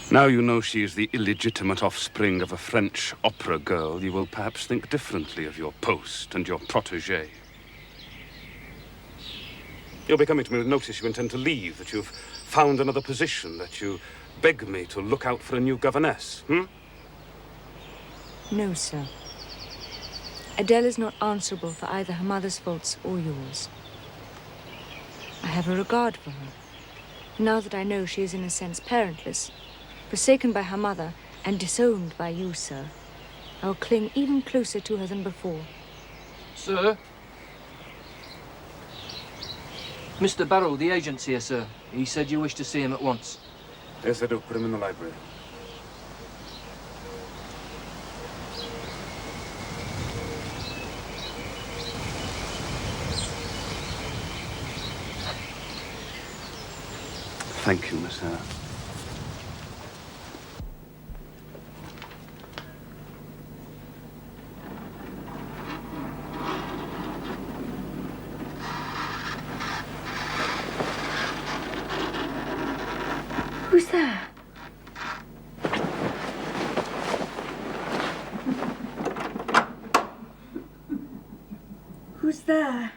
Now you know she is the illegitimate offspring of a French opera girl, you will perhaps think differently of your post and your protégé. You'll be coming to me with notice you intend to leave, that you've found another position, that you beg me to look out for a new governess, No, sir. Adele is not answerable for either her mother's faults or yours. I have a regard for her. Now that I know she is in a sense parentless, forsaken by her mother and disowned by you, sir, I will cling even closer to her than before. Sir? Mr. Barrow, the agent's here, sir. He said you wish to see him at once. Yes, I do. Put him in the library. Thank you, Miss Eyre. Who's there? Who's there?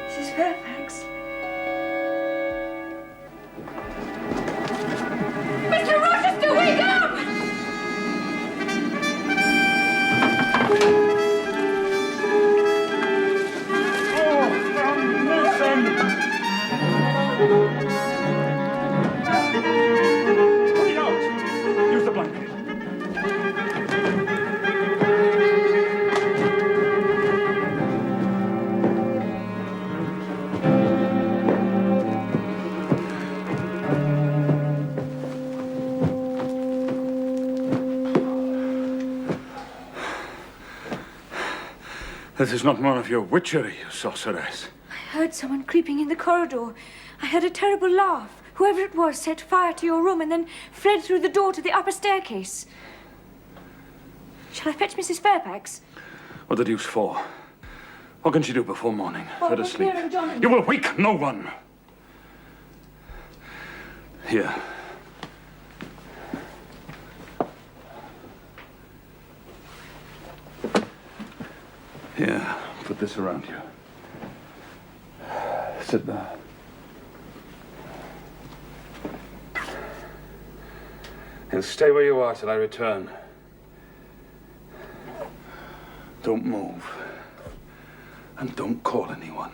Mrs. Fairfax. Mr. Rochester, wake up! Put it out! Use the blanket. This is not more of your witchery, you sorceress. I heard someone creeping in the corridor. I heard a terrible laugh. Whoever it was set fire to your room and then fled through the door to the upper staircase. Shall I fetch Mrs. Fairfax? What the deuce for? What can she do before morning? Oh, Let her but sleep. Mary, John, You will wake no one. Here. Here, put this around you. Sit there. You'll stay where you are till I return. Don't move. And don't call anyone.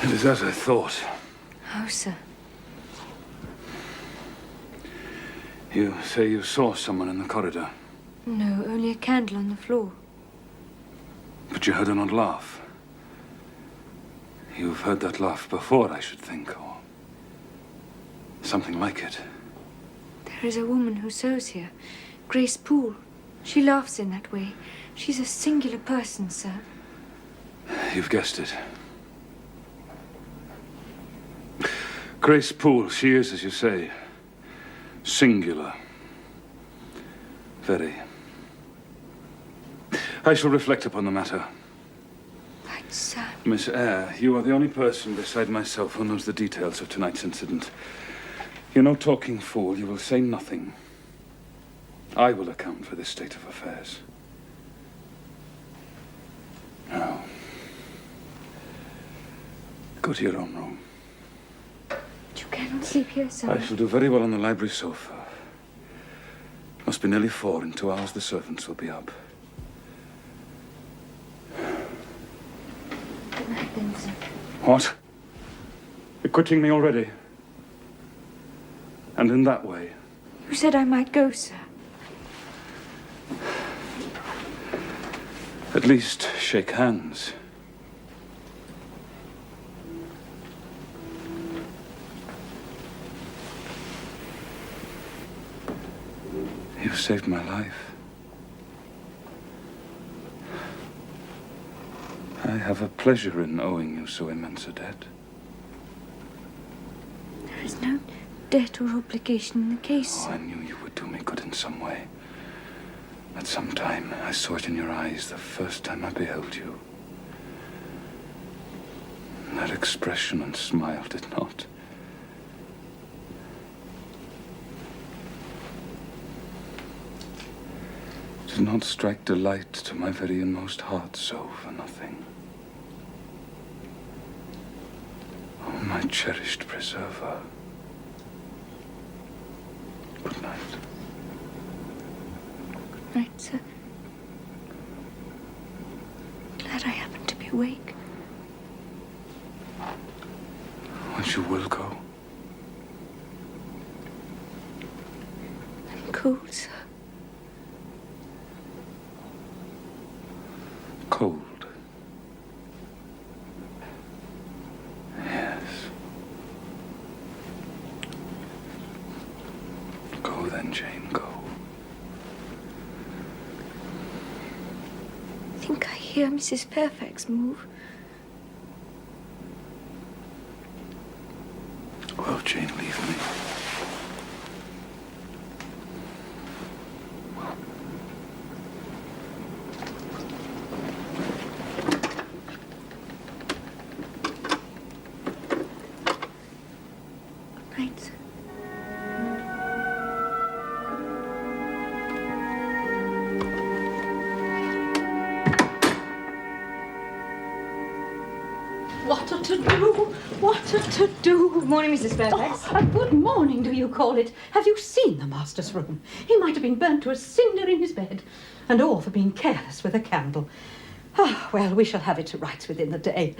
It is as I thought. How, sir? You say you saw someone in the corridor, No, only a candle on the floor. but you heard an odd laugh. You've heard that laugh before, I should think, or something like it. There is a woman who sews here, Grace Poole. She laughs in that way. She's a singular person, sir. You've guessed it. Grace Poole, she is, as you say, singular. Very. I shall reflect upon the matter. But, sir... Miss Eyre, you are the only person beside myself who knows the details of tonight's incident. You're no talking fool. You will say nothing. I will account for this state of affairs. Now, go to your own room. You cannot sleep here, sir. I shall do very well on the library sofa. It must be nearly 4. In 2 hours, the servants will be up. Good night, then, sir. What? You're quitting me already? And in that way? You said I might go, sir. At least shake hands. You've saved my life. I have a pleasure in owing you so immense a debt. There is no debt or obligation in the case. Oh, I knew you would do me good in some way. At some time, I saw it in your eyes the first time I beheld you. That expression and smile did not. Did not strike delight to my very inmost heart so for nothing. Oh, my cherished preserver. Good night. Good night, sir. Glad I happened to be awake. But you will go. I'm cold, sir. Cold. Yes. Go then, Jane, go. I think I hear Mrs. Fairfax move. What a to-do! What a to-do! Good morning, Mrs. Fairfax. Oh, a good morning, do you call it? Have you seen the master's room? He might have been burnt to a cinder in his bed. And all for being careless with a candle. Ah, well, we shall have it to rights within the day.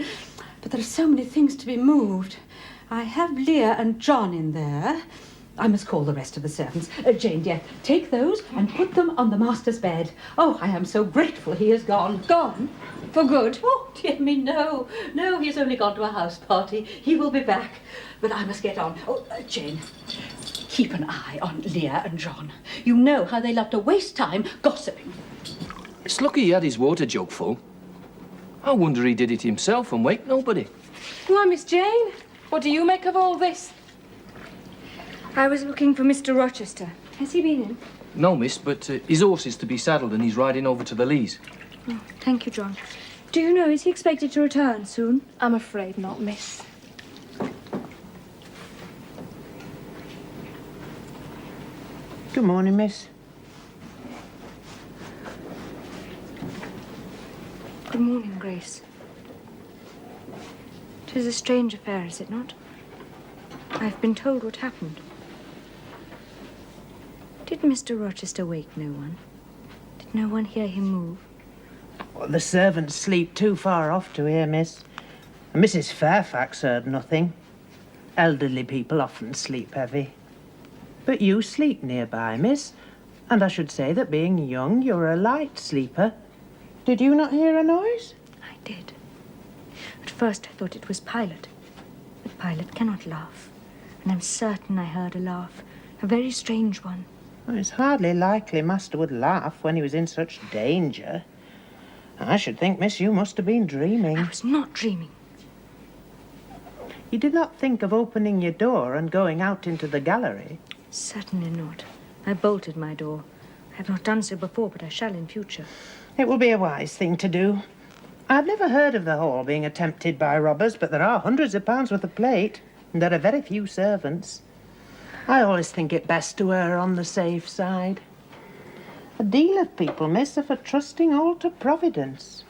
But there are so many things to be moved. I have Leah and John in there. I must call the rest of the servants. Jane, dear, take those and put them on the master's bed. Oh, I am so grateful he is gone. Gone? For good? Oh, dear me, no. No, he has only gone to a house party. He will be back. But I must get on. Oh, Jane, keep an eye on Leah and John. You know how they love to waste time gossiping. It's lucky he had his water jug full. I wonder he did it himself and wake nobody. Why, Miss Jane, what do you make of all this? I was looking for Mr. Rochester. Has he been in? No, miss, but his horse is to be saddled and he's riding over to the Lees. Oh, thank you, John. Do you know, is he expected to return soon? I'm afraid not, miss. Good morning, miss. Good morning, Grace. 'Tis a strange affair, is it not? I've been told what happened. Did Mr. Rochester wake no one? Did no one hear him move? Well, the servants sleep too far off to hear, miss. And Mrs. Fairfax heard nothing. Elderly people often sleep heavy. But you sleep nearby, miss. And I should say that being young, you're a light sleeper. Did you not hear a noise? I did. At first I thought it was Pilot. But Pilot cannot laugh. And I'm certain I heard a laugh. A very strange one. Well, it's hardly likely Master would laugh when he was in such danger. I should think, miss, you must have been dreaming. I was not dreaming. You did not think of opening your door and going out into the gallery? Certainly not. I bolted my door. I have not done so before, but I shall in future. It will be a wise thing to do. I've never heard of the hall being attempted by robbers, but there are hundreds of pounds worth of plate, and there are very few servants. I always think it best to err on the safe side. A deal of people, miss, are for trusting all to Providence.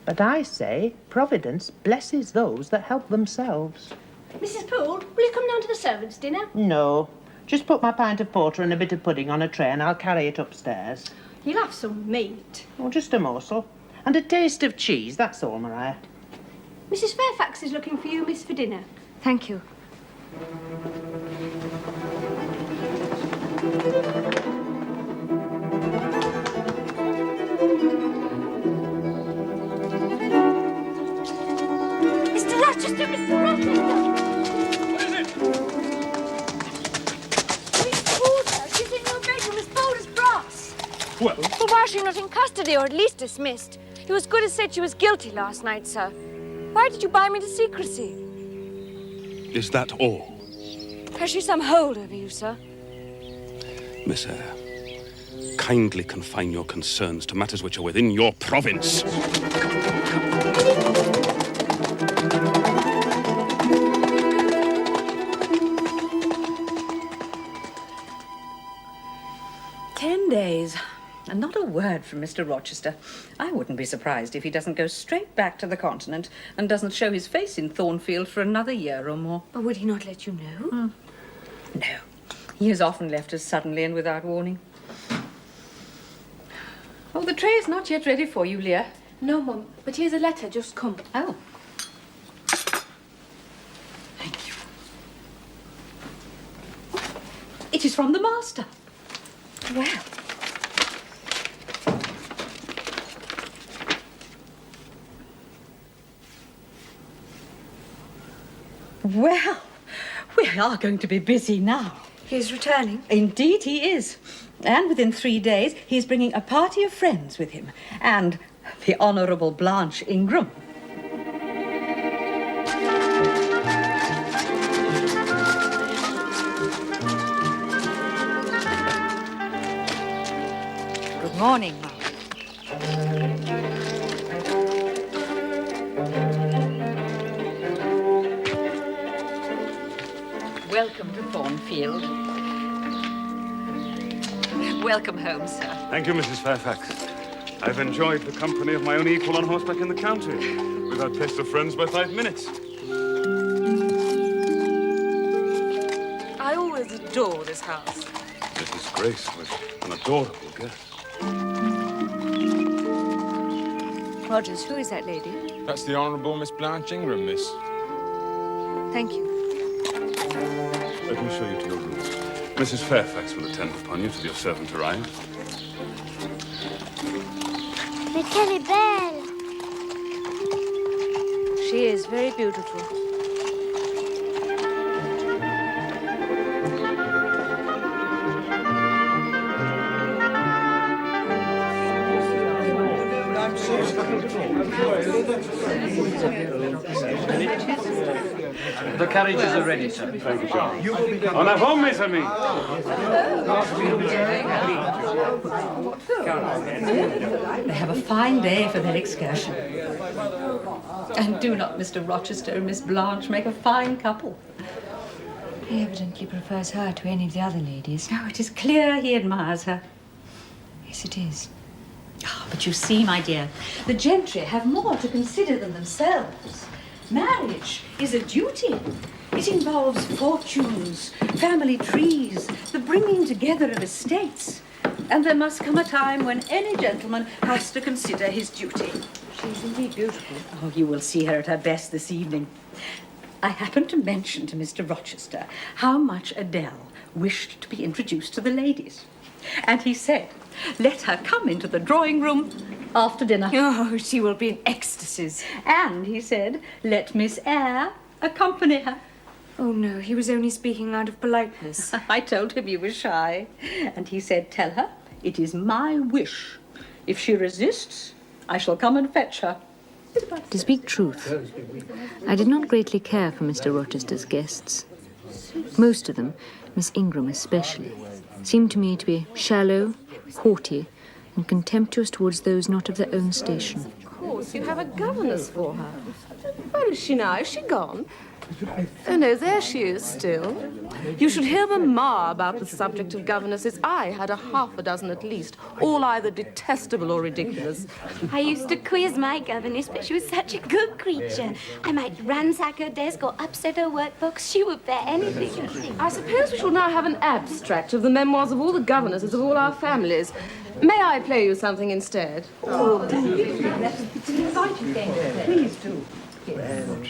But I say Providence blesses those that help themselves. Mrs. Poole, will you come down to the servants' dinner? No. Just put my pint of porter and a bit of pudding on a tray and I'll carry it upstairs. You'll have some meat. Oh, just a morsel. And a taste of cheese, that's all, Maria. Mrs. Fairfax is looking for you, miss, for dinner. Thank you. Mr. Rochester, Mr. Rochester! What is it? Miss Poole, sir. She's in your bedroom as bold as brass. Well? Well, why is she not in custody, or at least dismissed? It was good as said she was guilty last night, sir. Why did you bind me to secrecy? Is that all? Has she some hold over you, sir? Miss Eyre, kindly confine your concerns to matters which are within your province. Days. And not a word from Mr. Rochester. I wouldn't be surprised if he doesn't go straight back to the continent and doesn't show his face in Thornfield for another year or more. But would he not let you know? No. He has often left us suddenly and without warning. Oh, the tray is not yet ready for you, Leah. No, Mum, but here's a letter just come. Oh. Thank you. It is from the master. Well. Well, we are going to be busy now. He's returning? Indeed he is. And within 3 days, he's bringing a party of friends with him. And the Honourable Blanche Ingram. Good morning, Mum. Welcome to Thornfield. Welcome home, sir. Thank you, Mrs. Fairfax. I've enjoyed the company of my own equal on horseback in the county. We've had taste of friends by 5 minutes. always adore this house. Mrs. Grace was an adorable guest. Rogers, who is that lady? That's the Honourable Miss Blanche Ingram, miss. Thank you. Let me show you to your room. Mrs. Fairfax will attend upon you till your servant arrives. Mais qu'elle est belle! She is very beautiful. The carriages are ready, sir. Thank you, sir. En avant, mes amis! They have a fine day for their excursion. And do not Mr. Rochester and Miss Blanche make a fine couple? He evidently prefers her to any of the other ladies. Oh, it is clear he admires her. Yes, it is. Ah, but you see, my dear, the gentry have more to consider than themselves. Marriage is a duty. It involves fortunes, family trees, the bringing together of estates. And there must come a time when any gentleman has to consider his duty. She is indeed beautiful. Oh, you will see her at her best this evening. I happened to mention to Mr. Rochester how much Adele wished to be introduced to the ladies. And he said, let her come into the drawing room after dinner. Oh, she will be in ecstasies. And he said, let Miss Eyre accompany her. Oh, no, he was only speaking out of politeness. I told him you were shy. And he said, tell her it is my wish. If she resists, I shall come and fetch her. To speak truth, I did not greatly care for Mr. Rochester's guests. Most of them, Miss Ingram especially, seemed to me to be shallow, haughty, and contemptuous towards those not of their own station. Of course, you have a governess for her. Where is she now? Is she gone? Oh, no, there she is still. You should hear Mamma about the subject of governesses. I had half a dozen at least, all either detestable or ridiculous. I used to quiz my governess, but she was such a good creature. I might ransack her desk or upset her workbox. She would bear anything. I suppose we shall now have an abstract of the memoirs of all the governesses of all our families. May I play you something instead? Oh, it's an exciting game. Please do. Yes. How'd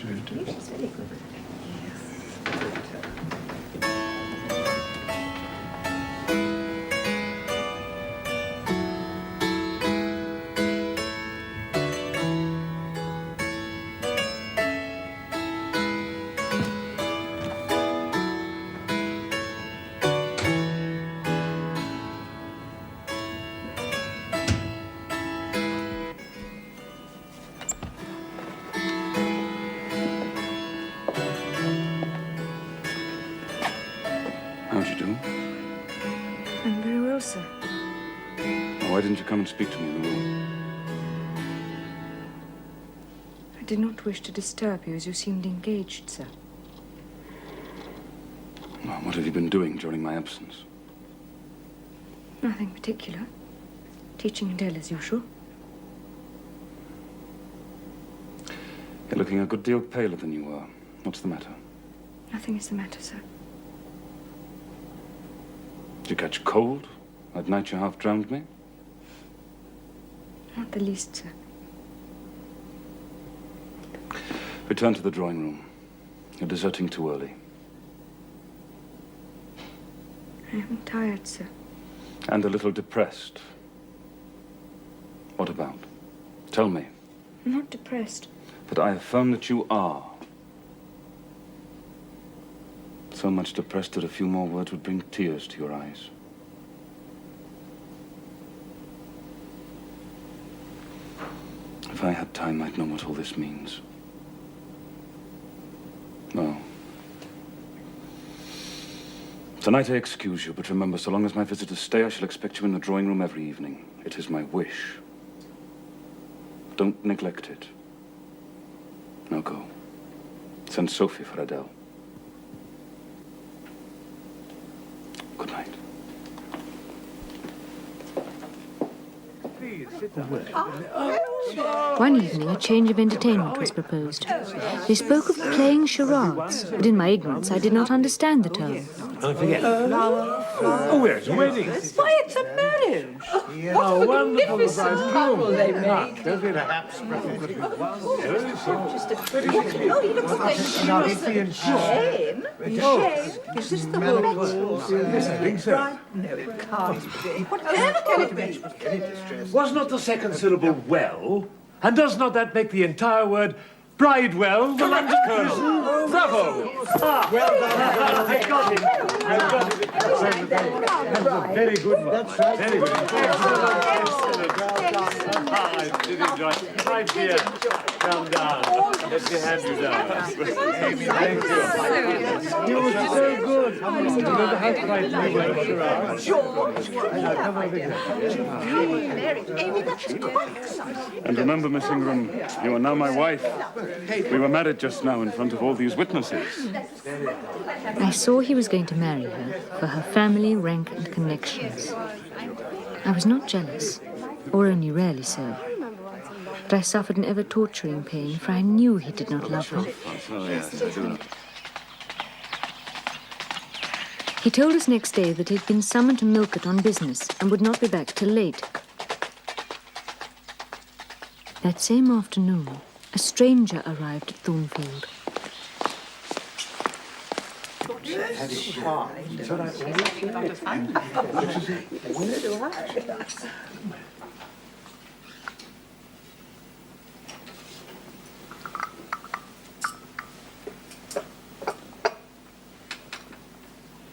you do? I'm very well, sir. Why didn't you come and speak to me in the room? I did not wish to disturb you as you seemed engaged, sir. Well, what have you been doing during my absence? Nothing particular. Teaching Adele as usual. You're looking a good deal paler than you were. What's the matter? Nothing is the matter, sir. Did you catch cold? That night you half drowned me? Not the least, sir. Return to the drawing room. You're deserting too early. I am tired, sir. And a little depressed. What about? Tell me. I'm not depressed. But I affirm that you are. So much depressed that a few more words would bring tears to your eyes. If I had time, I'd know what all this means. No. Tonight I excuse you, but remember, so long as my visitors stay, I shall expect you in the drawing room every evening. It is my wish. Don't neglect it. Now go. Send Sophie for Adele. Good night. One evening, a change of entertainment was proposed. They spoke of playing charades, but in my ignorance, I did not understand the term. Don't forget. Flower. Oh, we're at a wedding. Why, it's a marriage. What a wonderful couple they make. Don't be perhaps Oh, he looks like Jane. Is this the whole Yes, I think so. No, it can't be. Whatever can it be? Was not the second syllable well? And does not that make the entire word Bridewell, the London Colonel? Bravo! Well done. I got it. I got it. That's a very good one. That's right. Very good. Excellent. I did enjoy it. My dear, come down. Let me hand you down. Thank you. You were so good. You know the house right now. And remember, Miss Ingram, you are now my wife. We were married just now in front of all these witnesses. I saw he was going to marry her for her family, rank, and connections. I was not jealous, or only rarely so. But I suffered an ever-torturing pain, for I knew he did not love her. He told us next day that he had been summoned to Milcott on business and would not be back till late. That same afternoon, a stranger arrived at Thornfield.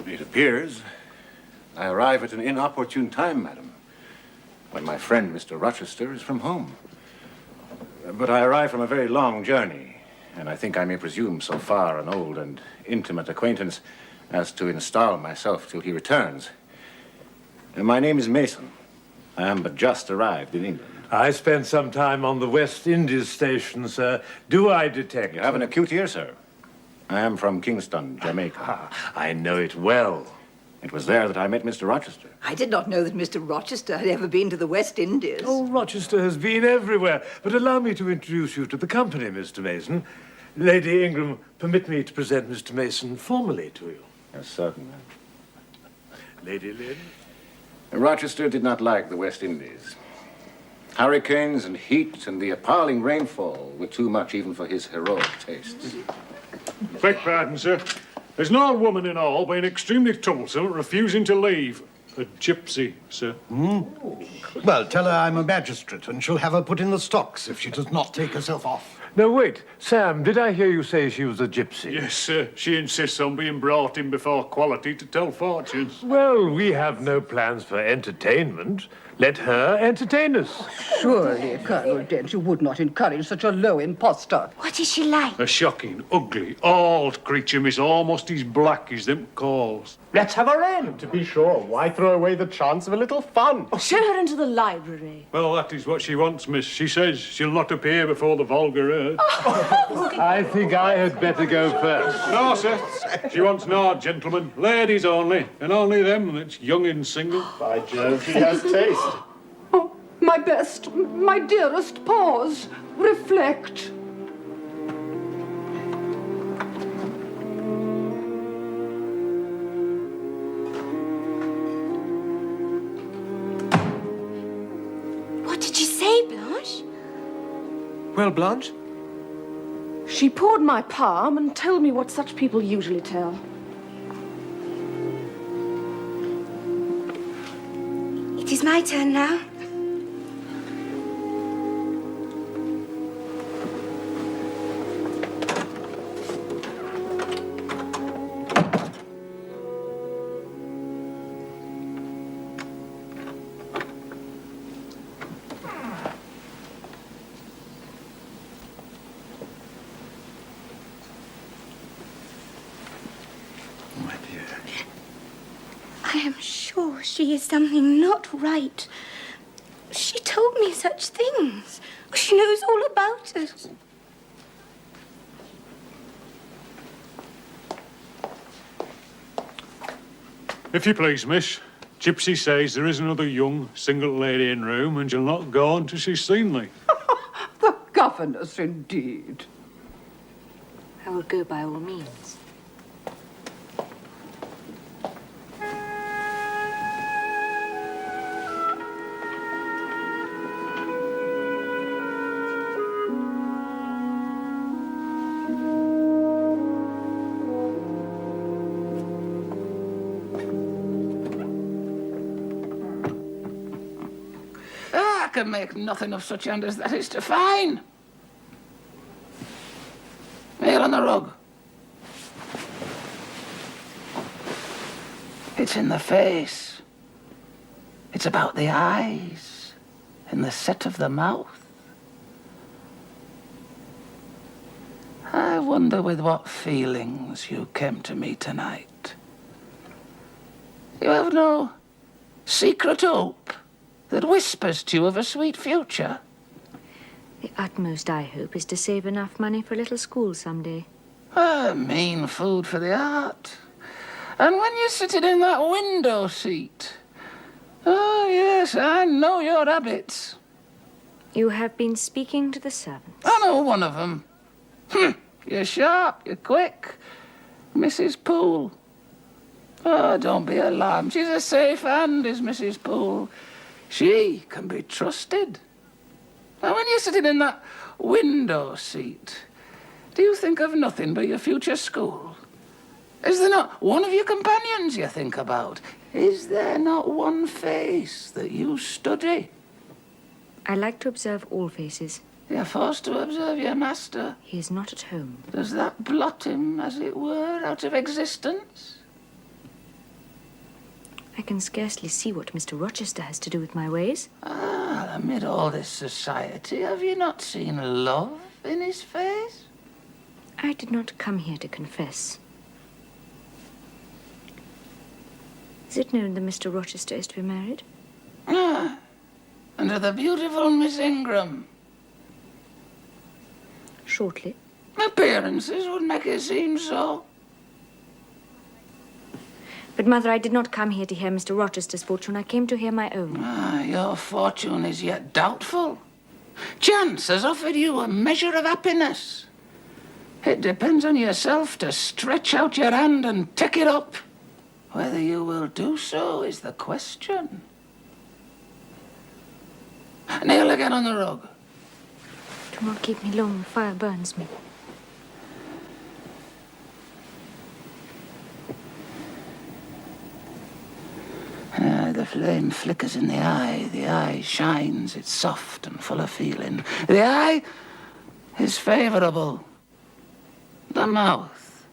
It appears I arrive at an inopportune time, madam, when my friend, Mr. Rochester, is from home. But I arrive from a very long journey, and I think I may presume so far an old and intimate acquaintance as to install myself till he returns. My name is Mason. I am but just arrived in England. I spent some time on the West Indies station, sir. Do I detect? You have an acute ear, sir. I am from Kingston, Jamaica. I know it well. It was there that I met Mr. Rochester. I did not know that Mr. Rochester had ever been to the West Indies. Oh, Rochester has been everywhere. But allow me to introduce you to the company, Mr. Mason. Lady Ingram, permit me to present Mr. Mason formally to you. Yes, certainly. Lady Lynn? Rochester did not like the West Indies. Hurricanes and heat and the appalling rainfall were too much even for his heroic tastes. Beg pardon, sir. There's an old woman in all being extremely troublesome, refusing to leave. A gypsy, sir. Well, tell her I'm a magistrate, and she'll have her put in the stocks if she does not take herself off. No, wait. Sam, did I hear you say she was a gypsy? Yes, sir. She insists on being brought in before quality to tell fortunes. Well, we have no plans for entertainment. Let her entertain us. Surely, Colonel Dent, you would not encourage such a low impostor. What is she like? A shocking, ugly, old creature, miss, almost as black as them calls. Let's have her in. To be sure, why throw away the chance of a little fun? Show her into the library. Well, that is what she wants, miss. She says she'll not appear before the vulgar herd. I think I had better go first. No, sir. She wants no gentlemen. Ladies only. And only them that's young and single. By Jove, she has taste. Oh, my best, my dearest, pause. Reflect. What did you say, Blanche? Well, Blanche? She poured my palm and told me what such people usually tell. It is my turn now. I am sure she is something not right. She told me such things. She knows all about us. If you please, miss, Gypsy says there is another young, single lady in room and she'll not go until she's seen thee. The governess, indeed. I will go by all means. can make nothing of such hand as that. It's too fine. Nail on the rug. It's in the face. It's about the eyes and the set of the mouth. I wonder with what feelings you came to me tonight. You have no secret hope that whispers to you of a sweet future? The utmost I hope is to save enough money for a little school someday. Mean food for the heart. And when you're sitting in that window seat. Oh, yes, I know your habits. You have been speaking to the servants. I know one of them. You're sharp, you're quick. Mrs. Poole. Oh, don't be alarmed. She's a safe hand, is Mrs. Poole. She can be trusted. Now, when you're sitting in that window seat, do you think of nothing but your future school? Is there not one of your companions you think about? Is there not one face that you study? I like to observe all faces. You're forced to observe your master. He is not at home. Does that blot him, as it were, out of existence? I can scarcely see what Mr. Rochester has to do with my ways. Ah, amid all this society, have you not seen love in his face? I did not come here to confess. Is it known that Mr. Rochester is to be married? Ah, and to the beautiful Miss Ingram. Shortly. Appearances would make it seem so. But, Mother, I did not come here to hear Mr. Rochester's fortune. I came to hear my own. Ah, your fortune is yet doubtful. Chance has offered you a measure of happiness. It depends on yourself to stretch out your hand and take it up. Whether you will do so is the question. Kneel again on the rug. Do not keep me long. The fire burns me. The flame flickers in the eye shines, it's soft and full of feeling. The eye is favorable. The mouth,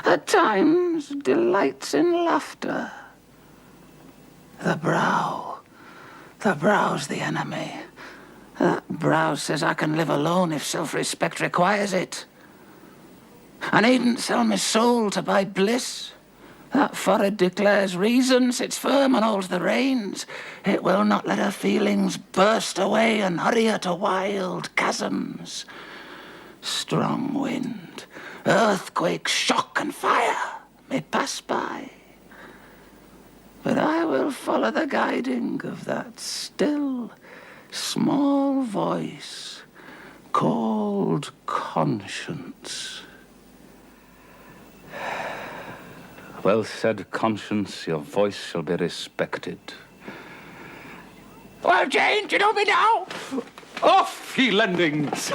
at times, delights in laughter. The brow's the enemy. That brow says I can live alone if self-respect requires it. I needn't sell my soul to buy bliss. That forehead declares reason, sits firm and holds the reins. It will not let her feelings burst away and hurry her to wild chasms. Strong wind, earthquake, shock and fire may pass by. But I will follow the guiding of that still, small voice called conscience. Well said, Conscience. Your voice shall be respected. Well, Jane, do you know me now? Off, ye lendings!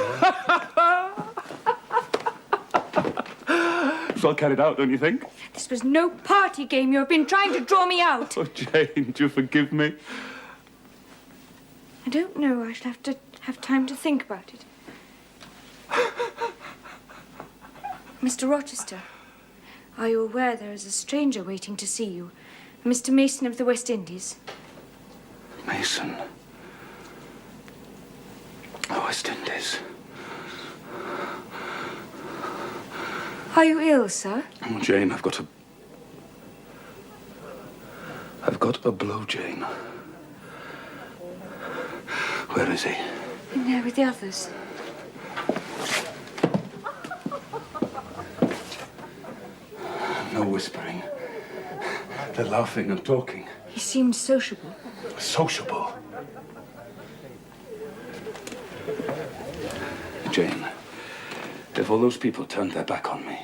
It's well carried out, don't you think? This was no party game. You have been trying to draw me out. Oh, Jane, do you forgive me? I don't know. I shall have to have time to think about it. Mr. Rochester, are you aware there is a stranger waiting to see you? Mr. Mason of the West Indies. Mason. The West Indies. Are you ill, sir? Oh, Jane, I've got a blow, Jane. Where is he? In there with the others. No whispering. They're laughing and talking. He seemed sociable. Sociable? Jane, if all those people turned their back on me,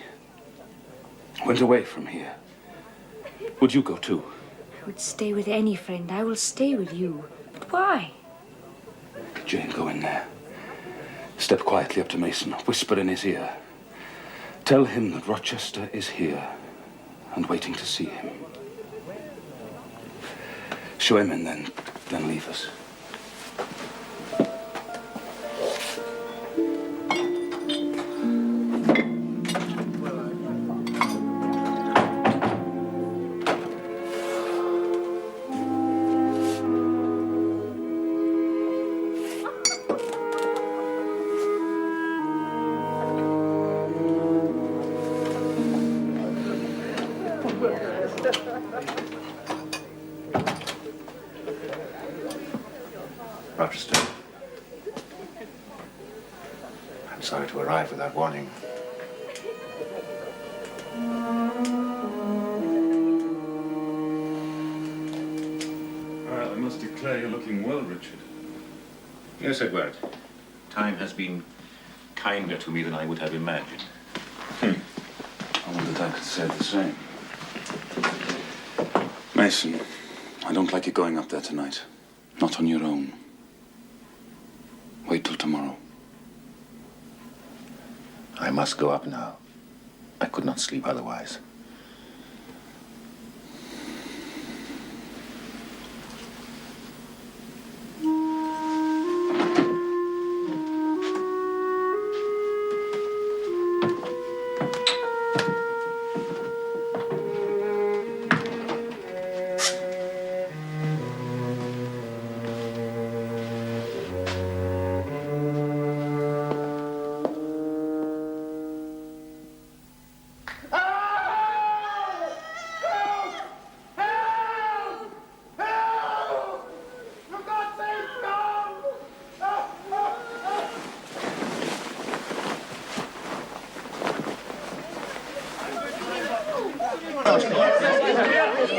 went away from here, would you go too? I would stay with any friend. I will stay with you. But why? Jane, go in there. Step quietly up to Mason. Whisper in his ear. Tell him that Rochester is here and waiting to see him. Show him in, then leave us. Sorry to arrive without warning. I must declare you're looking well, Richard. Yes, Edward. Time has been kinder to me than I would have imagined. I wondered I could say the same. Mason, I don't like you going up there tonight. Not on your own. Wait till tomorrow. I must go up now. I could not sleep otherwise.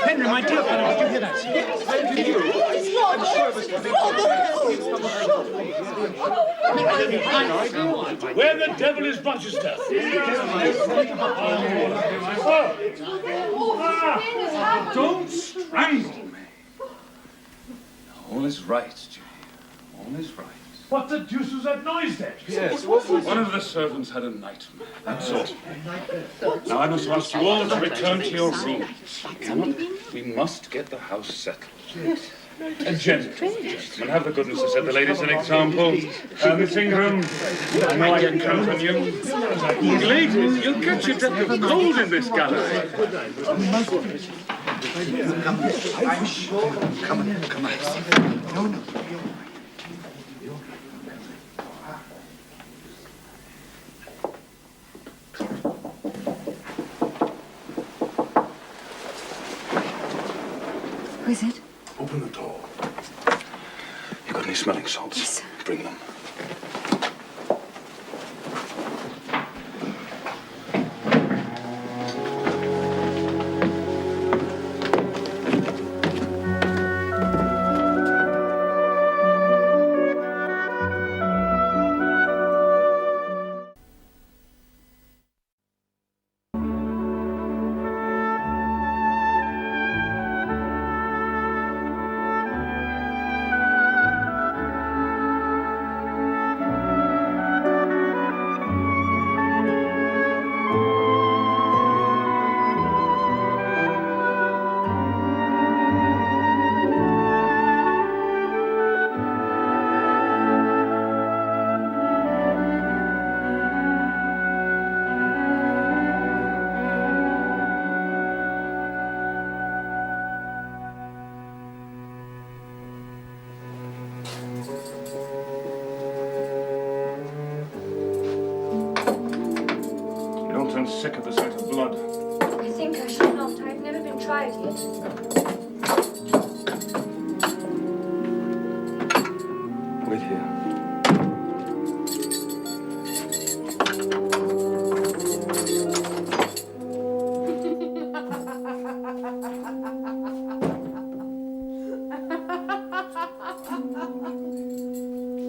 Henry, my dear fellow, did you hear that? Where the devil is Rochester? Don't strangle me. All is right, Jane. All is right. What the deuce was that noise then? Yes, one of the servants had a nightmare. That's all. Now I must ask you all to return to your rooms. We must get the house settled. Yes. Gentlemen, have the goodness to set the ladies an example. Miss Ingram, I know I can count on you. Ladies, you'll catch your death of cold in this gallery. I'm sure. Come on. No. Who is it? Open the door. You got any smelling salts? Yes. Bring them. I'm sick of the sight of blood. I think I shall not. I've never been tried yet. Wait here.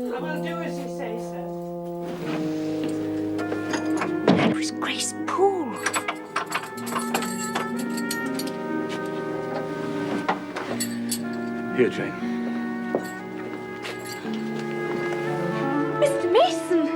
I will do as you say, sir. That was Grace Poole. Here, Jane. Mr. Mason!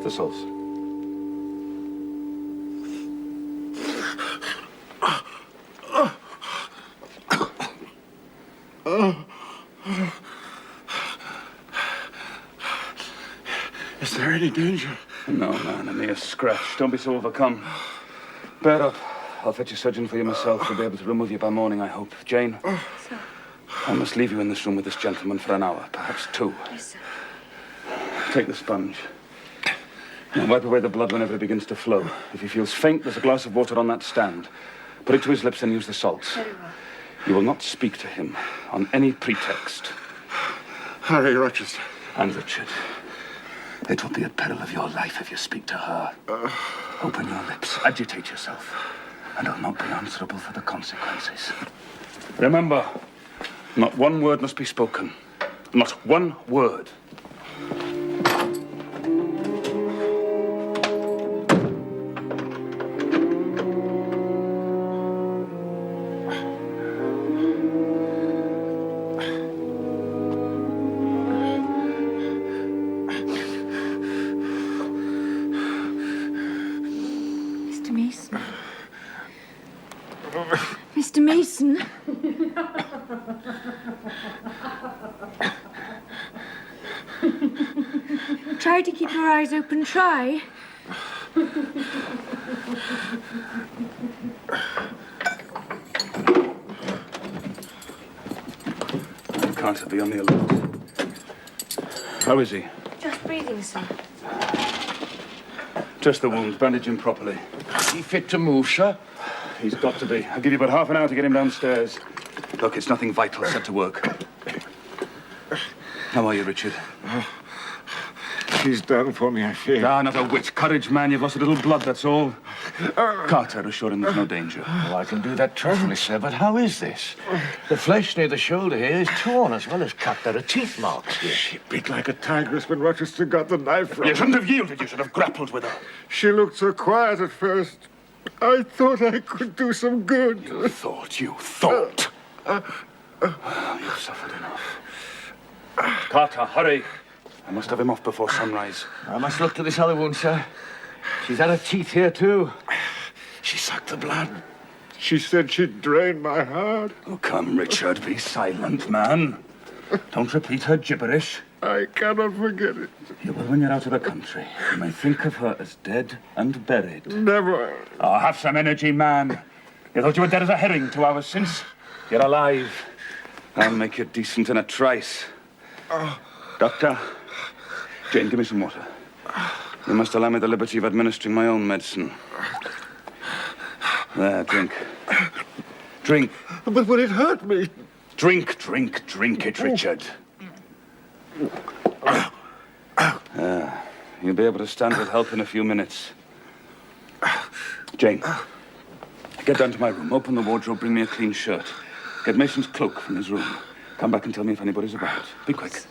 The sauce. Is there any danger? No, man, a mere scratch. Don't be so overcome. Bear up. I'll fetch a surgeon for you myself. We'll be able to remove you by morning, I hope. Jane? Sir. I must leave you in this room with this gentleman for an hour, perhaps 2. Yes, sir. Take the sponge. Now wipe away the blood whenever it begins to flow. If he feels faint, there's a glass of water on that stand. Put it to his lips and use the salts. Very well. You will not speak to him on any pretext. Harry Rochester. And Richard. It will be at peril of your life if you speak to her. Open your lips, agitate yourself, and I'll not be answerable for the consequences. Remember, not one word must be spoken. Not one word. Mr. Mason. Try to keep your eyes open, try. Carter, be on the alert. How is he? Just breathing, sir. Just the wound. Bandage him properly. Is he fit to move, sir? He's got to be. I'll give you about half an hour to get him downstairs. Look, it's nothing vital. Set to work. How are you, Richard? She's done for me, I fear. Ah, not a whit. Courage, man. You've lost a little blood, that's all. Carter, assure him there's no danger. Oh, I can do that terribly, sir, but how is this? The flesh near the shoulder here is torn as well as cut. There are teeth marks here. She bit like a tigress when Rochester got the knife from her. You shouldn't have yielded. You should have grappled with her. She looked so quiet at first. I thought I could do some good. You thought. You've suffered enough. Carter, hurry. I must have him off before sunrise. I must look to this other wound, sir. She's had her teeth here, too. She sucked the blood. She said she'd drain my heart. Oh, come, Richard, be silent, man. Don't repeat her gibberish. I cannot forget it. You will when you're out of the country. You may think of her as dead and buried. Never. Oh, have some energy, man. You thought you were dead as a herring 2 hours since. You're alive. I'll make you decent in a trice. Doctor, Jane, give me some water. You must allow me the liberty of administering my own medicine. There, drink. Drink. But will it hurt me? Drink it, Richard. You'll be able to stand with help in a few minutes. Jane, get down to my room. Open the wardrobe, bring me a clean shirt. Get Mason's cloak from his room. Come back and tell me if anybody's about. Be quick.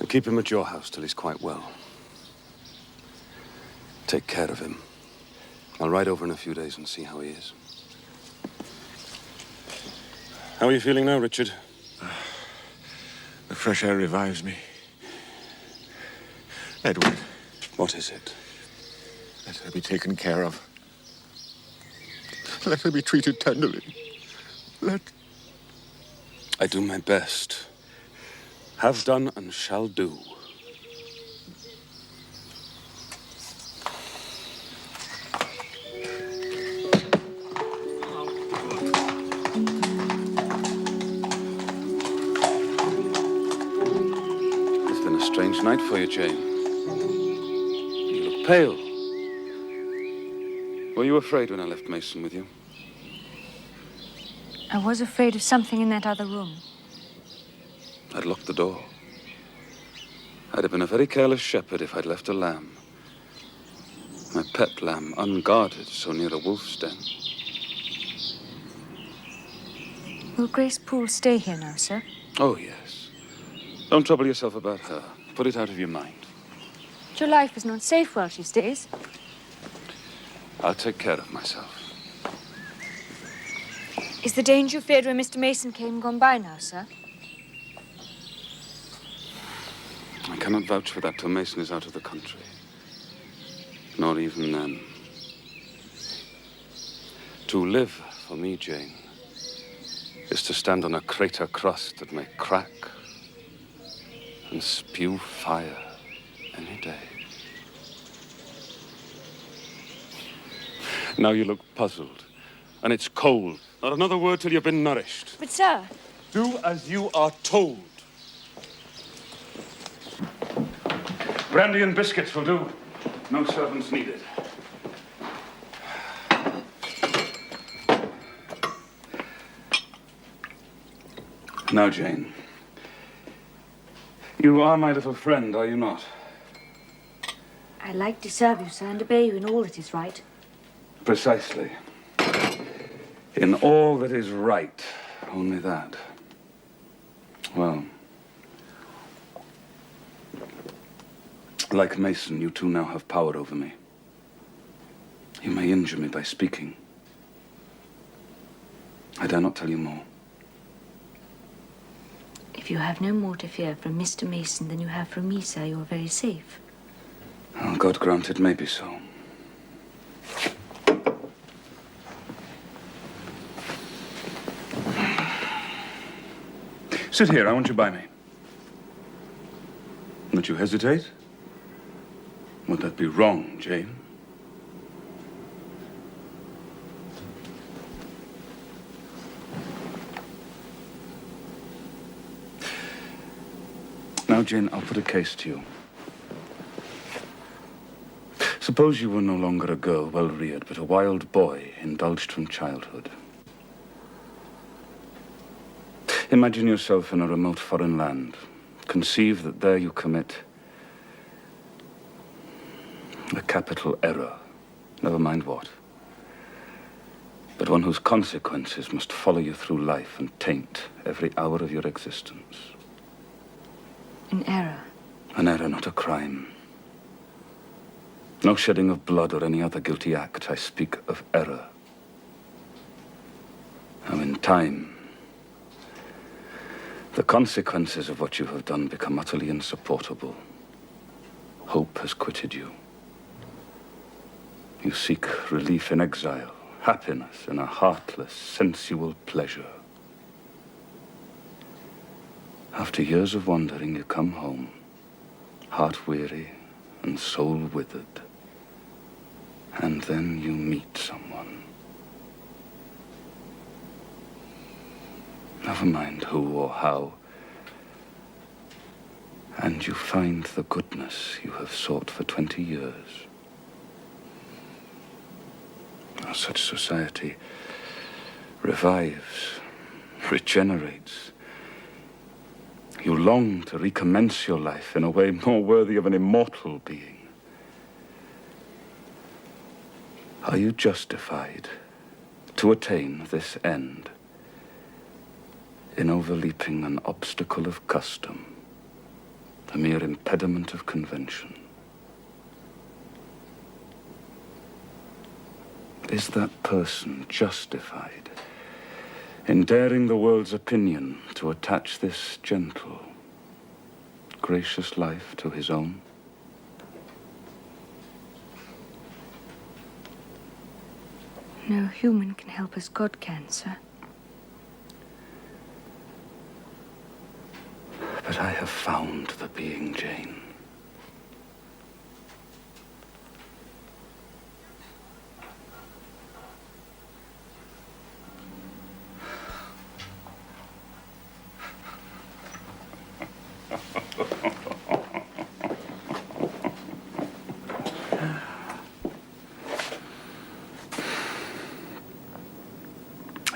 Keep him at your house till he's quite well. Take care of him. I'll ride over in a few days and see how he is. How are you feeling now, Richard? The fresh air revives me. Edward. What is it? Let her be taken care of. Let her be treated tenderly. I do my best. Have done and shall do. It's been a strange night for you, Jane. You look pale. Were you afraid when I left Mason with you? I was afraid of something in that other room. I'd locked the door. I'd have been a very careless shepherd if I'd left a lamb. My pet lamb, unguarded, so near a wolf's den. Will Grace Poole stay here now, sir? Oh, yes. Don't trouble yourself about her. Put it out of your mind. But your life is not safe while she stays. I'll take care of myself. Is the danger feared when Mr. Mason came gone by now, sir? I cannot vouch for that till Mason is out of the country. Nor even then. To live, for me, Jane, is to stand on a crater crust that may crack and spew fire any day. Now you look puzzled, and it's cold. Not another word till you've been nourished. But, sir... Do as you are told. Brandy and biscuits will do. No servants needed. Now, Jane. You are my little friend, are you not? I like to serve you, sir, and obey you in all that is right. Precisely. In all that is right, only that. Well, like Mason, you too now have power over me. You may injure me by speaking. I dare not tell you more. If you have no more to fear from Mr. Mason than you have from me, sir, you are very safe. Oh, God grant it may be so. Sit here, I want you by me. Would you hesitate? Would that be wrong, Jane? Now, Jane, I'll put a case to you. Suppose you were no longer a girl well-reared, but a wild boy indulged from childhood. Imagine yourself in a remote foreign land. Conceive that there you commit a capital error, never mind what, but one whose consequences must follow you through life and taint every hour of your existence. An error? An error, not a crime. No shedding of blood or any other guilty act. I speak of error. Now, in time, the consequences of what you have done become utterly insupportable. Hope has quitted you. You seek relief in exile, happiness in a heartless, sensual pleasure. After years of wandering, you come home, heart-weary and soul-withered. And then you meet someone. Never mind who or how. And you find the goodness you have sought for 20 years. Now, such society revives, regenerates. You long to recommence your life in a way more worthy of an immortal being. Are you justified to attain this end in overleaping an obstacle of custom, a mere impediment of convention? Is that person justified in daring the world's opinion to attach this gentle, gracious life to his own? No human can help as God can, sir. But I have found the being, Jane.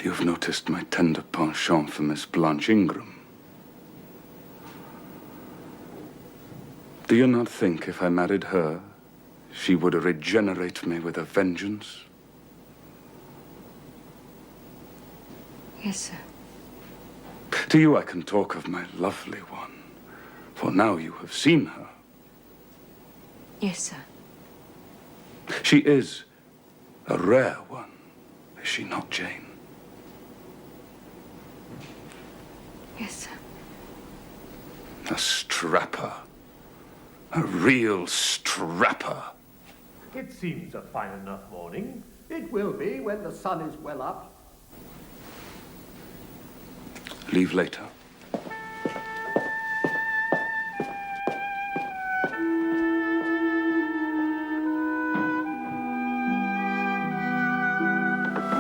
You've noticed my tender penchant for Miss Blanche Ingram. Do you not think if I married her, she would regenerate me with a vengeance? Yes, sir. To you I can talk of my lovely one, for now you have seen her. Yes, sir. She is a rare one, is she not, Jane? Yes, sir. A strapper. A real strapper. It seems a fine enough morning. It will be when the sun is well up. Leave later.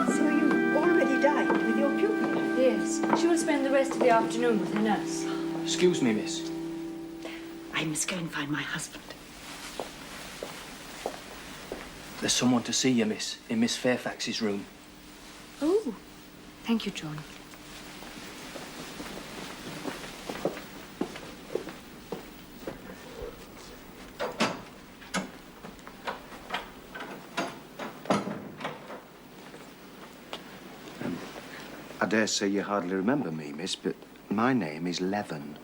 So you already dined with your pupil? Yes. She will spend the rest of the afternoon with her nurse. Excuse me, miss. I must go and find my husband. There's someone to see you, miss, in Miss Fairfax's room. Oh, thank you, John. I dare say you hardly remember me, miss, but my name is Leven.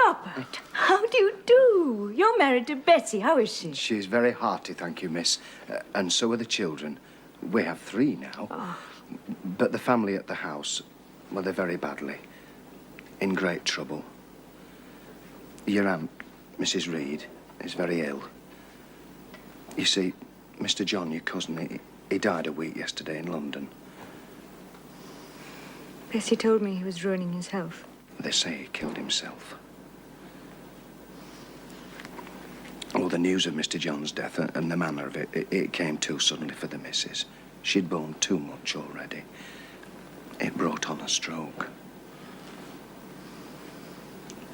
Robert, how do you do? You're married to Betty. How is she? She's very hearty, thank you, miss. And so are the children. We have 3 now. Oh. But the family at the house, well, they're very badly. In great trouble. Your aunt, Mrs. Reed, is very ill. You see, Mr. John, your cousin, he died a week yesterday in London. Bessie told me he was ruining his health. They say he killed himself. Oh, the news of Mr. John's death and the manner of it came too suddenly for the missus. She'd borne too much already. It brought on a stroke.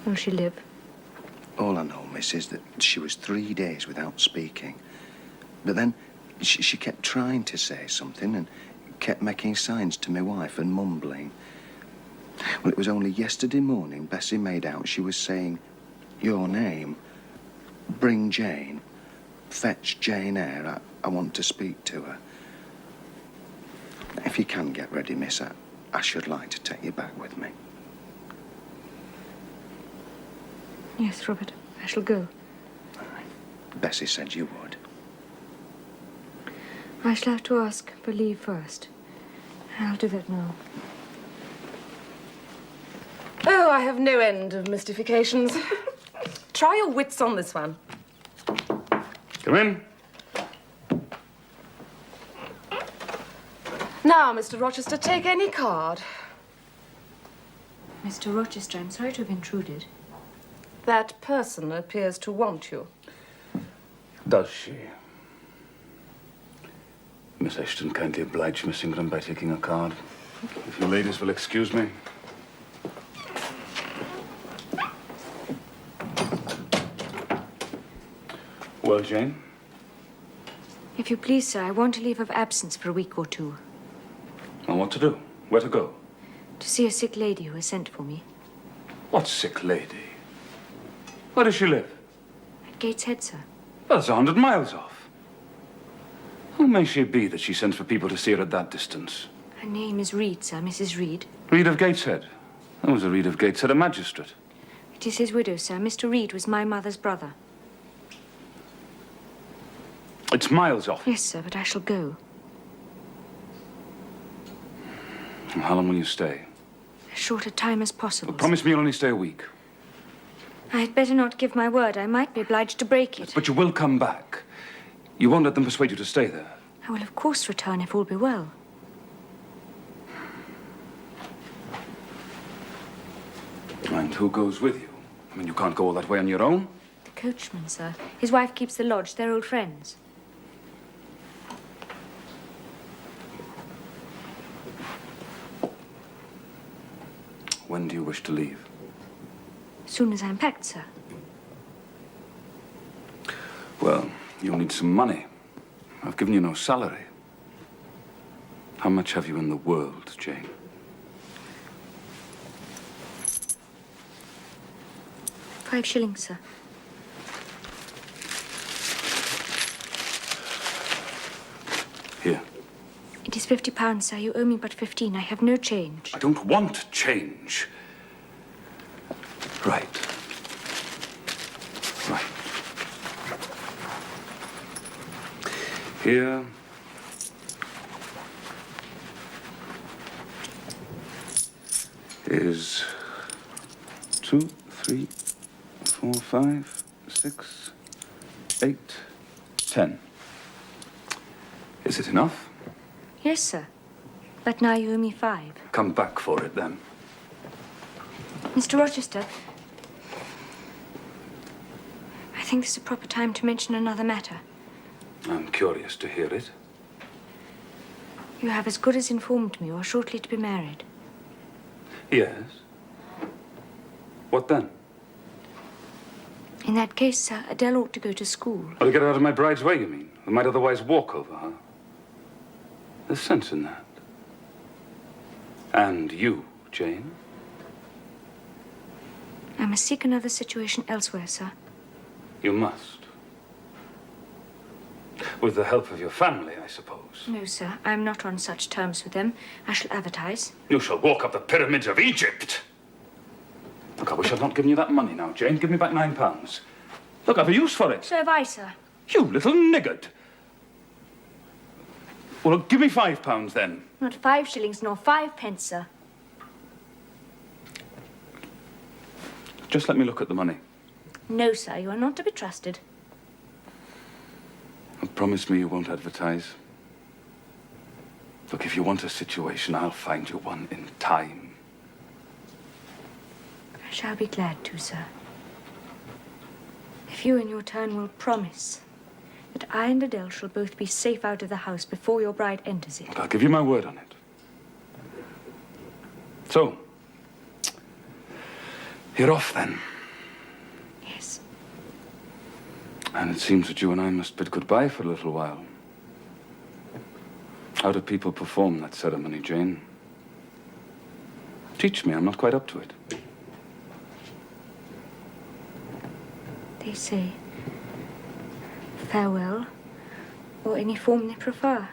Will she live? All I know, miss, is that she was 3 days without speaking. But then she kept trying to say something and kept making signs to my wife and mumbling. Well, it was only yesterday morning Bessie made out she was saying your name. Bring Jane. Fetch Jane Eyre. I want to speak to her. If you can get ready, miss, I should like to take you back with me. Yes, Robert. I shall go. Bessie said you would. I shall have to ask for leave first. I'll do that now. Oh, I have no end of mystifications. Try your wits on this one. Come in. Now, Mr. Rochester, take any card. Mr. Rochester, I'm sorry to have intruded. That person appears to want you. Does she? Miss Ashton kindly obliged Miss Ingram by taking a card. If you ladies will excuse me. Well, Jane? If you please, sir, I want a leave of absence for a week or 2. And what to do? Where to go? To see a sick lady who has sent for me. What sick lady? Where does she live? At Gateshead, sir. Well, that's 100 miles off. Who may she be that she sends for people to see her at that distance? Her name is Reed, sir, Mrs. Reed. Reed of Gateshead. That was a Reed of Gateshead, a magistrate. It is his widow, sir. Mr. Reed was my mother's brother. It's miles off. Yes, sir, but I shall go. And how long will you stay? As short a time as possible. Well, promise me you'll only stay a week. I had better not give my word. I might be obliged to break it. But you will come back. You won't let them persuade you to stay there. I will, of course, return if all be well. And who goes with you? I mean, you can't go all that way on your own. The coachman, sir. His wife keeps the lodge. They're old friends. When do you wish to leave? As soon as I'm packed, sir. Well, you'll need some money. I've given you no salary. How much have you in the world, Jane? £5, sir. Here. It is £50, sir. You owe me but 15. I have no change. I don't want change. Right. Right. Here. is 2, 3, 4, 5, 6, 8, 10. Is it enough? Yes, sir. But now you owe me 5. Come back for it, then. Mr. Rochester, I think this is a proper time to mention another matter. I'm curious to hear it. You have as good as informed me you are shortly to be married. Yes. What then? In that case, sir, Adele ought to go to school. Or to get her out of my bride's way, you mean? I might otherwise walk over her. There's sense in that. And you, Jane? I must seek another situation elsewhere, sir. You must. With the help of your family, I suppose. No, sir. I am not on such terms with them. I shall advertise. You shall walk up the pyramids of Egypt. Look, I wish I'd not given you that money now, Jane. Give me back £9. Look, I've a use for it. So have I, sir. You little niggard. Well, look, give me £5 then. Not 5 shillings nor 5 pence, sir. Just let me look at the money. No, sir. You are not to be trusted. And promise me you won't advertise. Look, if you want a situation, I'll find you one in time. I shall be glad to, sir. If you in your turn will promise that I and Adele shall both be safe out of the house before your bride enters it. I'll give you my word on it. So, you're off then. Yes. And it seems that you and I must bid goodbye for a little while. How do people perform that ceremony, Jane? Teach me, I'm not quite up to it. They say farewell, or any form they prefer.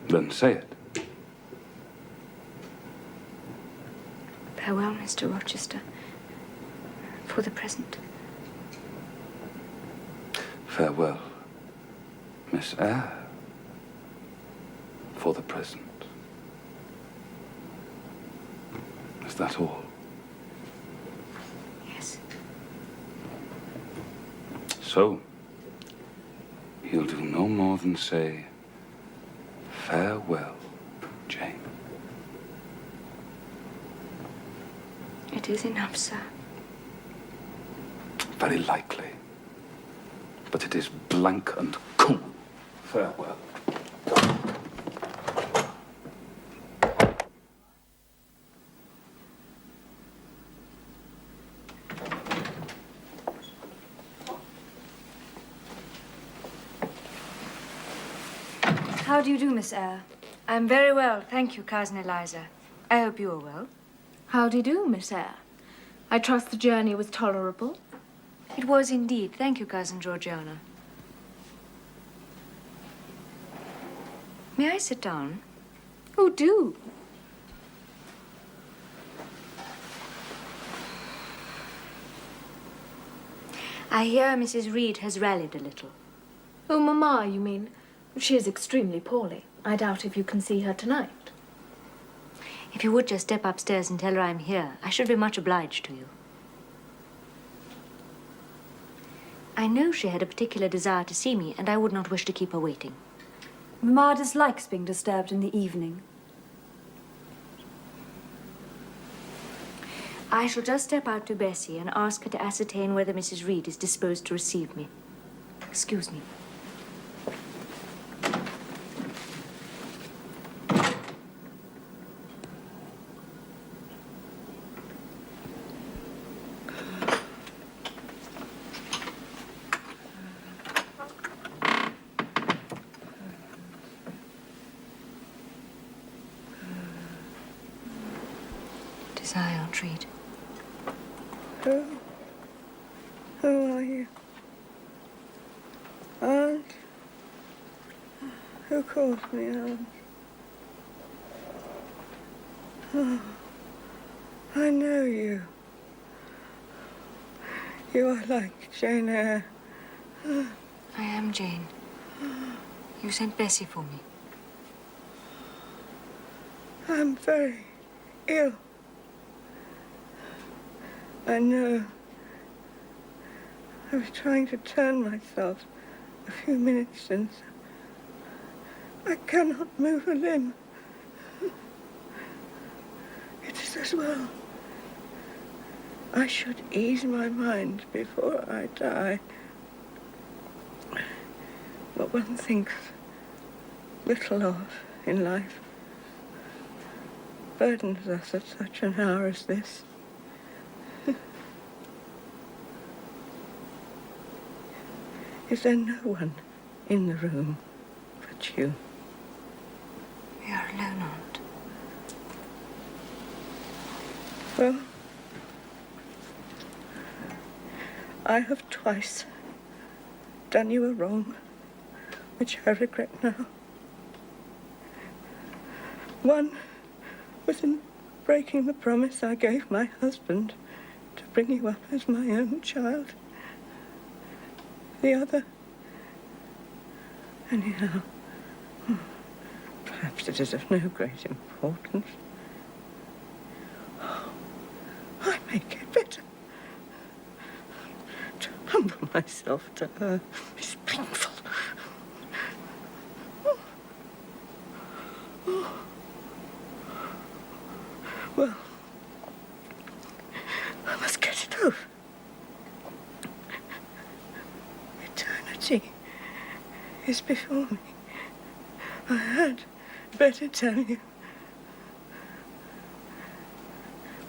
Then say it. Farewell, Mr. Rochester, for the present. Farewell, Miss Eyre, for the present. Is that all? Yes. So, he'll do no more than say, farewell, Jane. It is enough, sir. Very likely. But it is blank and cool. Farewell. How do you do, Miss Eyre? I'm very well, thank you, Cousin Eliza. I hope you are well. How do you do, Miss Eyre? I trust the journey was tolerable. It was indeed. Thank you, Cousin Georgiana. May I sit down? Oh, do. I hear Mrs. Reed has rallied a little. Oh, Mamma, you mean? She is extremely poorly. I doubt if you can see her tonight. If you would just step upstairs and tell her I'm here, I should be much obliged to you. I know she had a particular desire to see me, and I would not wish to keep her waiting. Mamma dislikes being disturbed in the evening. I shall just step out to Bessie and ask her to ascertain whether Mrs. Reed is disposed to receive me. Excuse me. It is I, Aunt Reed. Who are you? Aunt? Who calls me Aunt? Oh, I know you. You are like Jane Eyre. I am Jane. You sent Bessie for me. I'm very ill. I know. I was trying to turn myself a few minutes since. I cannot move a limb. It is as well. I should ease my mind before I die. What one thinks little of in life burdens us at such an hour as this. Is there no one in the room but you? We are alone, Aunt. Well, I have twice done you a wrong, which I regret now. One was in breaking the promise I gave my husband to bring you up as my own child. The other, anyhow, perhaps it is of no great importance. I make it better. To humble myself to her is painful. Well, I must get it over. Eternity is before me. I had better tell you.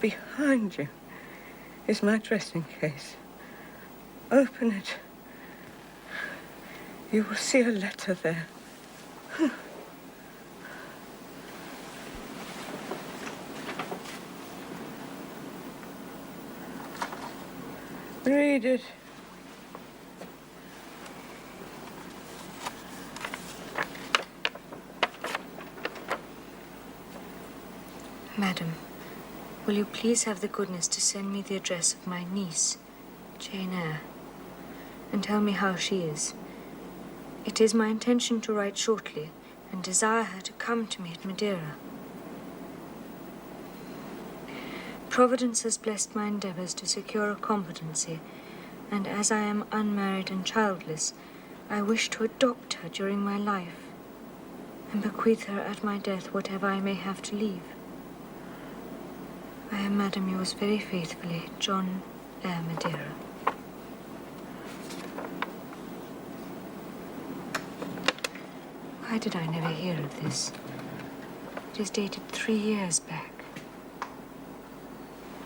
Behind you is my dressing case. Open it. You will see a letter there. Read it. Madam, will you please have the goodness to send me the address of my niece, Jane Eyre, and tell me how she is. It is my intention to write shortly and desire her to come to me at Madeira. Providence has blessed my endeavors to secure a competency, and as I am unmarried and childless, I wish to adopt her during my life and bequeath her at my death whatever I may have to leave. I am, Madam, yours very faithfully, John Eyre Madeira. Why did I never hear of this? It is dated 3 years back.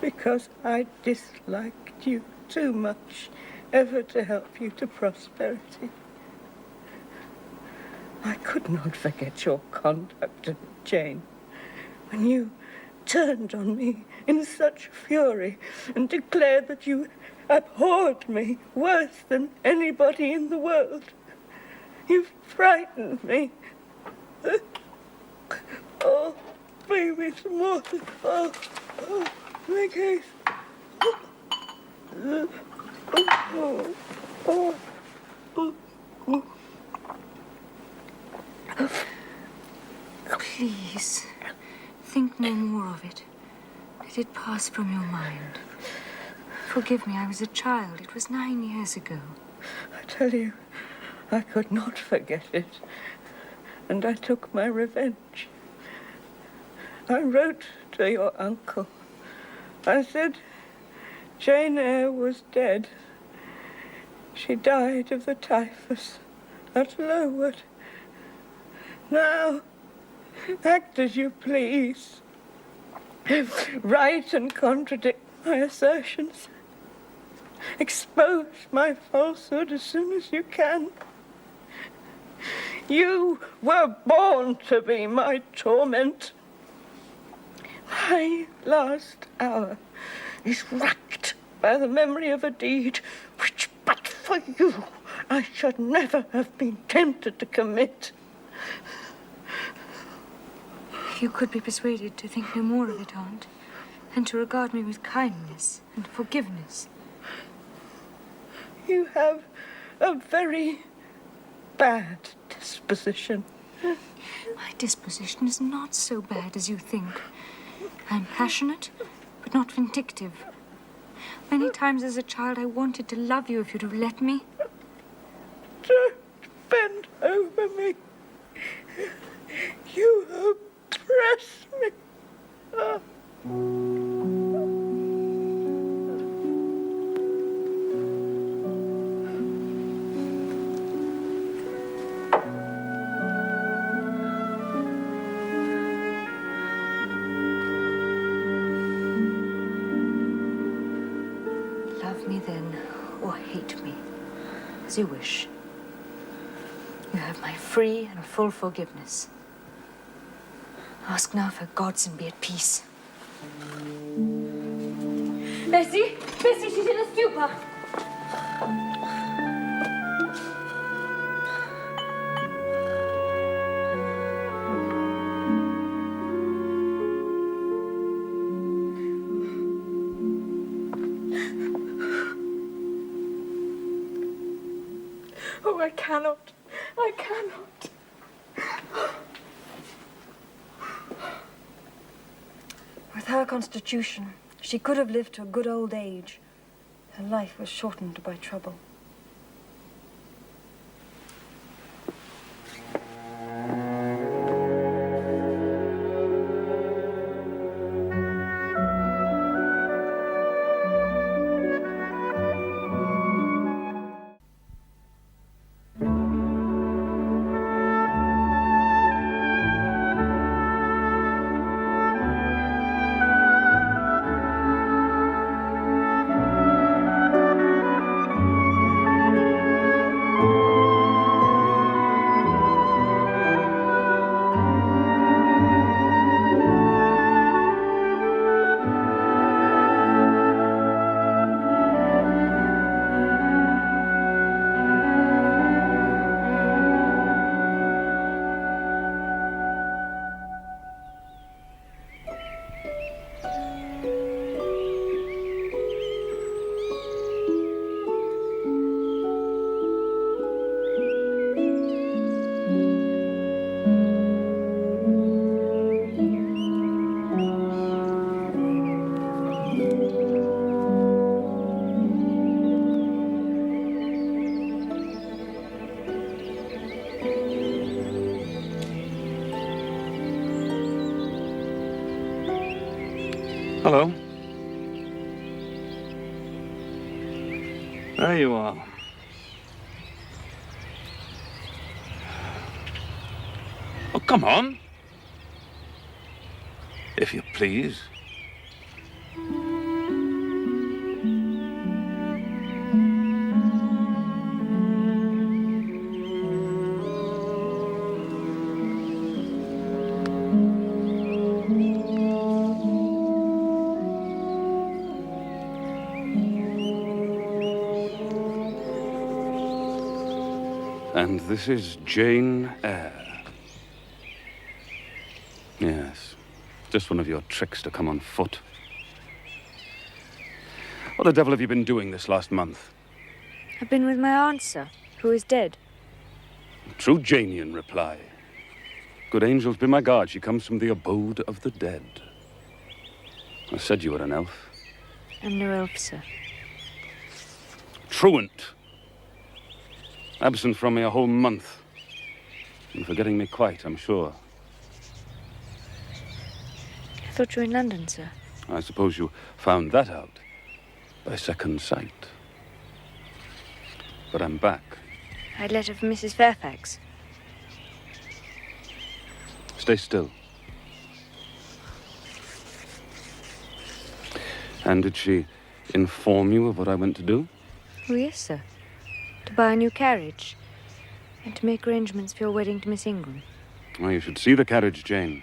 Because I disliked you too much ever to help you to prosperity. I could not forget your conduct, Jane, when you turned on me in such fury and declared that you abhorred me worse than anybody in the world. You frightened me. Oh, baby, it's more. Oh, my case. Please, think no more of it. Let it pass from your mind. Forgive me, I was a child. It was 9 years ago. I tell you, I could not forget it. And I took my revenge. I wrote to your uncle. I said Jane Eyre was dead. She died of the typhus at Lowood. Now, act as you please. Write and contradict my assertions. Expose my falsehood as soon as you can. You were born to be my torment. My last hour is racked by the memory of a deed which, but for you, I should never have been tempted to commit. If you could be persuaded to think no more of it, Aunt, and to regard me with kindness and forgiveness. You have a very bad disposition. My disposition is not so bad as you think. I'm passionate, but not vindictive. Many times as a child I wanted to love you if you'd have let me. Don't bend over me. You oppress me. Ah. Love me then, or hate me, as you wish. You have my free and full forgiveness. Ask now for God's and be at peace. Bessie! Bessie, she's in a stupor! Oh, I cannot. I cannot. With her constitution, she could have lived to a good old age. Her life was shortened by trouble. Hello. There you are. Oh, come on. If you please. And this is Jane Eyre. Yes, just one of your tricks to come on foot. What the devil have you been doing this last month? I've been with my aunt, sir, who is dead. True Janian reply. Good angels be my guard, she comes from the abode of the dead. I said you were an elf. I'm no elf, sir. Truant. Absent from me a whole month. And forgetting me quite, I'm sure. I thought you were in London, sir. I suppose you found that out by second sight. But I'm back. I had a letter from Mrs. Fairfax. Stay still. And did she inform you of what I went to do? Oh, yes, sir. To buy a new carriage. And to make arrangements for your wedding to Miss Ingram. Well, you should see the carriage, Jane.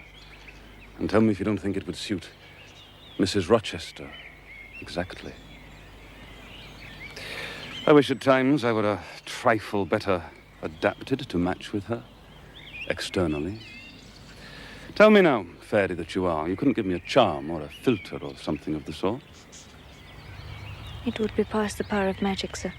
And tell me if you don't think it would suit Mrs. Rochester exactly. I wish at times I were a trifle better adapted to match with her, externally. Tell me now, fairy that you are, you couldn't give me a charm or a filter or something of the sort? It would be past the power of magic, sir.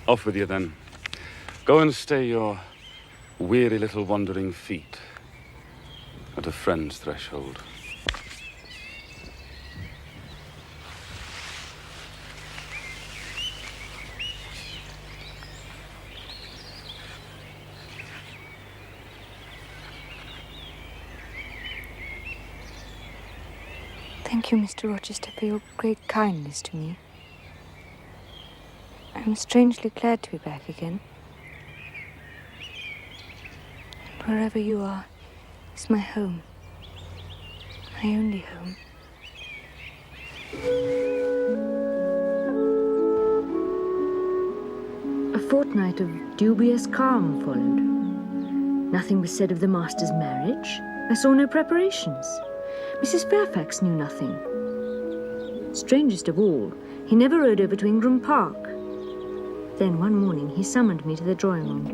Off with you, then. Go and stay your weary little wandering feet at a friend's threshold. Thank you, Mr. Rochester, for your great kindness to me. I'm strangely glad to be back again. And wherever you are is my home. My only home. A fortnight of dubious calm followed. Nothing was said of the master's marriage. I saw no preparations. Mrs. Fairfax knew nothing. Strangest of all, he never rode over to Ingram Park. Then one morning he summoned me to the drawing room.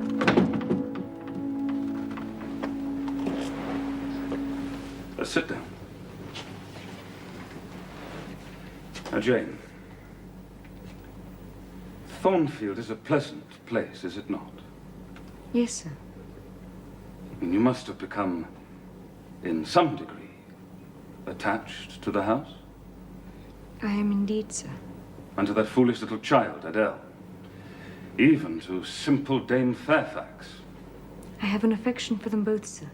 Sit down. Now, Jane, Thornfield is a pleasant place, is it not? Yes, sir. And you must have become, in some degree, attached to the house? I am indeed, sir. And to that foolish little child, Adele. Even to simple Dame Fairfax. I have an affection for them both, sir.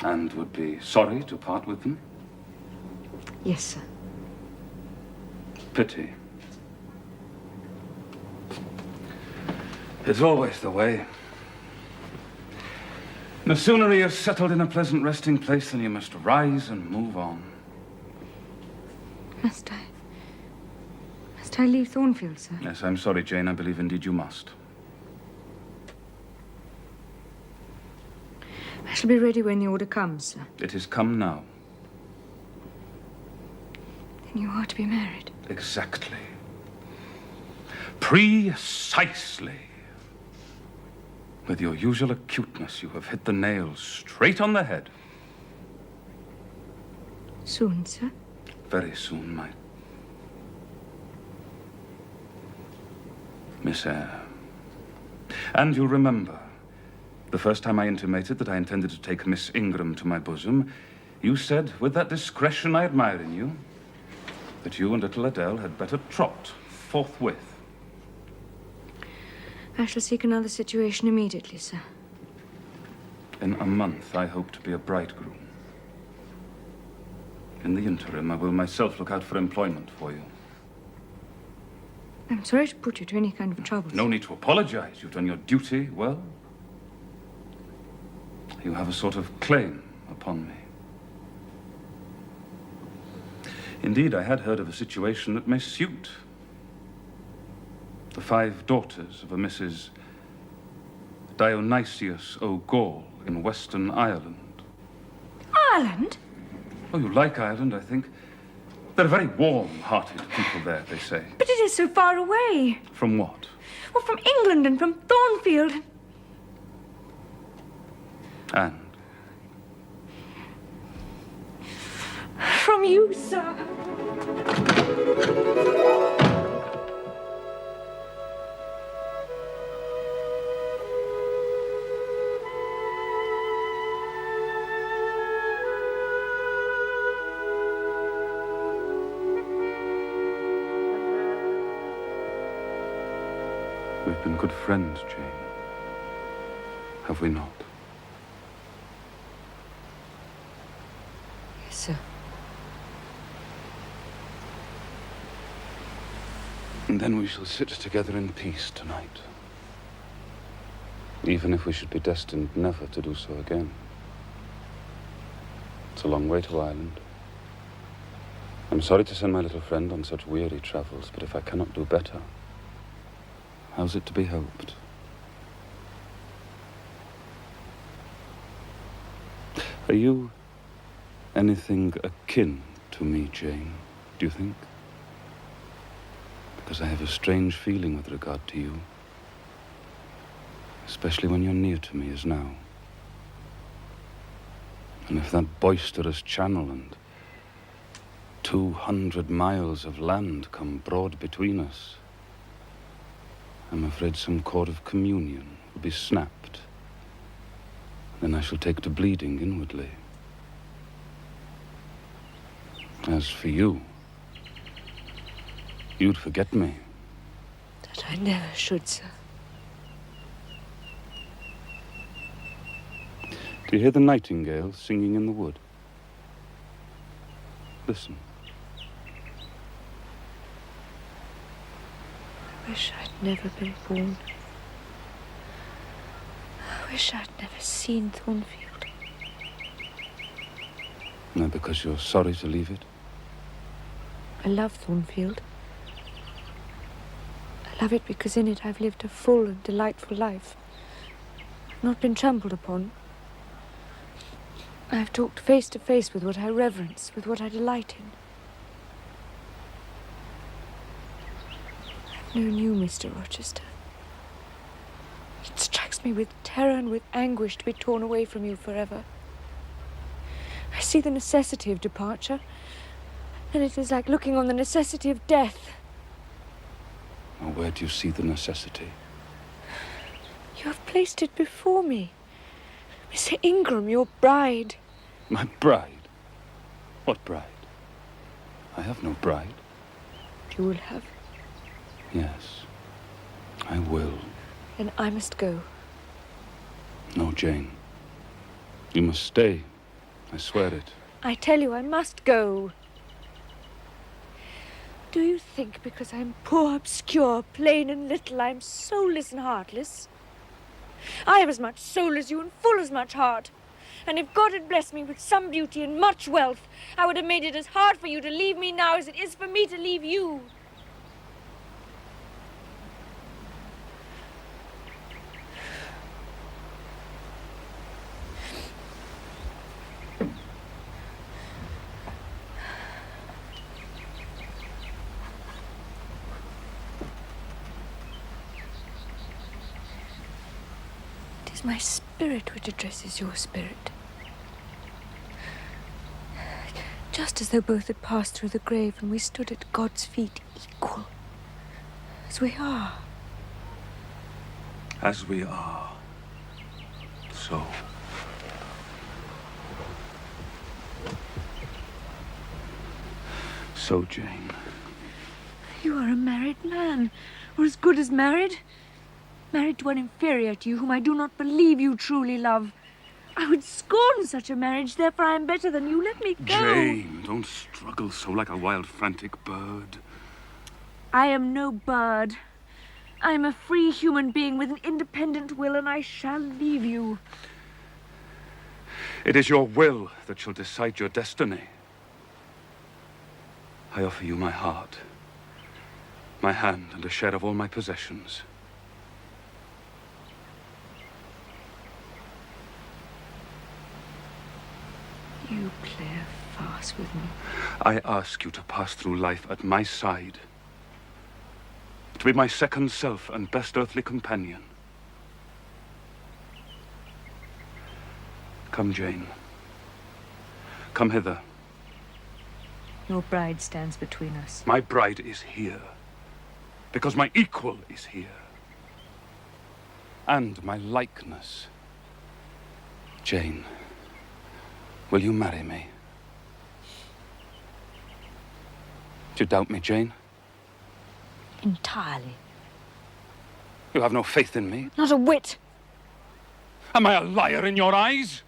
And would be sorry to part with them? Yes, sir. Pity. It's always the way. No sooner are you settled in a pleasant resting place than you must rise and move on. Must I leave Thornfield, sir? Yes, I'm sorry, Jane. I believe indeed you must. I shall be ready when the order comes, sir. It is come now. Then you are to be married. Exactly. Precisely. With your usual acuteness, you have hit the nail straight on the head. Soon, sir? Very soon, my Miss Eyre. And you'll remember, the first time I intimated that I intended to take Miss Ingram to my bosom, you said, with that discretion I admire in you, that you and little Adele had better trot forthwith. I shall seek another situation immediately, sir. In a month, I hope to be a bridegroom. In the interim, I will myself look out for employment for you. I'm sorry to put you to any kind of trouble. No need to apologize. You've done your duty well. You have a sort of claim upon me. Indeed, I had heard of a situation that may suit. The 5 daughters of a Mrs. Dionysius O'Gall in Western Ireland. Ireland? Oh, you like Ireland, I think. They're very warm-hearted people there, they say. But it is so far away. From what? Well, from England and from Thornfield. And? From you, sir. We've been good friends, Jane. Have we not? Yes, sir. And then we shall sit together in peace tonight. Even if we should be destined never to do so again. It's a long way to Ireland. I'm sorry to send my little friend on such weary travels, but if I cannot do better, how's it to be hoped? Are you anything akin to me, Jane, do you think? Because I have a strange feeling with regard to you. Especially when you're near to me as now. And if that boisterous channel and 200 miles of land come broad between us, I'm afraid some cord of communion will be snapped. Then I shall take to bleeding inwardly. As for you, you'd forget me. That I never should, sir. Do you hear the nightingale singing in the wood? Listen. I wish I'd never been born. I wish I'd never seen Thornfield. No, because you're sorry to leave it? I love Thornfield. I love it because in it I've lived a full and delightful life. I've not been trampled upon. I've talked face to face with what I reverence, with what I delight in. I've known you, Mr. Rochester. It strikes me with terror and with anguish to be torn away from you forever. I see the necessity of departure, and it is like looking on the necessity of death. Now, where do you see the necessity? You have placed it before me. Mr. Ingram, your bride. My bride? What bride? I have no bride. You will have. Yes, I will. Then I must go. No, Jane. You must stay. I swear it. I tell you, I must go. Do you think because I'm poor, obscure, plain and little, I'm soulless and heartless? I have as much soul as you and full as much heart. And if God had blessed me with some beauty and much wealth, I would have made it as hard for you to leave me now as it is for me to leave you. It is my spirit which addresses your spirit. Just as though both had passed through the grave and we stood at God's feet equal. As we are. As we are. So. So, Jane. You are a married man, or as good as married. Married to one inferior to you, whom I do not believe you truly love. I would scorn such a marriage, therefore I am better than you. Let me go. Jane, don't struggle so like a wild, frantic bird. I am no bird. I am a free human being with an independent will, and I shall leave you. It is your will that shall decide your destiny. I offer you my heart, my hand, and a share of all my possessions. You play a farce with me. I ask you to pass through life at my side, to be my second self and best earthly companion. Come, Jane. Come hither. Your bride stands between us. My bride is here, because my equal is here. And my likeness. Jane, will you marry me? Do you doubt me, Jane? Entirely. You have no faith in me? Not a whit. Am I a liar in your eyes?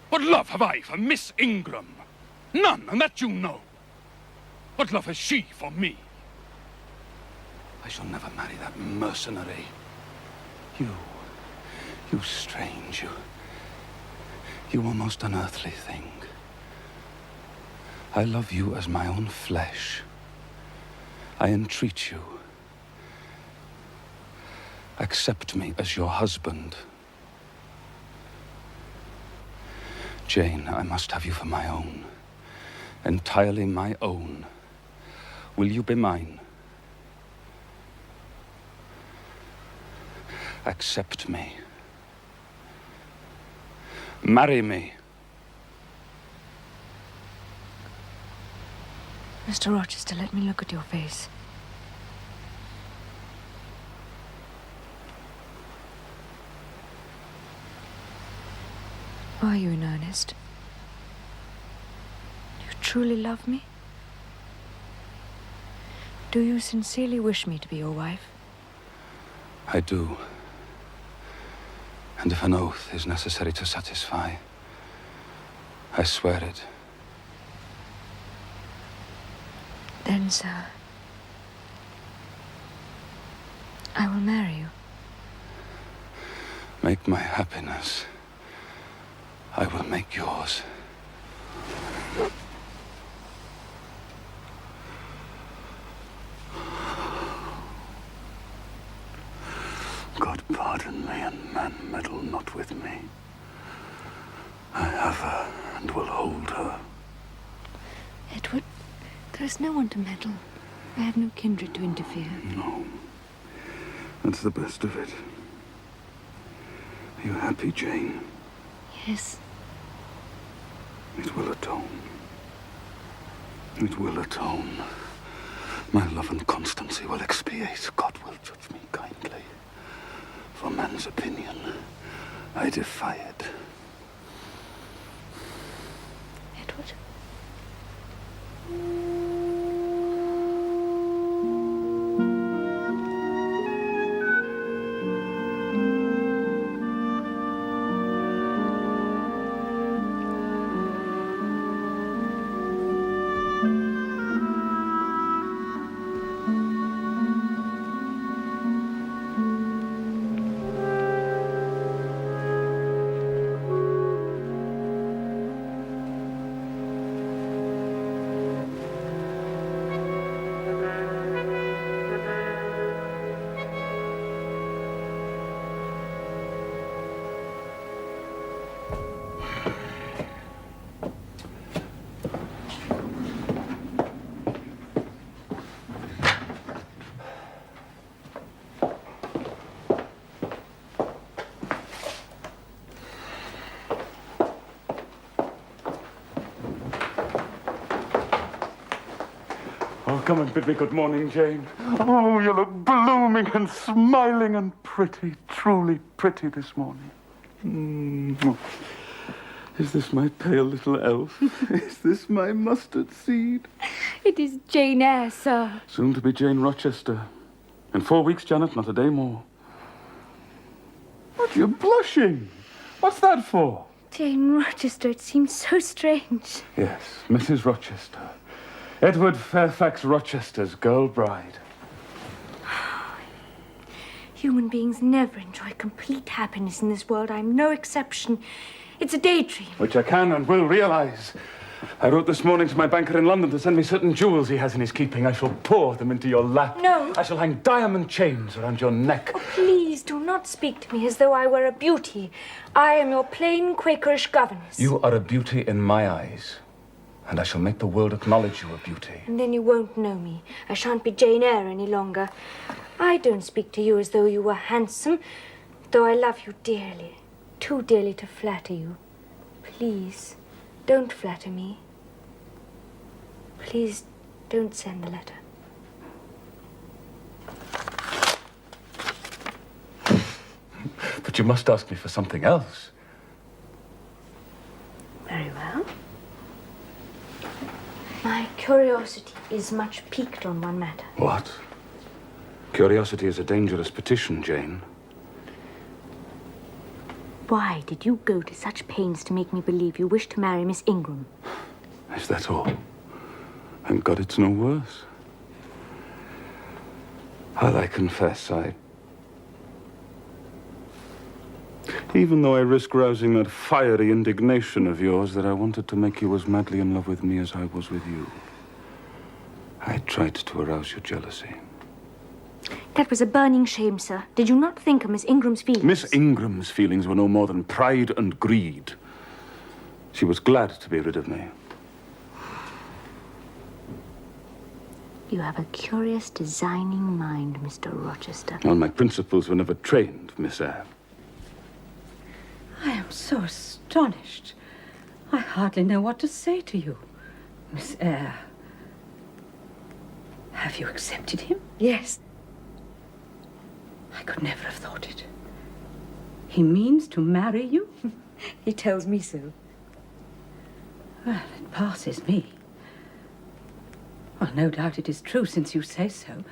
What love have I for Miss Ingram? None, and that you know. What love has she for me? I shall never marry that mercenary. You strange, you almost unearthly thing. I love you as my own flesh. I entreat you. Accept me as your husband. Jane, I must have you for my own. Entirely my own. Will you be mine? Accept me. Marry me. Mr. Rochester, let me look at your face. Are you in earnest? Do you truly love me? Do you sincerely wish me to be your wife? I do. And if an oath is necessary to satisfy, I swear it. Then, sir, I will marry you. Make my happiness. I will make yours. God pardon me, and man meddle not with me. I have her and will hold her. Edward, there is no one to meddle. I have no kindred to interfere. No. That's the best of it. Are you happy, Jane? Yes. It will atone. It will atone. My love and constancy will expiate. God will judge me kindly. For man's opinion, I defy it. Edward? Oh, come and bid me good morning, Jane. Oh, you look blooming and smiling and pretty, truly pretty this morning. Is this my pale little elf? Is this my mustard seed? It is Jane Eyre, sir. Soon to be Jane Rochester. In 4 weeks, Janet, not a day more. What, you're blushing? What's that for? Jane Rochester, it seems so strange. Yes, Mrs. Rochester. Edward Fairfax Rochester's girl bride. Human beings never enjoy complete happiness in this world. I'm no exception. It's a daydream. Which I can and will realize. I wrote this morning to my banker in London to send me certain jewels he has in his keeping. I shall pour them into your lap. No. I shall hang diamond chains around your neck. Oh, please do not speak to me as though I were a beauty. I am your plain Quakerish governess. You are a beauty in my eyes. And I shall make the world acknowledge you a beauty. And then you won't know me. I shan't be Jane Eyre any longer. I don't speak to you as though you were handsome, though I love you dearly. Too dearly to flatter you. Please, don't flatter me. Please, don't send the letter. But you must ask me for something else. Very well. My curiosity is much piqued on one matter. What? Curiosity is a dangerous petition, Jane. Why did you go to such pains to make me believe you wished to marry Miss Ingram? Is that all? Thank God it's no worse. Well, I confess, even though I risk rousing that fiery indignation of yours that I wanted to make you as madly in love with me as I was with you, I tried to arouse your jealousy. That was a burning shame, sir. Did you not think of Miss Ingram's feelings? Miss Ingram's feelings were no more than pride and greed. She was glad to be rid of me. You have a curious, designing mind, Mr. Rochester. Well, my principles were never trained, Miss Eyre. I am so astonished. I hardly know what to say to you, Miss Eyre. Have you accepted him? Yes. I could never have thought it. He means to marry you? He tells me so. Well, it passes me. Well, no doubt it is true, since you say so.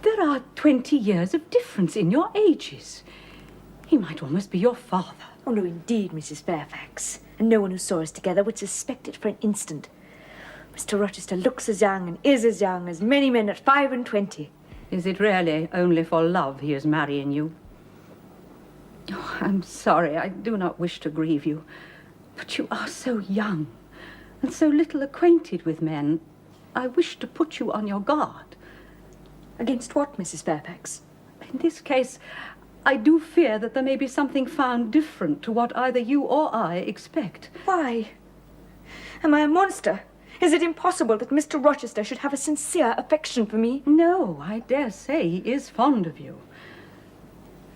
There are 20 years of difference in your ages. He might almost be your father. Oh, no, indeed, Mrs. Fairfax. And no one who saw us together would suspect it for an instant. Mr. Rochester looks as young and is as young as many men at 25. Is it really only for love he is marrying you? Oh, I'm sorry, I do not wish to grieve you. But you are so young and so little acquainted with men. I wish to put you on your guard. Against what, Mrs. Fairfax? In this case, I do fear that there may be something found different to what either you or I expect. Why? Am I a monster? Is it impossible that Mr. Rochester should have a sincere affection for me? No, I dare say he is fond of you.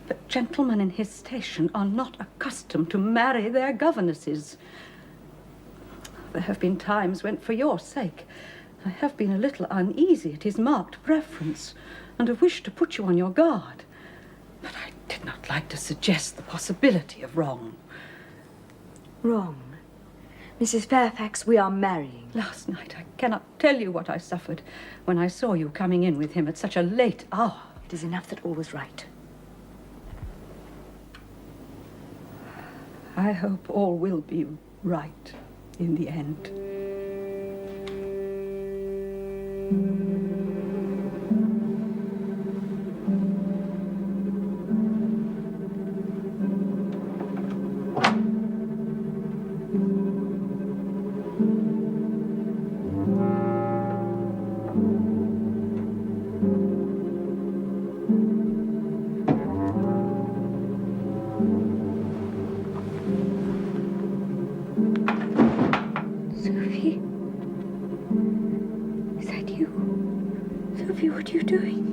But gentlemen in his station are not accustomed to marry their governesses. There have been times when, for your sake, I have been a little uneasy at his marked preference, and have wished to put you on your guard. But I did not like to suggest the possibility of wrong. Wrong? Mrs. Fairfax, we are marrying. Last night I cannot tell you what I suffered when I saw you coming in with him at such a late hour. It is enough that all was right. I hope all will be right in the end. What are you doing?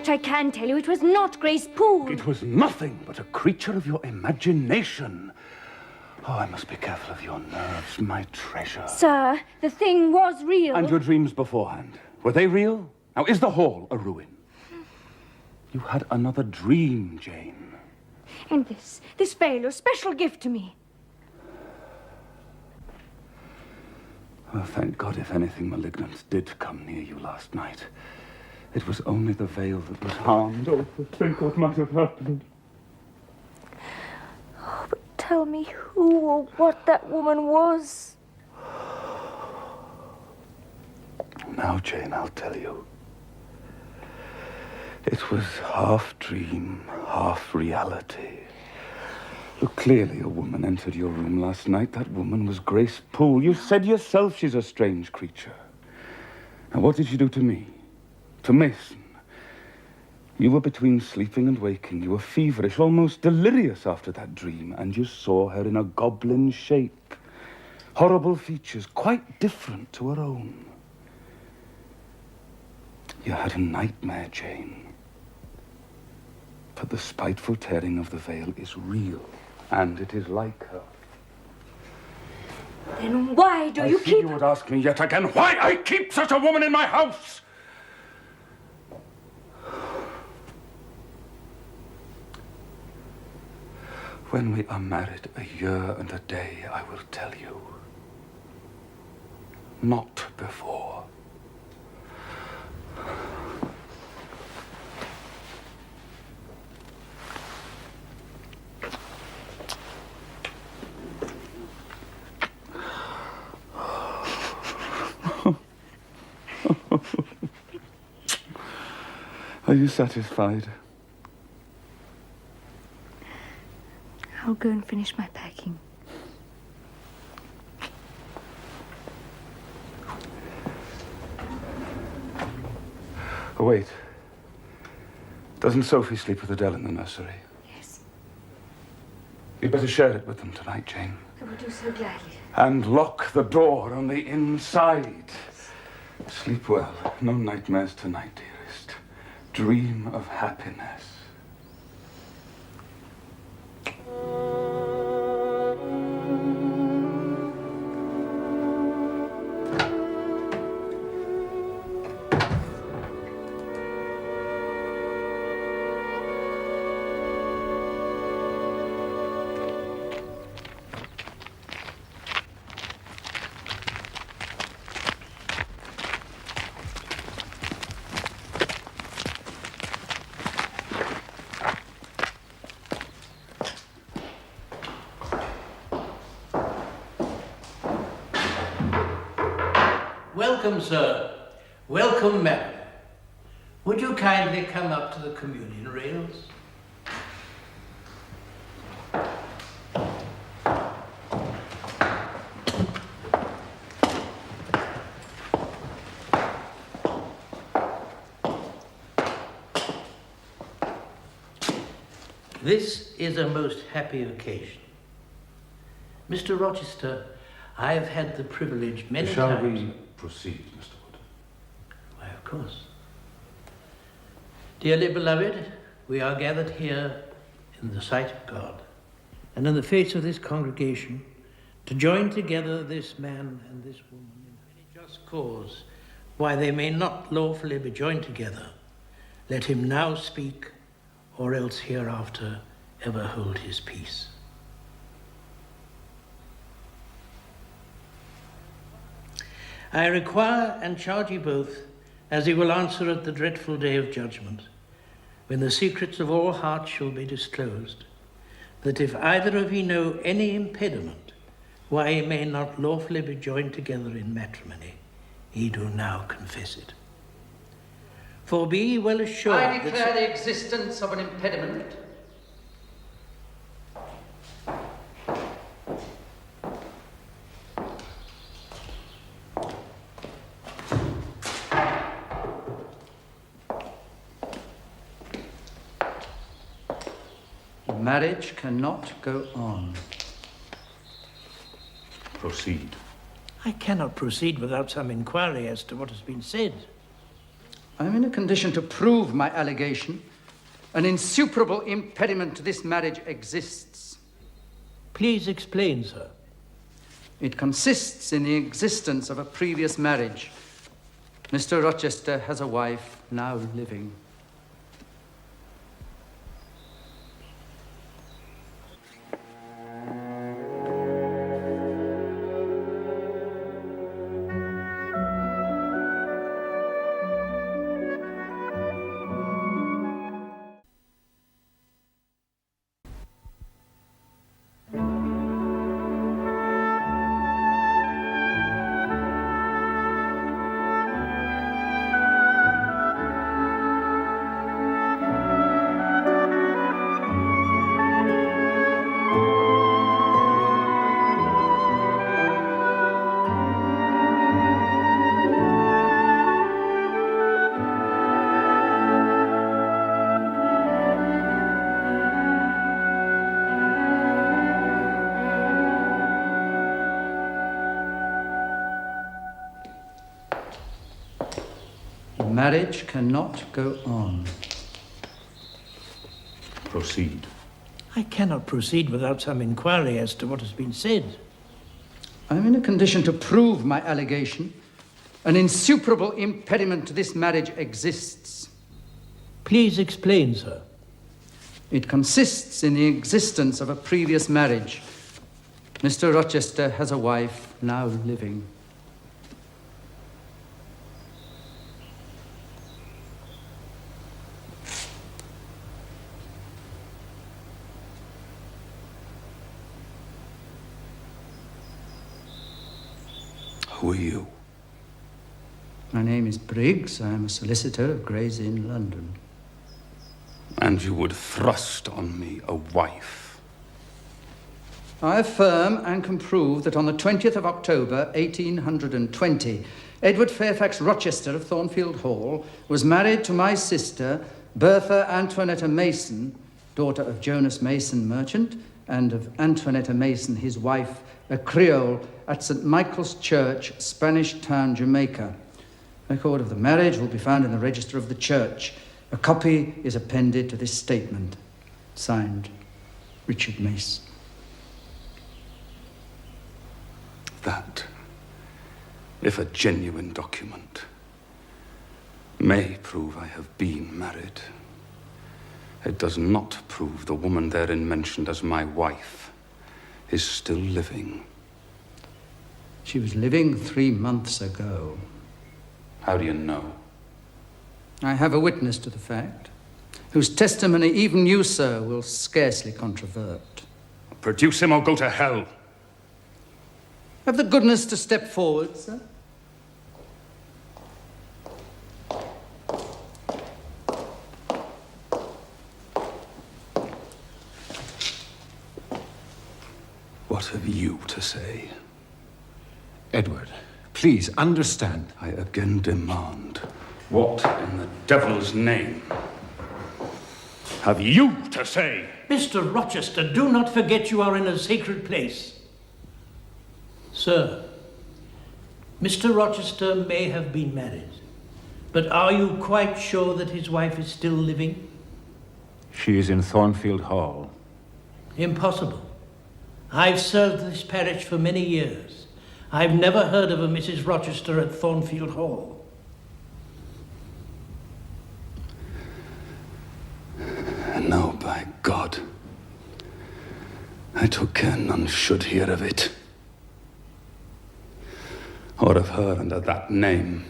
I can tell you, it was not Grace Poole. It was nothing but a creature of your imagination. Oh, I must be careful of your nerves, my treasure. Sir, the thing was real. And your dreams beforehand, were they real? Now, is the hall a ruin? You had another dream, Jane. And this veil, your special gift to me. Well, thank God if anything malignant did come near you last night. It was only the veil that was harmed. Oh, think what might have happened. Oh, but tell me who or what that woman was. Now, Jane, I'll tell you. It was half dream, half reality. Look, clearly a woman entered your room last night. That woman was Grace Poole. You said yourself she's a strange creature. Now, what did she do to me? To Mason? You were between sleeping and waking. You were feverish, almost delirious after that dream, and you saw her in a goblin shape. Horrible features, quite different to her own. You had a nightmare, Jane. But the spiteful tearing of the veil is real, and it is like her. Then why do you keep... You would ask me yet again why I keep such a woman in my house! When we are married a year and a day, I will tell you. Not before. Are you satisfied? I'll go and finish my packing. Oh, wait. Doesn't Sophie sleep with Adele in the nursery? Yes. You'd better share it with them tonight, Jane. I will do so gladly. And lock the door on the inside. Sleep well. No nightmares tonight, dearest. Dream of happiness. Welcome, sir. Welcome, madam. Would you kindly come up to the communion rails? This is a most happy occasion. Mr. Rochester, I have had the privilege many times... Shall we proceed, Mr. Wood? Why, of course. Dearly beloved, we are gathered here in the sight of God and in the face of this congregation to join together this man and this woman in any just cause why they may not lawfully be joined together. Let him now speak, or else hereafter ever hold his peace. I require and charge you both, as he will answer at the dreadful day of judgment, when the secrets of all hearts shall be disclosed, that if either of ye know any impediment why ye may not lawfully be joined together in matrimony, ye do now confess it. For be ye well assured I declare the existence of an impediment. Marriage cannot go on. Proceed. I cannot proceed without some inquiry as to what has been said. I am in a condition to prove my allegation. An insuperable impediment to this marriage exists. Please explain, sir. It consists in the existence of a previous marriage. Mr. Rochester has a wife now living. Marriage cannot go on. Proceed. I cannot proceed without some inquiry as to what has been said. I am in a condition to prove my allegation. An insuperable impediment to this marriage exists. Please explain, sir. It consists in the existence of a previous marriage. Mr. Rochester has a wife now living. Who are you? My name is Briggs. I am a solicitor of Gray's Inn, London. And you would thrust on me a wife. I affirm and can prove that on the 20th of October, 1820, Edward Fairfax Rochester of Thornfield Hall was married to my sister, Bertha Antoinetta Mason, daughter of Jonas Mason, merchant, and of Antoinetta Mason, his wife, a Creole, at St. Michael's Church, Spanish Town, Jamaica. A record of the marriage will be found in the register of the church. A copy is appended to this statement. Signed, Richard Mason. That, if a genuine document, may prove I have been married, it does not prove the woman therein mentioned as my wife is still living. She was living 3 months ago. How do you know? I have a witness to the fact, whose testimony even you, sir, will scarcely controvert. Produce him or go to hell. Have the goodness to step forward, sir. What have you to say? Edward, please understand. I again demand, what in the devil's name have you to say? Mr. Rochester, do not forget you are in a sacred place. Sir, Mr. Rochester may have been married, but are you quite sure that his wife is still living? She is in Thornfield Hall. Impossible. I've served this parish for many years. I've never heard of a Mrs. Rochester at Thornfield Hall. No, by God. I took care none should hear of it. Or of her under that name.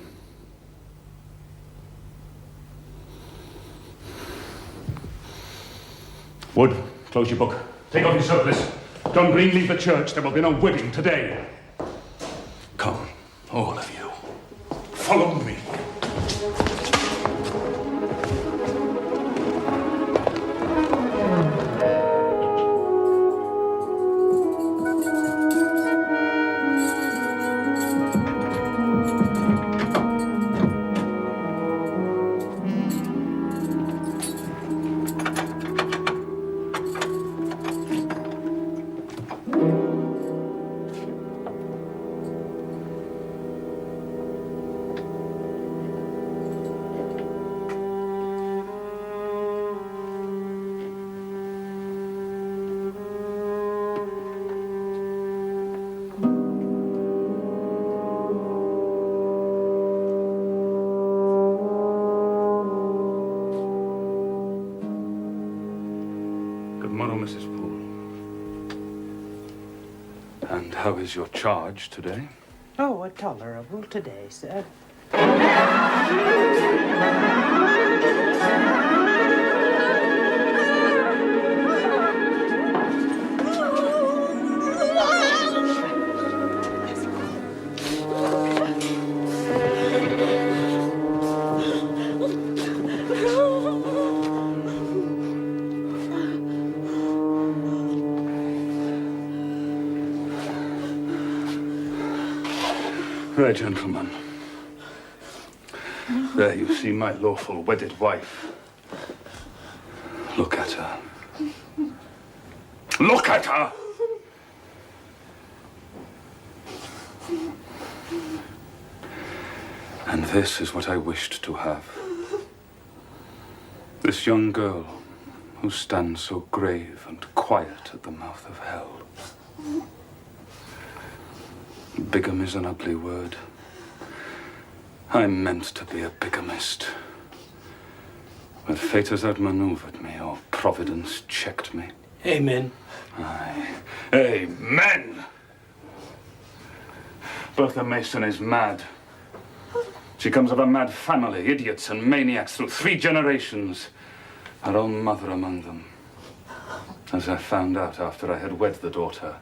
Wood, close your book. Take off your surplice. John Green, leave the church. There will be no wedding today. Come, all of you. Follow me. Mrs. Poole. And how is your charge today? Oh, tolerable today, sir. There, gentlemen. There you see my lawful wedded wife. Look at her. Look at her! And this is what I wished to have. This young girl who stands so grave and quiet at the mouth of hell. Bigamy is an ugly word. I meant to be a bigamist. But fate has outmaneuvered me, or Providence checked me. Amen. Aye. Amen! Bertha Mason is mad. She comes of a mad family, idiots and maniacs through 3 generations. Her own mother among them. As I found out after I had wed the daughter.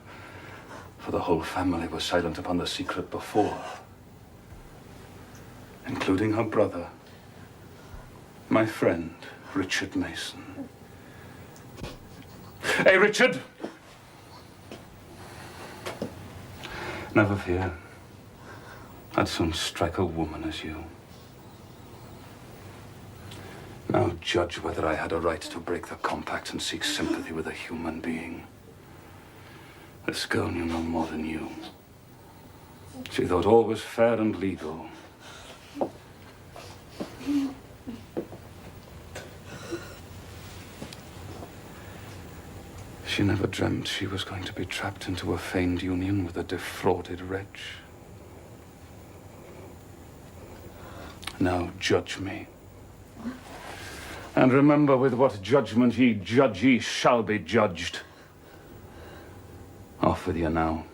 For the whole family was silent upon the secret before. Including her brother, my friend, Richard Mason. Hey, Richard! Never fear. I'd soon strike a woman as you. Now judge whether I had a right to break the compact and seek sympathy with a human being. This girl knew no more than you. She thought all was fair and legal. She never dreamt she was going to be trapped into a feigned union with a defrauded wretch. Now judge me. And remember, with what judgment ye judge, ye shall be judged. Off with you now.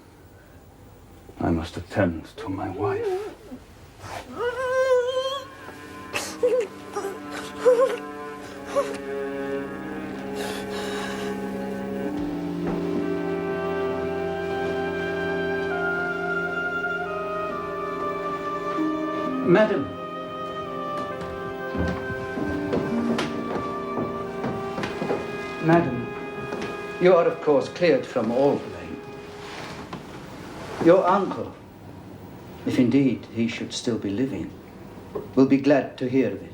I must attend to my wife. Madam. Madam, you are of course cleared from all blame. Your uncle, if indeed he should still be living, will be glad to hear of it.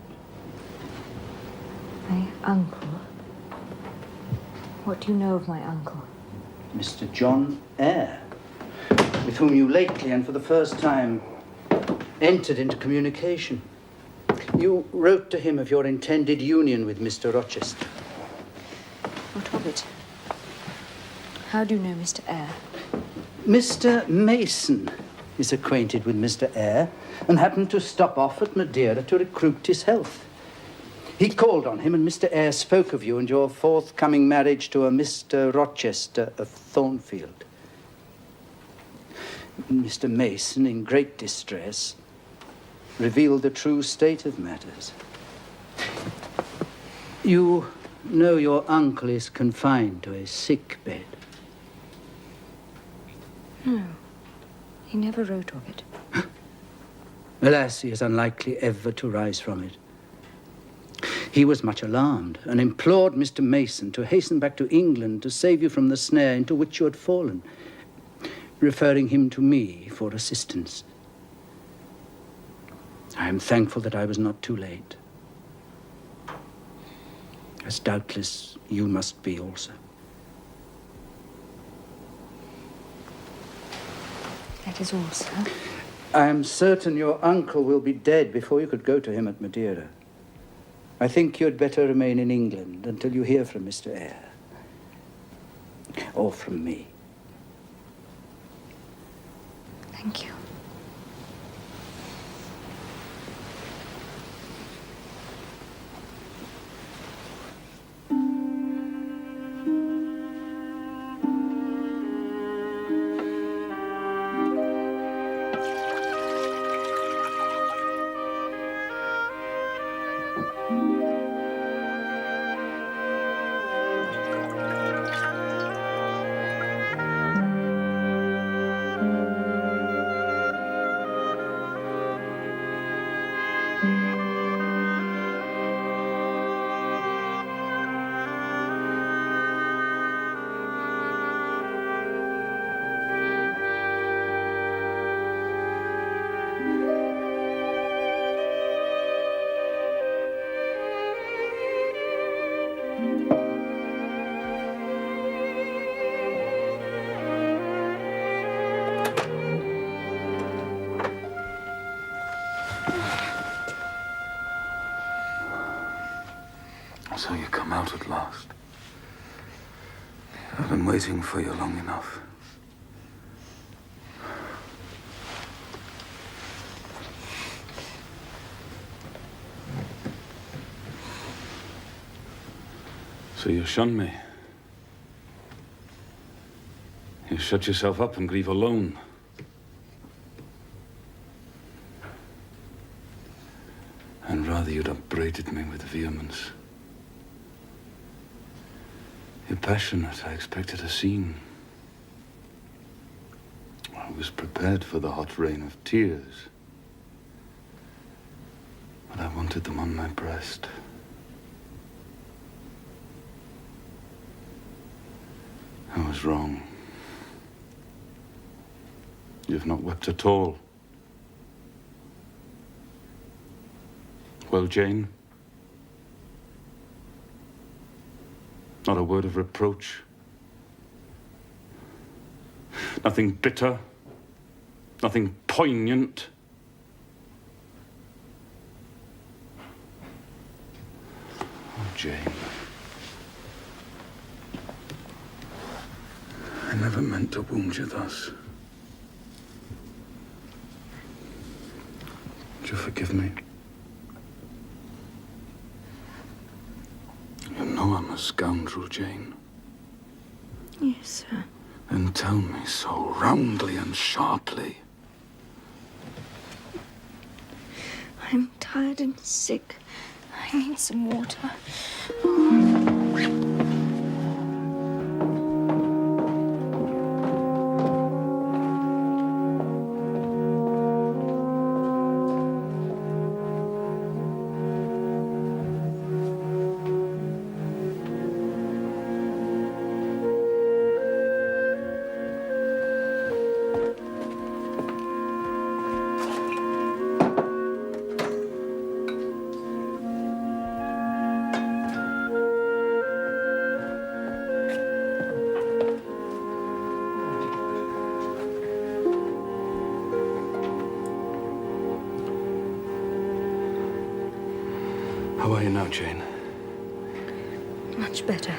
My uncle? What do you know of my uncle? Mr. John Eyre, with whom you lately and for the first time entered into communication. You wrote to him of your intended union with Mr. Rochester. What of it? How do you know Mr. Eyre? Mr. Mason is acquainted with Mr. Eyre and happened to stop off at Madeira to recruit his health. He called on him and Mr. Eyre spoke of you and your forthcoming marriage to a Mr. Rochester of Thornfield. Mr. Mason, in great distress, revealed the true state of matters. You know your uncle is confined to a sick bed. No, he never wrote of it. Alas, he is unlikely ever to rise from it. He was much alarmed and implored Mr. Mason to hasten back to England to save you from the snare into which you had fallen, referring him to me for assistance. I am thankful that I was not too late, as doubtless you must be also. That is all, sir. I am certain your uncle will be dead before you could go to him at Madeira. I think you'd better remain in England until you hear from Mr. Eyre. Or from me. Thank you. So you come out at last. I've been waiting for you long enough. So you shun me. You shut yourself up and grieve alone. And rather you'd upbraided me with vehemence. You're passionate. I expected a scene. I was prepared for the hot rain of tears. But I wanted them on my breast. I was wrong. You've not wept at all. Well, Jane? Not a word of reproach? Nothing bitter? Nothing poignant? Oh, Jane. I never meant to wound you thus. Would you forgive me? You know I'm a scoundrel, Jane. Yes, sir. Then tell me so roundly and sharply. I'm tired and sick. I need some water. How are you now, Jane? Much better.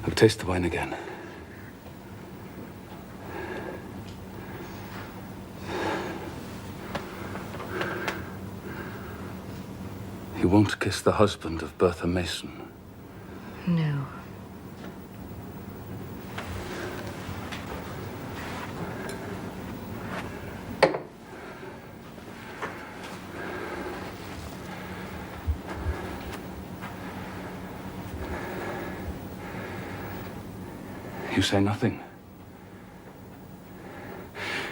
I'll taste the wine again. You won't kiss the husband of Bertha Mason? No. You say nothing.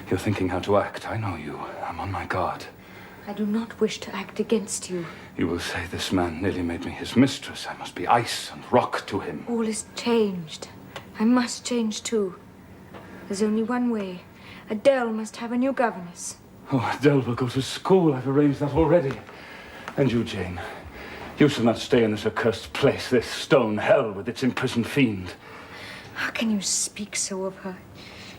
You're thinking how to act. I know you. I'm on my guard. I do not wish to act against you. You will say this man nearly made me his mistress. I must be ice and rock to him. All is changed. I must change too. There's only one way. Adele must have a new governess. Oh, Adele will go to school. I've arranged that already. And you, Jane. You shall not stay in this accursed place, this stone hell with its imprisoned fiend. How can you speak so of her?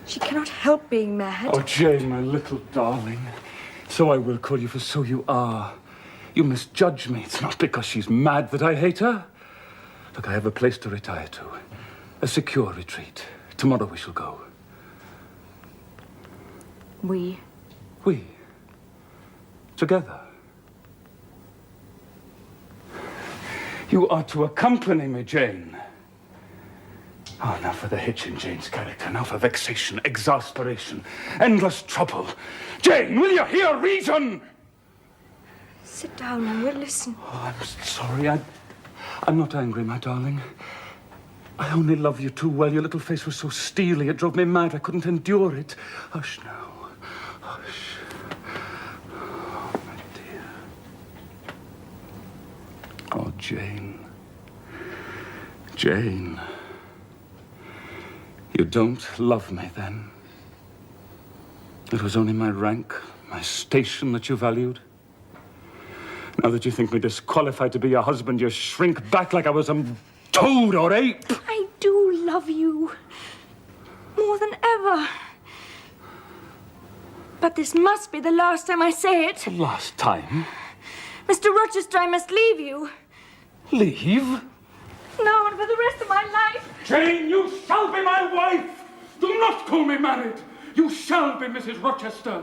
She cannot help being mad. Oh, Jane, my little darling. So I will call you, for so you are. You misjudge me. It's not because she's mad that I hate her. Look, I have a place to retire to. A secure retreat. Tomorrow we shall go. We? We. Together. You are to accompany me, Jane. Oh, now for the hitch in Jane's character. Now for vexation, exasperation, endless trouble. Jane, will you hear reason? Sit down and we'll listen. Oh, I'm sorry. I'm not angry, my darling. I only love you too well. Your little face was so steely, it drove me mad. I couldn't endure it. Hush now. Hush. Oh, my dear. Oh, Jane. Jane. You don't love me, then? It was only my rank, my station that you valued? Now that you think me disqualified to be your husband, you shrink back like I was some toad or ape. I do love you. More than ever. But this must be the last time I say it. The last time? Mr. Rochester, I must leave you. Leave? Now and for the rest of my life. Jane, you shall be my wife! Do not call me married! You shall be Mrs. Rochester!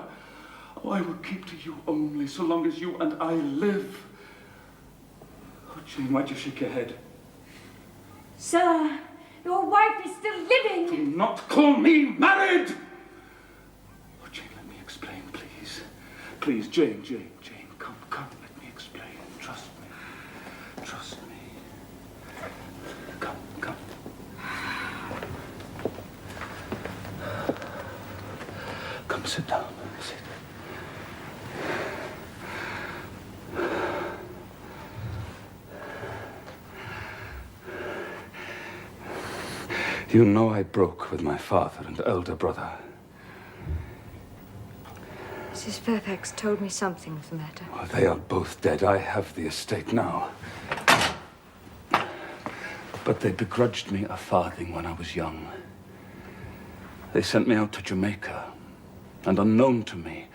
Oh, I will keep to you only so long as you and I live. Oh, Jane, why'd you shake your head? Sir, your wife is still living. Do not call me married! Oh, Jane, let me explain, please. Please, Jane, come, let me explain. Trust me. Trust me. Come. Come, sit down. Sit. You know I broke with my father and elder brother. Mrs. Fairfax told me something of the matter. Oh, they are both dead. I have the estate now. But they begrudged me a farthing when I was young. They sent me out to Jamaica, and unknown to me,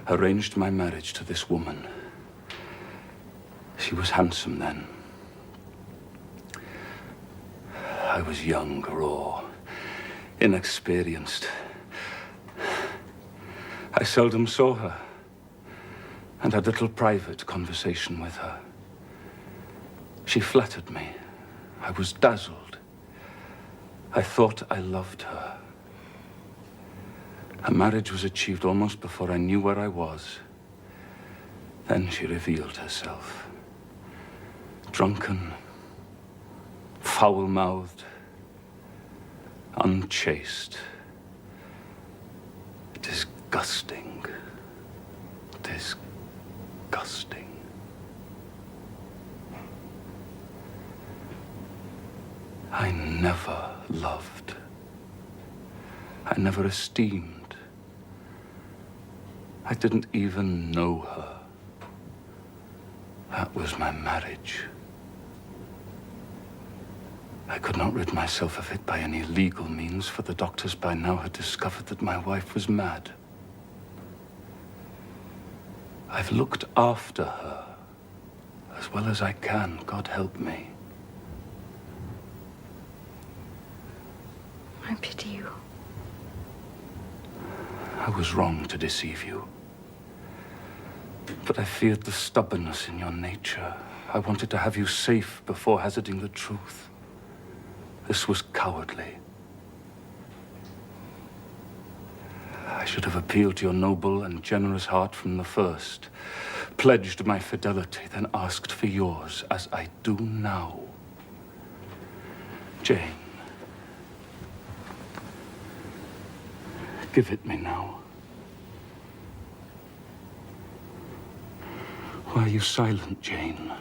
arranged my marriage to this woman. She was handsome then. I was young, raw, inexperienced. I seldom saw her, and had little private conversation with her. She flattered me. I was dazzled. I thought I loved her. Her marriage was achieved almost before I knew where I was. Then she revealed herself. Drunken, foul-mouthed, unchaste. Disgusting. Disgusting. I never loved. I never esteemed. I didn't even know her. That was my marriage. I could not rid myself of it by any legal means, for the doctors by now had discovered that my wife was mad. I've looked after her as well as I can, God help me. I pity you. I was wrong to deceive you. But I feared the stubbornness in your nature. I wanted to have you safe before hazarding the truth. This was cowardly. I should have appealed to your noble and generous heart from the first, pledged my fidelity, then asked for yours, as I do now. Jane, give it me now. Why are you silent, Jane?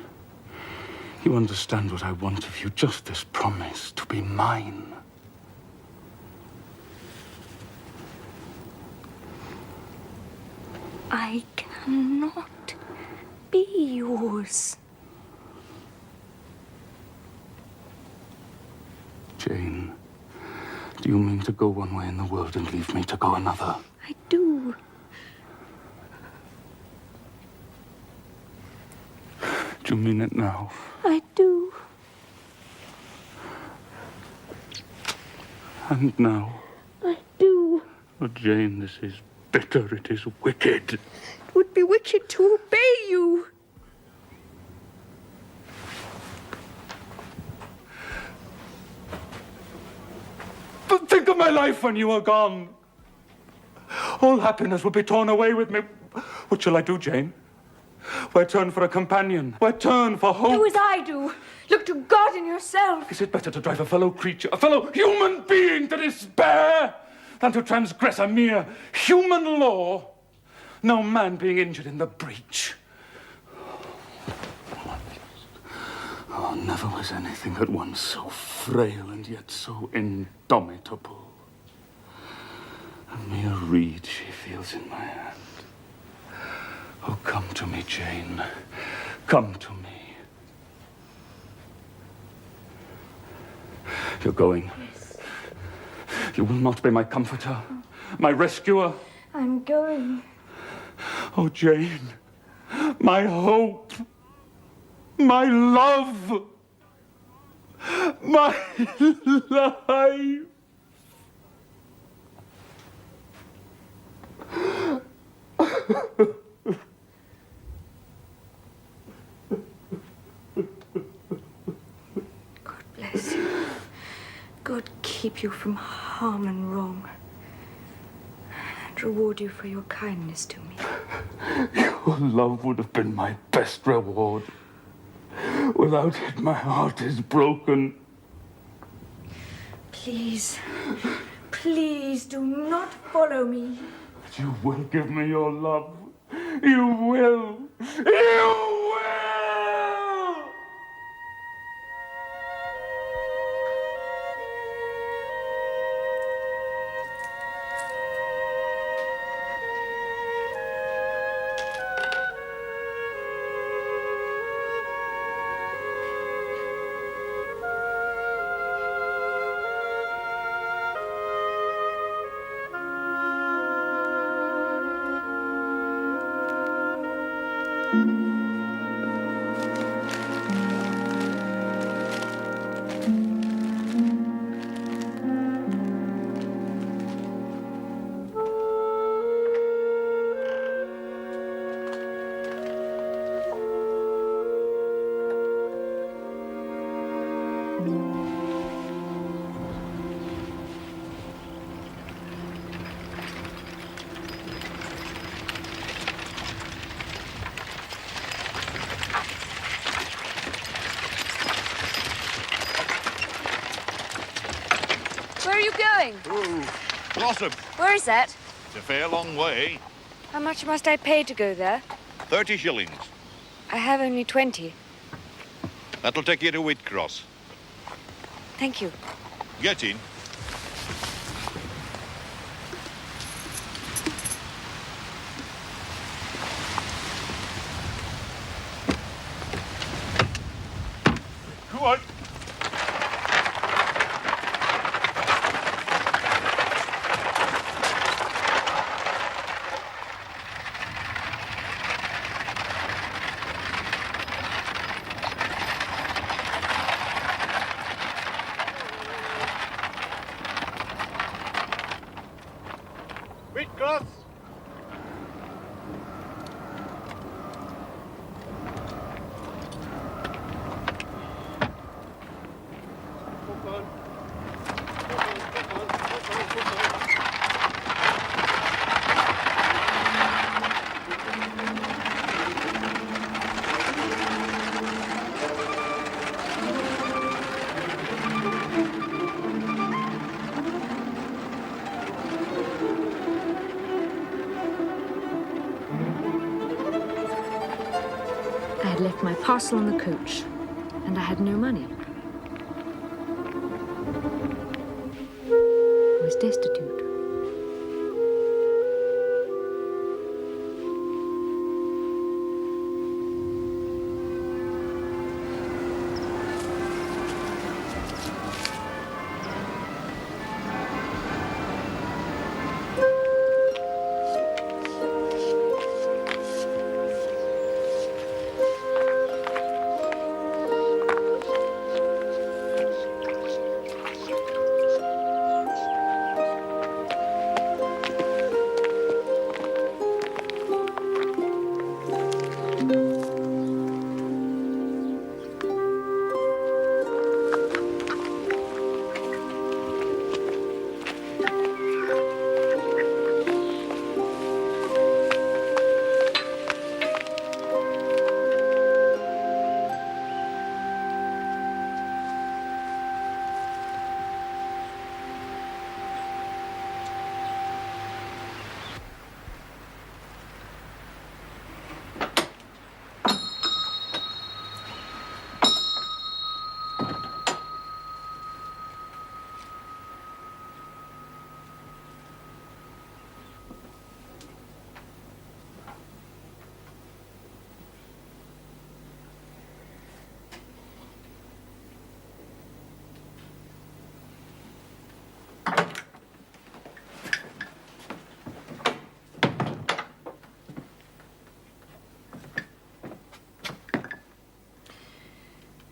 You understand what I want of you, just this promise to be mine. I cannot be yours. Jane, do you mean to go one way in the world and leave me to go another? I do. Do you mean it now? I do. And now? I do. Oh, Jane, this is bitter. It is wicked. It would be wicked to obey you. But think of my life when you are gone. All happiness will be torn away with me. What shall I do, Jane? Where turn for a companion? Where turn for hope? Do as I do. Look to God in yourself. Is it better to drive a fellow creature, a fellow human being to despair than to transgress a mere human law? No man being injured in the breach. Oh, never was anything at once so frail and yet so indomitable. A mere reed she feels in my hand. Oh, come to me, Jane. Come to me. You're going. Yes. You will not be my comforter, my rescuer. I'm going. Oh, Jane, my hope, my love, my life. God bless you. God keep you from harm and wrong. And reward you for your kindness to me. Your love would have been my best reward. Without it, my heart is broken. Please, please do not follow me. But you will give me your love. You will. You will! Where are you going? Oh, Blossom. Where is that? It's a fair long way. How much must I pay to go there? 30 shillings. I have only 20. That'll take you to Whitcross. Thank you. Get in. Go on. Whitcross. I had left my parcel on the coach, and I had no money. I was destitute.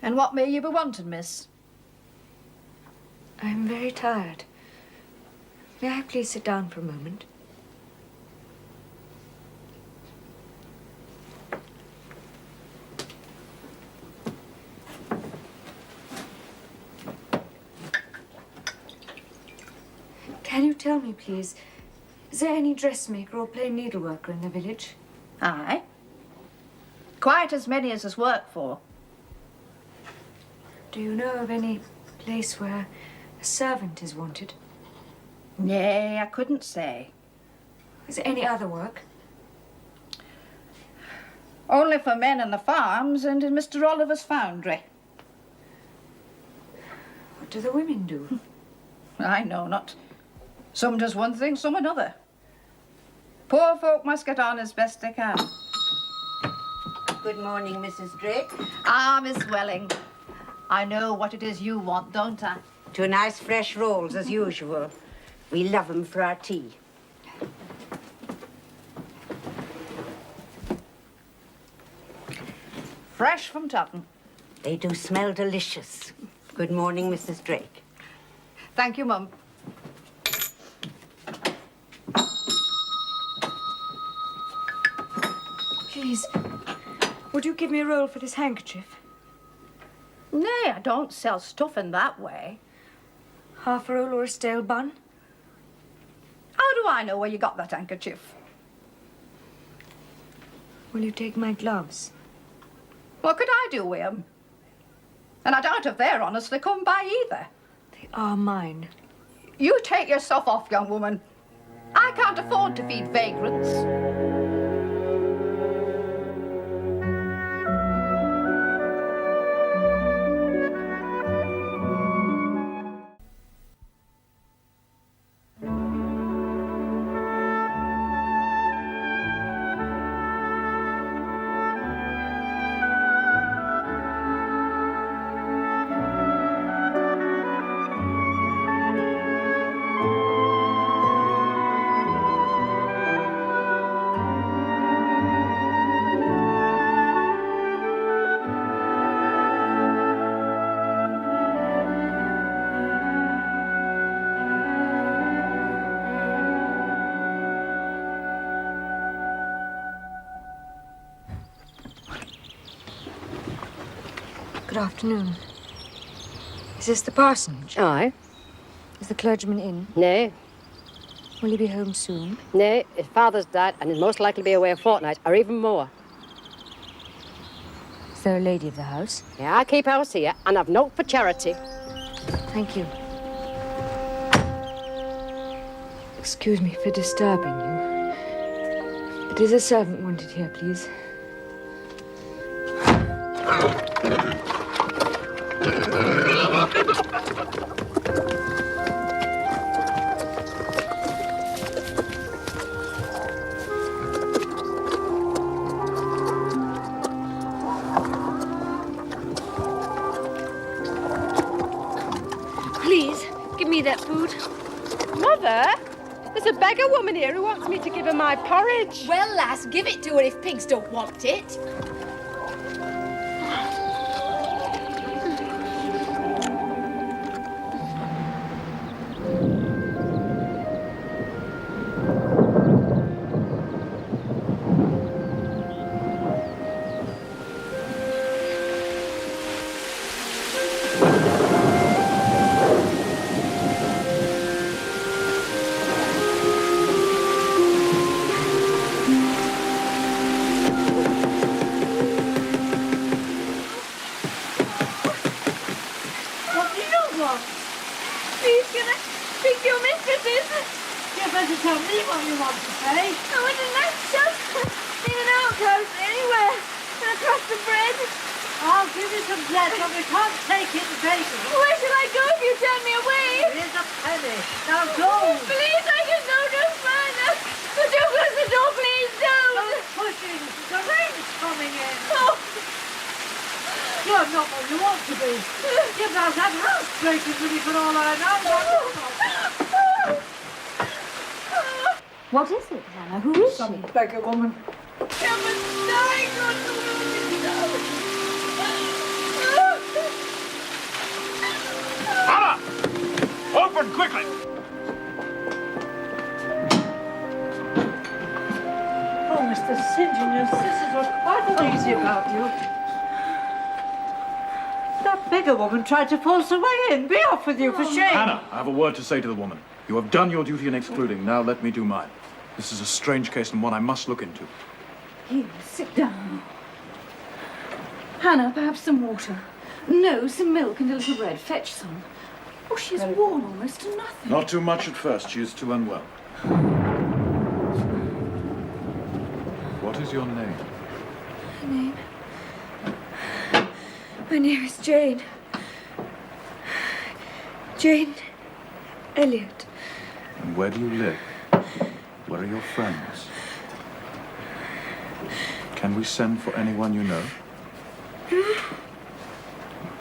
And what may you be wanting, miss? I'm very tired. May I please sit down for a moment? Can you tell me, please, is there any dressmaker or plain needleworker in the village? Aye. Quite as many as there's work for. Do you know of any place where a servant is wanted? Nay, I couldn't say. Is there any other work? Only for men in the farms and in Mr. Oliver's foundry. What do the women do? I know not. Some does one thing, some another. Poor folk must get on as best they can. Good morning, Mrs. Drake. Ah, Miss Welling. I know what it is you want, don't I? Two nice fresh rolls, as usual. We love 'em for our tea. fresh from Dalton. They do smell delicious. Good morning, Mrs. Drake. Thank you, Mum. Please, would you give me a roll for this handkerchief? Nay, I don't sell stuff in that way. Half a roll or a stale bun? How do I know where you got that handkerchief? Will you take my gloves? What could I do with 'em? And I doubt if they're honestly come by either. They are mine. You take yourself off, young woman. I can't afford to feed vagrants. Good afternoon. Is this the parsonage? Aye. Is the clergyman in? Nay. Will he be home soon? Nay, his father's dead and he'll most likely be away a fortnight, or even more. Is there a lady of the house? Yeah, I keep house here, and I've note for charity. Thank you. Excuse me for disturbing you. But is a servant wanted here, please? Please, give me that food. Mother, there's a beggar woman here who wants me to give her my porridge. Well, lass, give it to her if pigs don't want it. Please, can I speak to your mistresses? You better tell me what you want to say. I want a nice shelter in an outhouse anywhere. And across the bread. I'll give you some bread, but we can't take it and take it. Where shall I go if you turn me away? Here's a penny. Now go. Please, I can go no further. Would you close the door, please? Don't. Don't push in. The rain's coming in. Oh. You're not what you want to be. You're about to have housebreakers with you for all I know. What is it, Hannah? Who is Some beggar woman. Hannah! Open quickly! Oh, Mr. St. John, your sisters were quite uneasy about you. That beggar woman tried to force her way in. Be off with you, for shame. Hannah, I have a word to say to the woman. You have done your duty in excluding. Now let me do mine. This is a strange case and one I must look into. Here, sit down. Hannah, perhaps some water. No, some milk and a little bread. Fetch some. Oh, she's worn almost to nothing. Not too much at first. She is too unwell. What is your name? Name? My name is Jane. Jane Elliot. And where do you live? Where are your friends? Can we send for anyone you know?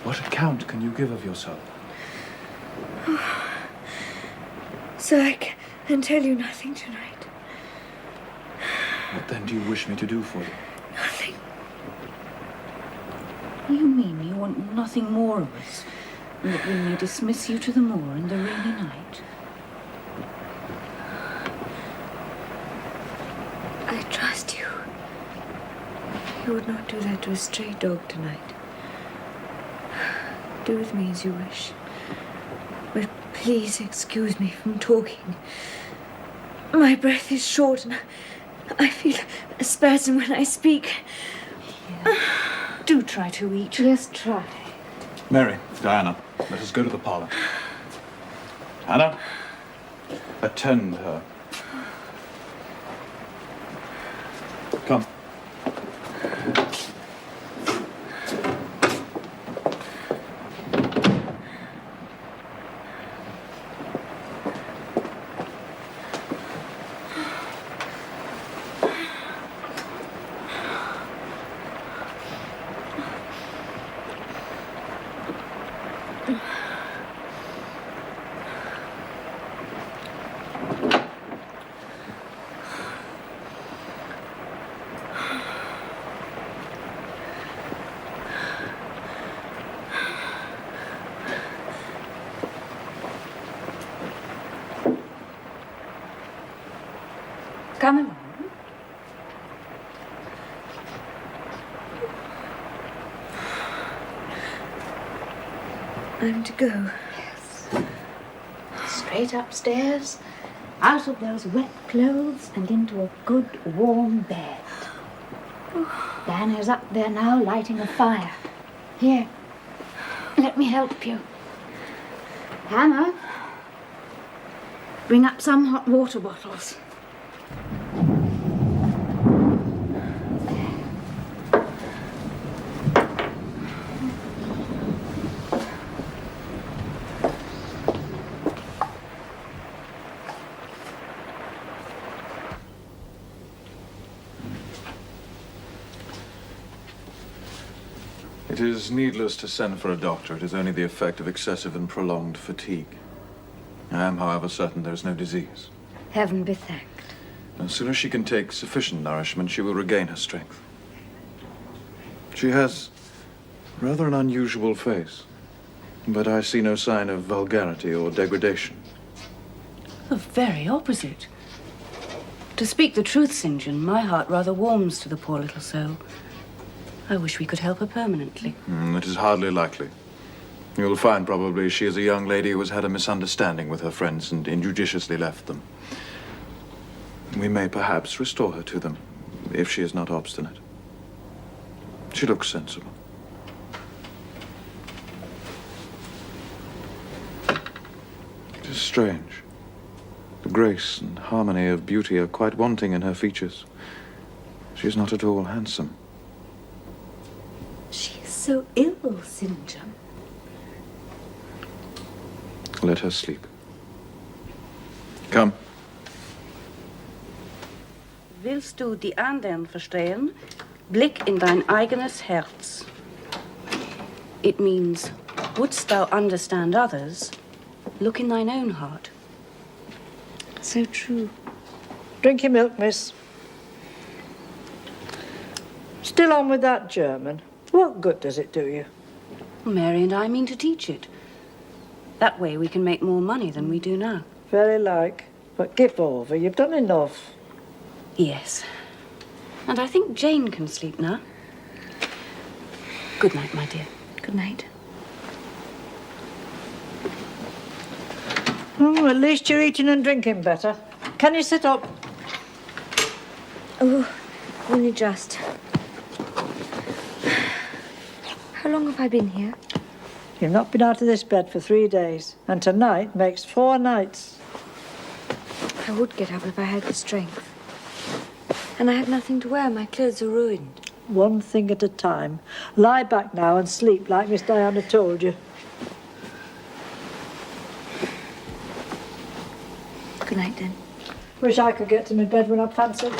What account can you give of yourself? So I can tell you nothing tonight. What then do you wish me to do for you? Nothing. You mean you want nothing more of us than that we may dismiss you to the moor in the rainy night? I trust you. You would not do that to a stray dog tonight. Do with me as you wish. But please excuse me from talking. My breath is short and I feel a spasm when I speak. Do try to eat. Yes, try. Mary, Diana, let us go to the parlour. Hannah, attend her. Come. Come along. I'm to go. Yes. Straight upstairs, out of those wet clothes and into a good warm bed. Diana's up there now lighting a fire. Here, let me help you. Hannah, bring up some hot water bottles. It is needless to send for a doctor. It is only the effect of excessive and prolonged fatigue. I am, however, certain there is no disease. Heaven be thanked. As soon as she can take sufficient nourishment, she will regain her strength. She has rather an unusual face, but I see no sign of vulgarity or degradation. The very opposite. To speak the truth, St. John, my heart rather warms to the poor little soul. I wish we could help her permanently. It is hardly likely. You will find probably she is a young lady who has had a misunderstanding with her friends and injudiciously left them. We may perhaps restore her to them, if she is not obstinate. She looks sensible. It is strange. The grace and harmony of beauty are quite wanting in her features. She is not at all handsome. She is so ill, St. John. Let her sleep. Come. Willst du die anderen verstehen? Blick in dein eigenes Herz. It means, wouldst thou understand others? Look in thine own heart. So true. Drink your milk, miss. Still on with that German. What good does it do you? Mary and I mean to teach it. That way we can make more money than we do now. Very like. But give over. You've done enough. Yes. And I think Jane can sleep now. Good night, my dear. Good night. Oh, at least you're eating and drinking better. Can you sit up? Oh, only just. How long have I been here? You've not been out of this bed for 3 days, and tonight makes 4 nights. I would get up if I had the strength. And I have nothing to wear. My clothes are ruined. One thing at a time. Lie back now and sleep like Miss Diana told you. Good night, then. Wish I could get to my bed when I fancy.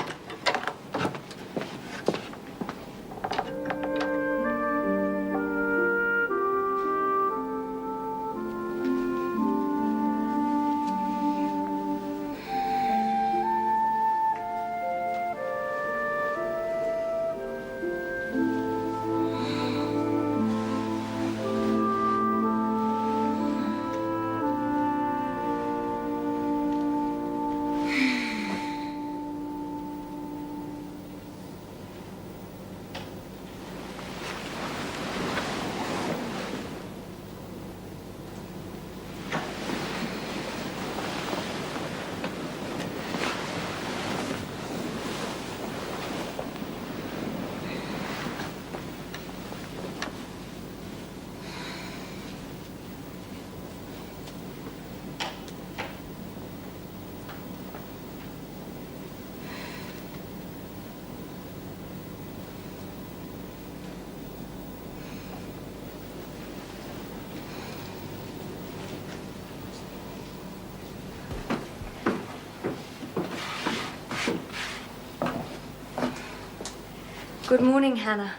Good morning, Hannah.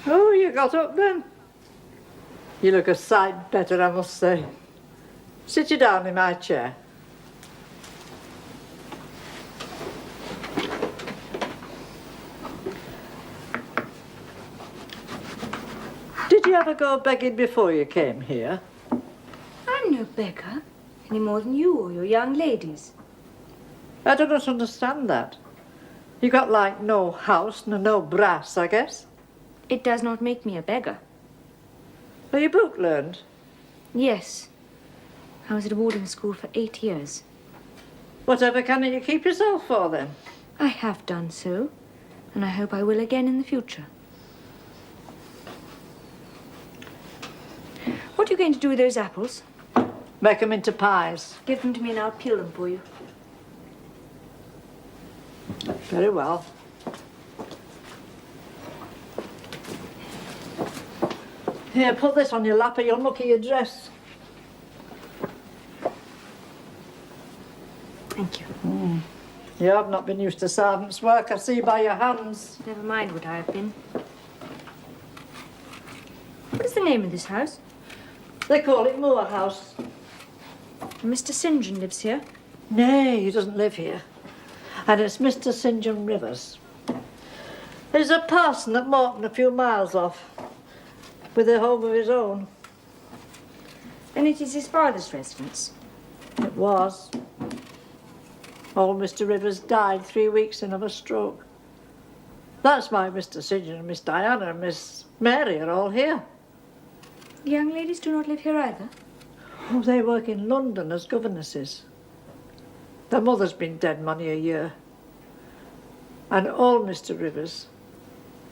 Oh, you got up then? You look a sight better, I must say. Sit you down in my chair. Did you ever go begging before you came here? I'm no beggar, any more than you or your young ladies. I do not understand that. You got like no house and no brass, I guess. It does not make me a beggar. Are you book learned? Yes. I was at a boarding school for 8 years. Whatever can you keep yourself for then? I have done so, and I hope I will again in the future. What are you going to do with those apples? Make them into pies. Give them to me and I'll peel them for you. Very well. Here, put this on your lap or you'll muck your dress. Thank you. You have not been used to servant's work, I see by your hands. Never mind what I have been. What is the name of this house? They call it Moor House. Mr. St. John lives here? Nay, he doesn't live here. And it's Mr. St. John Rivers. There's a parson at Morton a few miles off, with a home of his own. And it is his father's residence? It was. Old Mr. Rivers died 3 weeks in of a stroke. That's why Mr. St. John and Miss Diana and Miss Mary are all here. The young ladies do not live here either? Oh, they work in London as governesses. Their mother's been dead many a year. And old Mr. Rivers,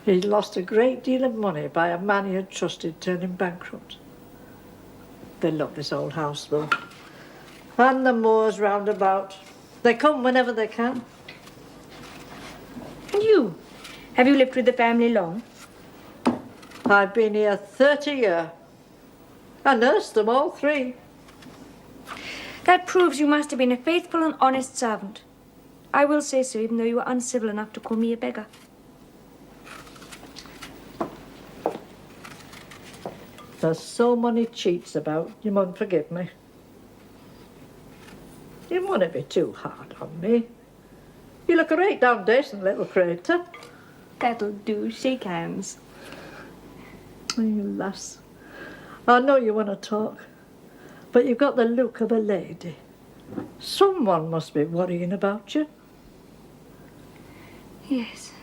he lost a great deal of money by a man he had trusted turning bankrupt. They love this old house, though. And the moors round about. They come whenever they can. And you? Have you lived with the family long? I've been here 30 years. I nursed them all 3. That proves you must have been a faithful and honest servant. I will say so, even though you were uncivil enough to call me a beggar. There's so many cheats about, you must forgive me. You mustn't be too hard on me. You look a right down decent little creature. That'll do. Shake hands. Oh, you lass. I know you want to talk, but you've got the look of a lady. Someone must be worrying about you. Yes.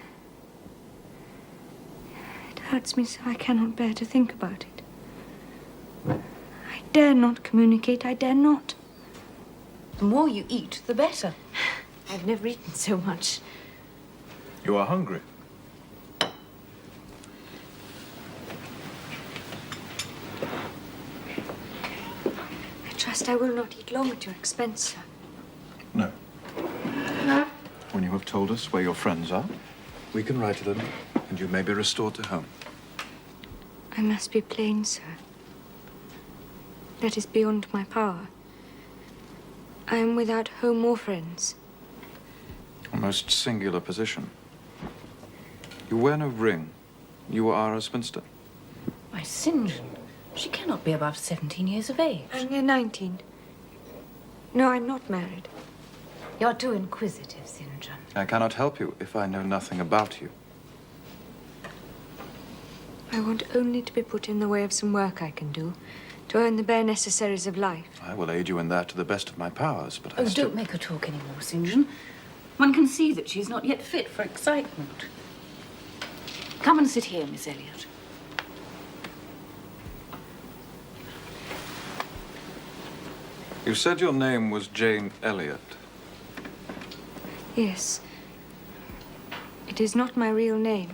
It hurts me so I cannot bear to think about it. I dare not communicate. I dare not. The more you eat, the better. I've never eaten so much. You are hungry. I trust I will not eat long at your expense, sir. No. When you have told us where your friends are, we can write to them, and you may be restored to home. I must be plain, sir. That is beyond my power. I am without home or friends. A most singular position. You wear no ring. You are a spinster. Why, St. John, she cannot be above 17 years of age. I'm near 19. No, I'm not married. You're too inquisitive, St. John. I cannot help you if I know nothing about you. I want only to be put in the way of some work I can do, to earn the bare necessaries of life. I will aid you in that to the best of my powers, but Oh, don't make her talk any more, St. John. One can see that she's not yet fit for excitement. Come and sit here, Miss Elliot. You said your name was Jane Elliot. Yes. It is not my real name.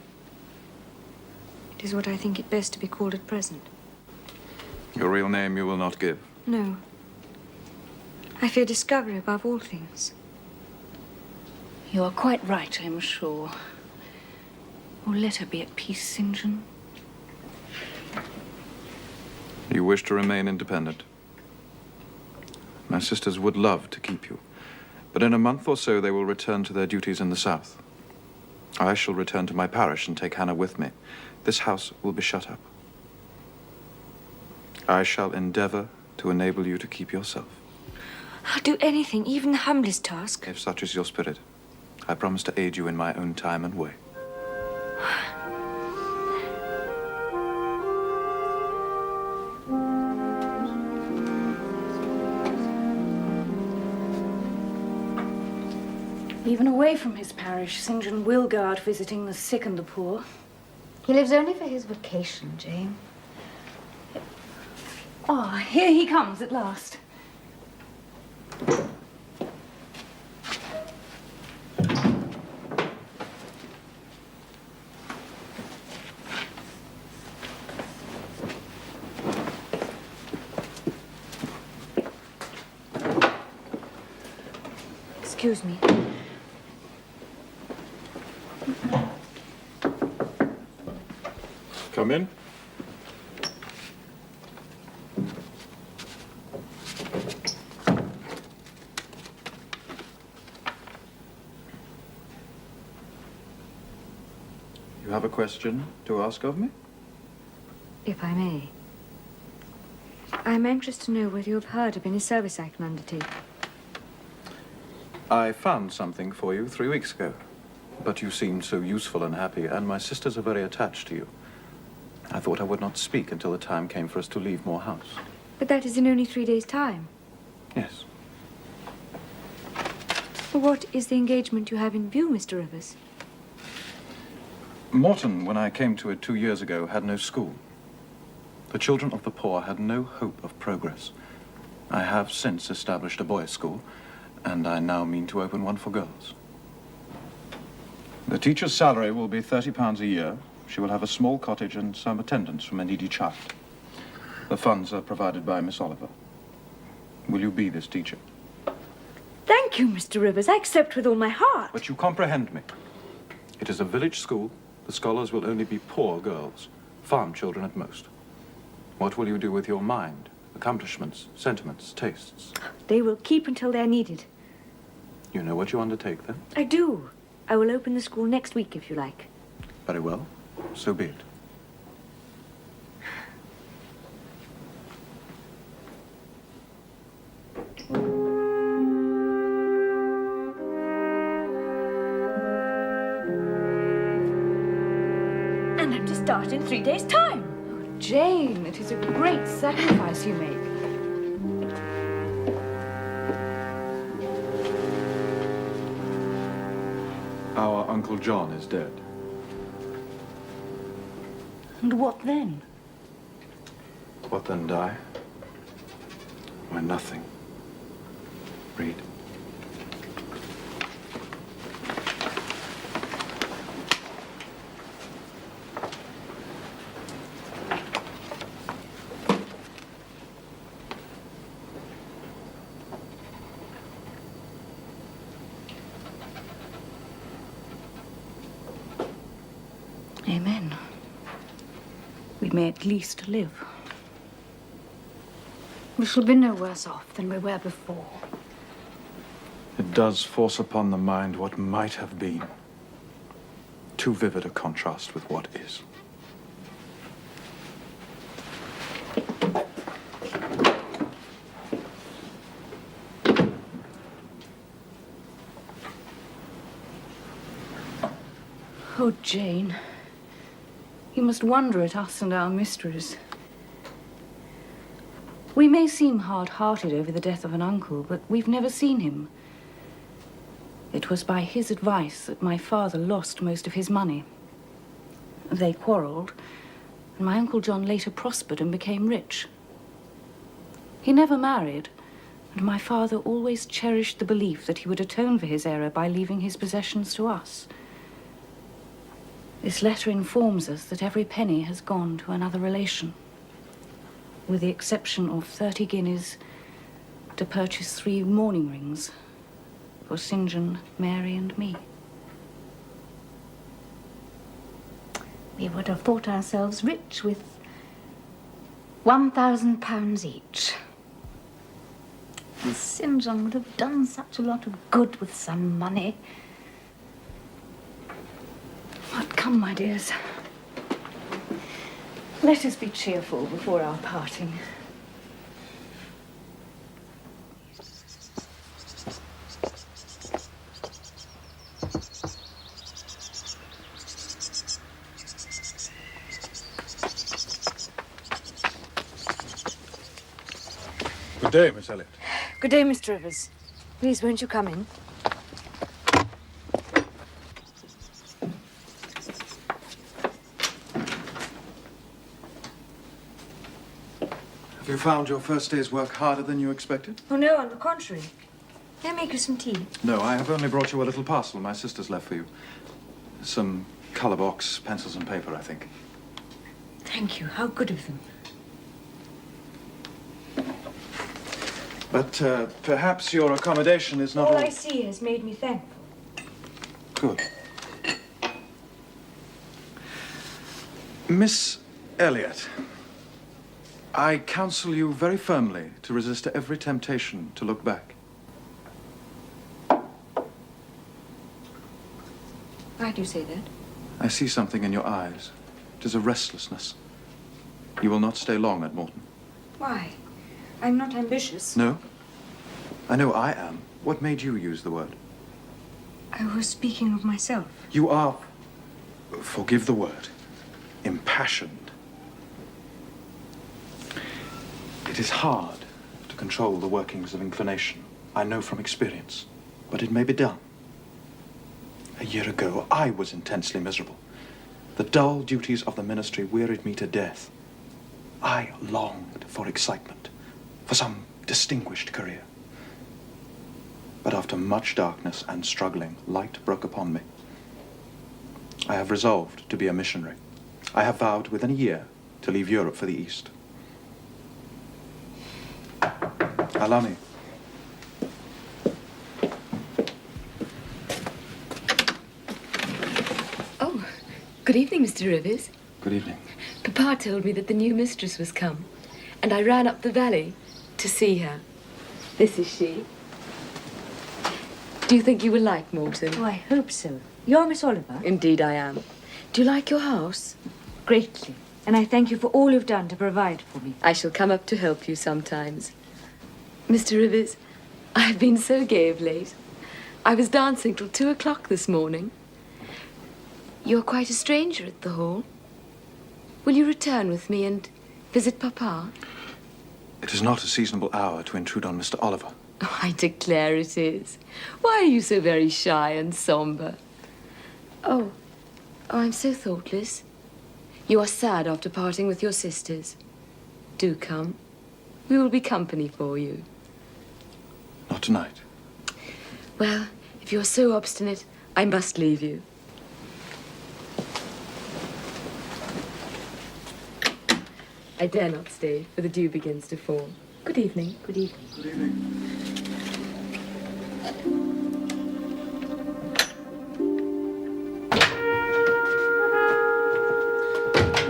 It is what I think it best to be called at present. Your real name you will not give. No. I fear discovery above all things. You are quite right, I'm sure. Oh, let her be at peace, St. John. You wish to remain independent. My sisters would love to keep you, but in a month or so they will return to their duties in the south. I shall return to my parish and take Hannah with me. This house will be shut up. I shall endeavor to enable you to keep yourself. I'll do anything, even the humblest task. If such is your spirit, I promise to aid you in my own time and way. Even away from his parish, St. John will go out visiting the sick and the poor. He lives only for his vocation, Jane. Ah, here he comes at last. Excuse me. Come in. You have a question to ask of me? If I may. I'm anxious to know whether you have heard of any service I can undertake. I found something for you 3 weeks ago, but you seemed so useful and happy, and my sisters are very attached to you. I thought I would not speak until the time came for us to leave Moor House. But that is in only 3 days' time. Yes. What is the engagement you have in view, Mr. Rivers? Morton, when I came to it 2 years ago, had no school. The children of the poor had no hope of progress. I have since established a boys' school, and I now mean to open one for girls. The teacher's salary will be £30 a year. She will have a small cottage and some attendance from a needy child. The funds are provided by Miss Oliver. Will you be this teacher? Thank you, Mr. Rivers. I accept with all my heart. But you comprehend me. It is a village school. The scholars will only be poor girls, farm children at most. What will you do with your mind, accomplishments, sentiments, tastes? They will keep until they're needed. You know what you undertake, then? I do. I will open the school next week, if you like. Very well. So be it. And I'm to start in 3 days' time. Oh, Jane, it is a great sacrifice you make. Our Uncle John is dead. And what then? What then, Di? Why, nothing. Read. Amen. We may at least live. We shall be no worse off than we were before. It does force upon the mind what might have been. Too vivid a contrast with what is. Oh, Jane, you must wonder at us and our mysteries. We may seem hard-hearted over the death of an uncle, but we've never seen him. It was by his advice that my father lost most of his money. They quarreled, and my Uncle John later prospered and became rich. He never married, and my father always cherished the belief that he would atone for his error by leaving his possessions to us. This letter informs us that every penny has gone to another relation, with the exception of 30 guineas to purchase 3 mourning rings for St. John, Mary, and me. We would have thought ourselves rich with £1,000 each. And St. John would have done such a lot of good with some money. Come, my dears. Let us be cheerful before our parting. Good day, Miss Elliot. Good day, Mr. Rivers. Please, won't you come in? Have you found your first day's work harder than you expected? Oh, no, on the contrary. May I make you some tea? No, I have only brought you a little parcel my sister's left for you. Some colour box, pencils and paper, I think. Thank you. How good of them. But perhaps your accommodation is not All I see has made me thankful. Good. Miss Elliot, I counsel you very firmly to resist every temptation to look back. Why do you say that? I see something in your eyes. It is a restlessness. You will not stay long at Morton. Why? I'm not ambitious. No? I know I am. What made you use the word? I was speaking of myself. You are, forgive the word, impassioned. It is hard to control the workings of inclination. I know from experience, but it may be done. A year ago, I was intensely miserable. The dull duties of the ministry wearied me to death. I longed for excitement, for some distinguished career. But after much darkness and struggling, light broke upon me. I have resolved to be a missionary. I have vowed within a year to leave Europe for the East. Allow me. Oh, good evening, Mr. Rivers. Good evening. Papa told me that the new mistress was come, and I ran up the valley to see her. This is she. Do you think you will like Morton? Oh, I hope so. You're Miss Oliver? Indeed I am. Do you like your house? Greatly. And I thank you for all you've done to provide for me. I shall come up to help you sometimes. Mr. Rivers, I've been so gay of late. I was dancing till 2 o'clock this morning. You're quite a stranger at the Hall. Will you return with me and visit Papa? It is not a seasonable hour to intrude on Mr. Oliver. Oh, I declare it is. Why are you so very shy and somber? Oh, I'm so thoughtless. You are sad after parting with your sisters. Do come. We will be company for you. Not tonight. Well, if you're so obstinate, I must leave you. I dare not stay, for the dew begins to fall. Good evening. Good evening. Good evening.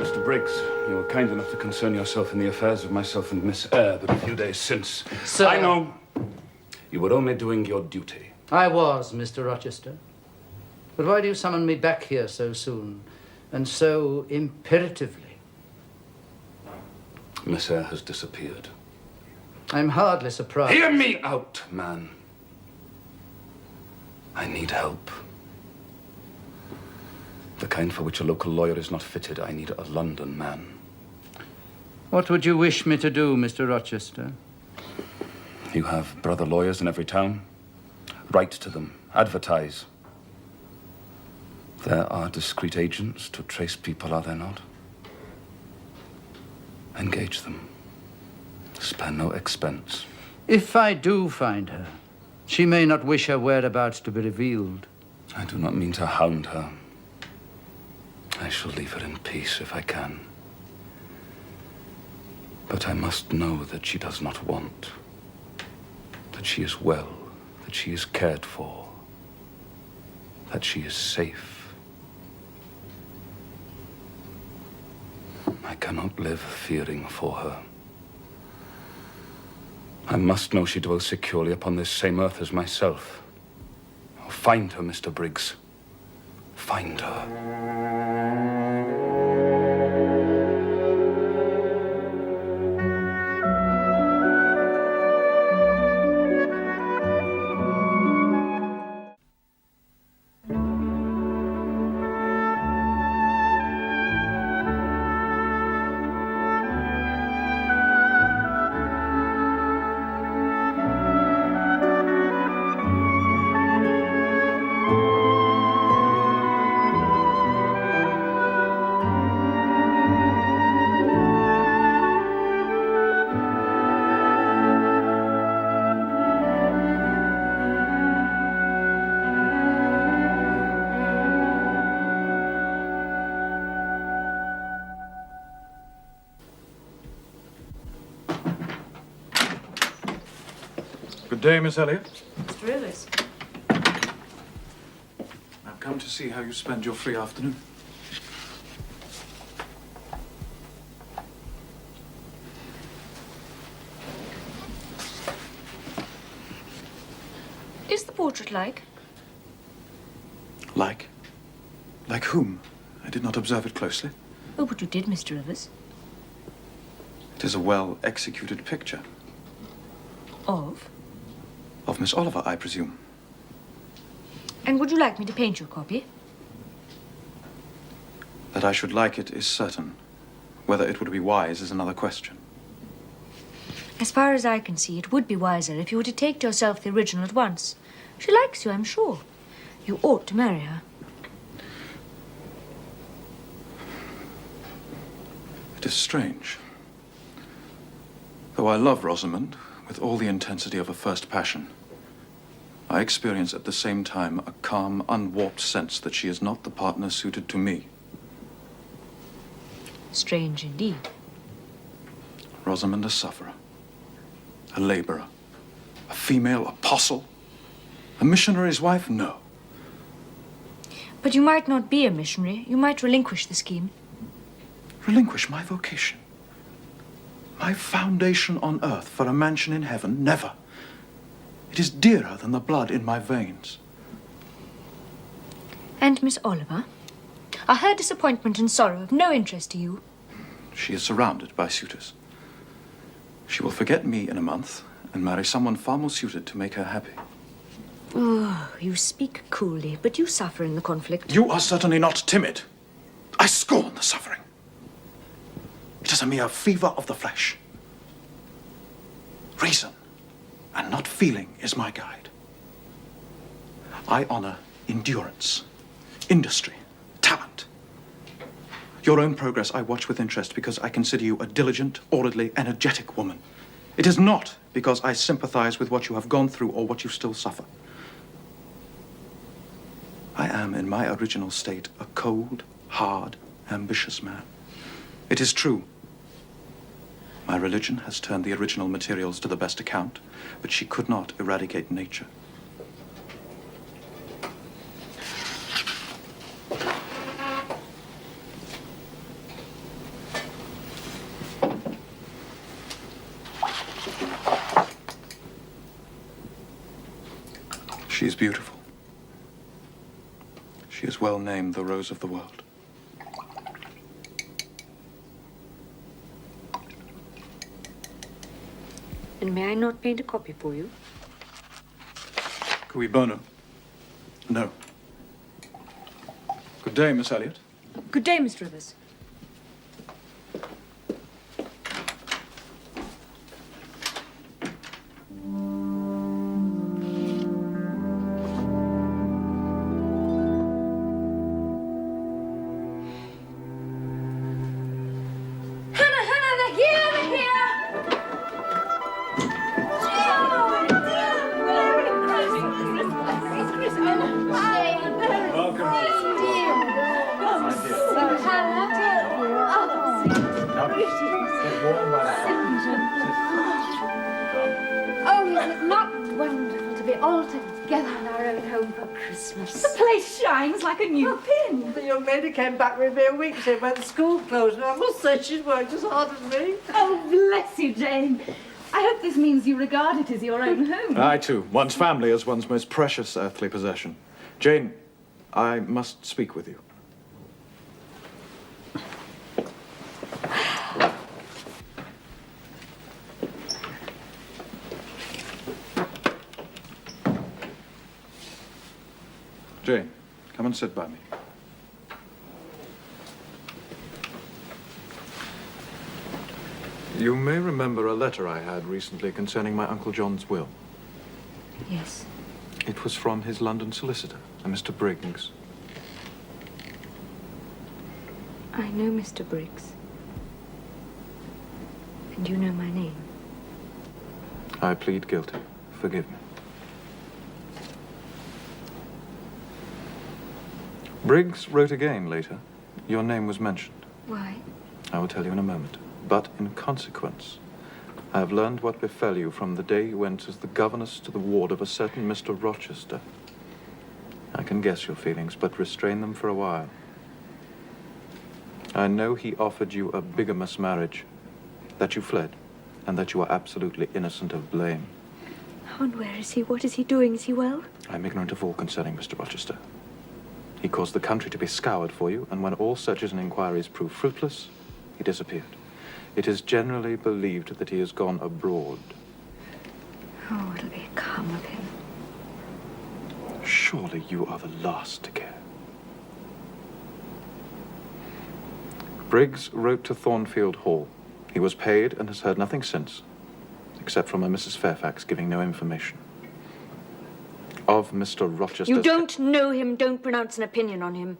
Mr. Briggs, you were kind enough to concern yourself in the affairs of myself and Miss Eyre but a few days since. Sir. I know you were only doing your duty. I was, Mr. Rochester. But why do you summon me back here so soon, and so imperatively? Miss Eyre has disappeared. I'm hardly surprised. Hear me out, man. I need help. The kind for which a local lawyer is not fitted. I need a London man. What would you wish me to do, Mr. Rochester? You have brother lawyers in every town. Write to them. Advertise. There are discreet agents to trace people, are there not? Engage them. Spare no expense. If I do find her, she may not wish her whereabouts to be revealed. I do not mean to hound her. I shall leave her in peace if I can. But I must know that she does not want. That she is well. That she is cared for. That she is safe. I cannot live fearing for her. I must know she dwells securely upon this same earth as myself. Oh, find her, Mr. Briggs. Find her. Good day, Miss Elliot. Mr. Rivers. I've come to see how you spend your free afternoon. Is the portrait like? Like? Like whom? I did not observe it closely. Oh, but you did, Mr. Rivers. It is a well-executed picture. Of? Of Miss Oliver, I presume. And would you like me to paint you a copy? That I should like it is certain. Whether it would be wise is another question. As far as I can see, it would be wiser if you were to take to yourself the original at once. She likes you, I'm sure. You ought to marry her. It is strange. Though I love Rosamond with all the intensity of a first passion, I experience at the same time a calm, unwarped sense that she is not the partner suited to me. Strange indeed. Rosamond a sufferer, a laborer, a female apostle, a missionary's wife? No. But you might not be a missionary. You might relinquish the scheme. Relinquish my vocation? My foundation on earth for a mansion in heaven? Never. It is dearer than the blood in my veins. And Miss Oliver? Are her disappointment and sorrow of no interest to you? She is surrounded by suitors. She will forget me in a month and marry someone far more suited to make her happy. Oh, you speak coolly, but you suffer in the conflict. You are certainly not timid. I scorn the suffering. It is a mere fever of the flesh. Reason and not feeling is my guide. I honor endurance, industry, talent. Your own progress I watch with interest because I consider you a diligent, orderly, energetic woman. It is not because I sympathize with what you have gone through or what you still suffer. I am, in my original state, a cold, hard, ambitious man. It is true. My religion has turned the original materials to the best account, but she could not eradicate nature. She is beautiful. She is well named the Rose of the World. And may I not paint a copy for you? Cui bono? No. Good day, Miss Elliot. Good day, Mr. Rivers. Oh, is it not wonderful to be all together in our own home for Christmas? The place shines like a new pin. The young lady came back with me a week ago when the school closed, and I must say she's worked as hard as me. Oh, bless you, Jane. I hope this means you regard it as your own home. I, too. One's family is one's most precious earthly possession. Jane, I must speak with you. Jane, come and sit by me. You may remember a letter I had recently concerning my Uncle John's will. Yes. It was from his London solicitor, a Mr. Briggs. I know Mr. Briggs. And you know my name. I plead guilty. Forgive me. Briggs wrote again later. Your name was mentioned. Why? I will tell you in a moment. But in consequence I have learned what befell you from the day you went as the governess to the ward of a certain Mr. Rochester. I can guess your feelings, but restrain them for a while. I know he offered you a bigamous marriage, that you fled, and that you are absolutely innocent of blame. And where is he? What is he doing? Is he well? I'm ignorant of all concerning Mr. Rochester. He caused the country to be scoured for you, and when all searches and inquiries proved fruitless, he disappeared. It is generally believed that he has gone abroad. Oh, it'll become of him. Surely you are the last to care. Briggs wrote to Thornfield Hall. He was paid and has heard nothing since, except from a Mrs. Fairfax giving no information. Of Mr. Rochester. You don't know him. Don't pronounce an opinion on him.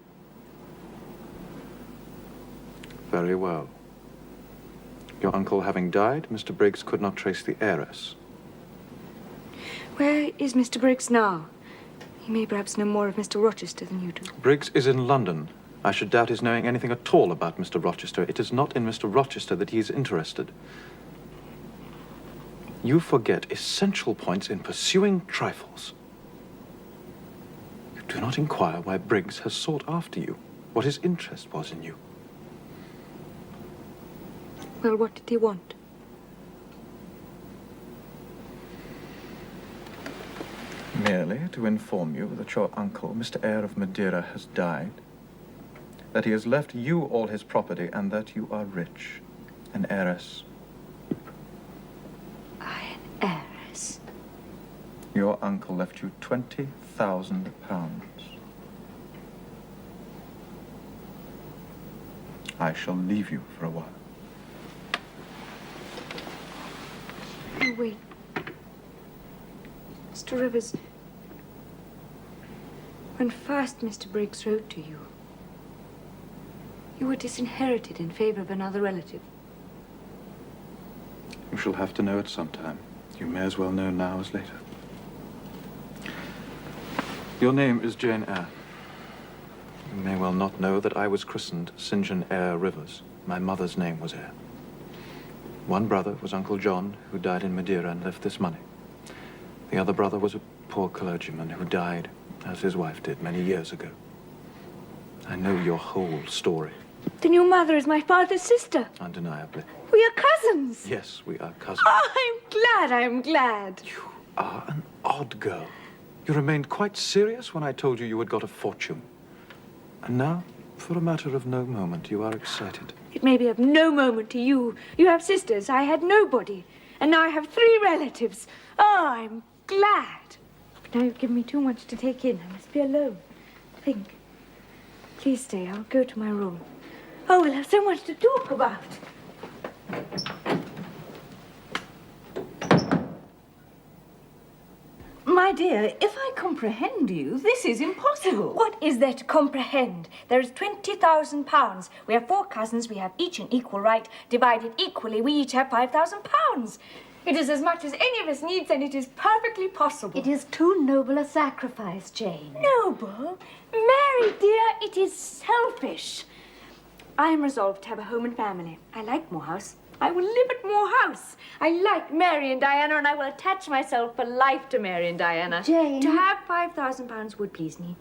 Very well. Your uncle having died, Mr. Briggs could not trace the heiress. Where is Mr. Briggs now? He may perhaps know more of Mr. Rochester than you do. Briggs is in London. I should doubt his knowing anything at all about Mr. Rochester. It is not in Mr. Rochester that he is interested. You forget essential points in pursuing trifles. You do not inquire why Briggs has sought after you, what his interest was in you. Well, what did he want? Merely to inform you that your uncle, Mr. Eyre of Madeira, has died, that he has left you all his property, and that you are rich, an heiress. I, an heiress? Your uncle left you £20,000. I shall leave you for a while. Oh, wait. Mr. Rivers, when first Mr. Briggs wrote to you, you were disinherited in favor of another relative. You shall have to know it sometime. You may as well know now as later. Your name is Jane Eyre. You may well not know that I was christened St. John Eyre Rivers. My mother's name was Eyre. One brother was Uncle John, who died in Madeira and left this money. The other brother was a poor clergyman who died, as his wife did, many years ago. I know your whole story. Then your mother is my father's sister. Undeniably. We are cousins. Yes, we are cousins. Oh, I'm glad. You are an odd girl. You remained quite serious when I told you you had got a fortune. And now, for a matter of no moment, you are excited. It may be of no moment to you. You have sisters. I had nobody. And now I have 3 relatives. Oh, I'm glad. But now you've given me too much to take in. I must be alone. Think. Please stay. I'll go to my room. Oh, we'll have so much to talk about. My dear, if I comprehend you, this is impossible. What is there to comprehend? There is £20,000. We have 4 cousins. We have each an equal right. Divided equally, we each have £5,000. It is as much as any of us needs, and it is perfectly possible. It is too noble a sacrifice, Jane. Noble? Mary, dear, it is selfish. I am resolved to have a home and family. I like Moor House. I will live at Moor House. I like Mary and Diana, and I will attach myself for life to Mary and Diana. Jane. To have £5,000 would please me.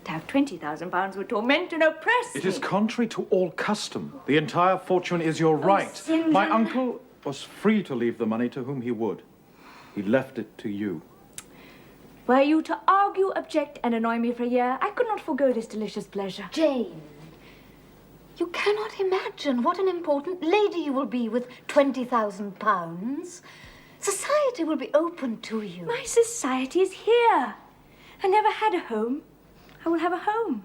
To have £20,000 would torment and oppress me. It is contrary to all custom. The entire fortune is your right. St. John. My uncle was free to leave the money to whom he would. He left it to you. Were you to argue, object, and annoy me for a year, I could not forego this delicious pleasure. Jane, you cannot imagine what an important lady you will be with £20,000. Society will be open to you. My society is here. I never had a home. I will have a home.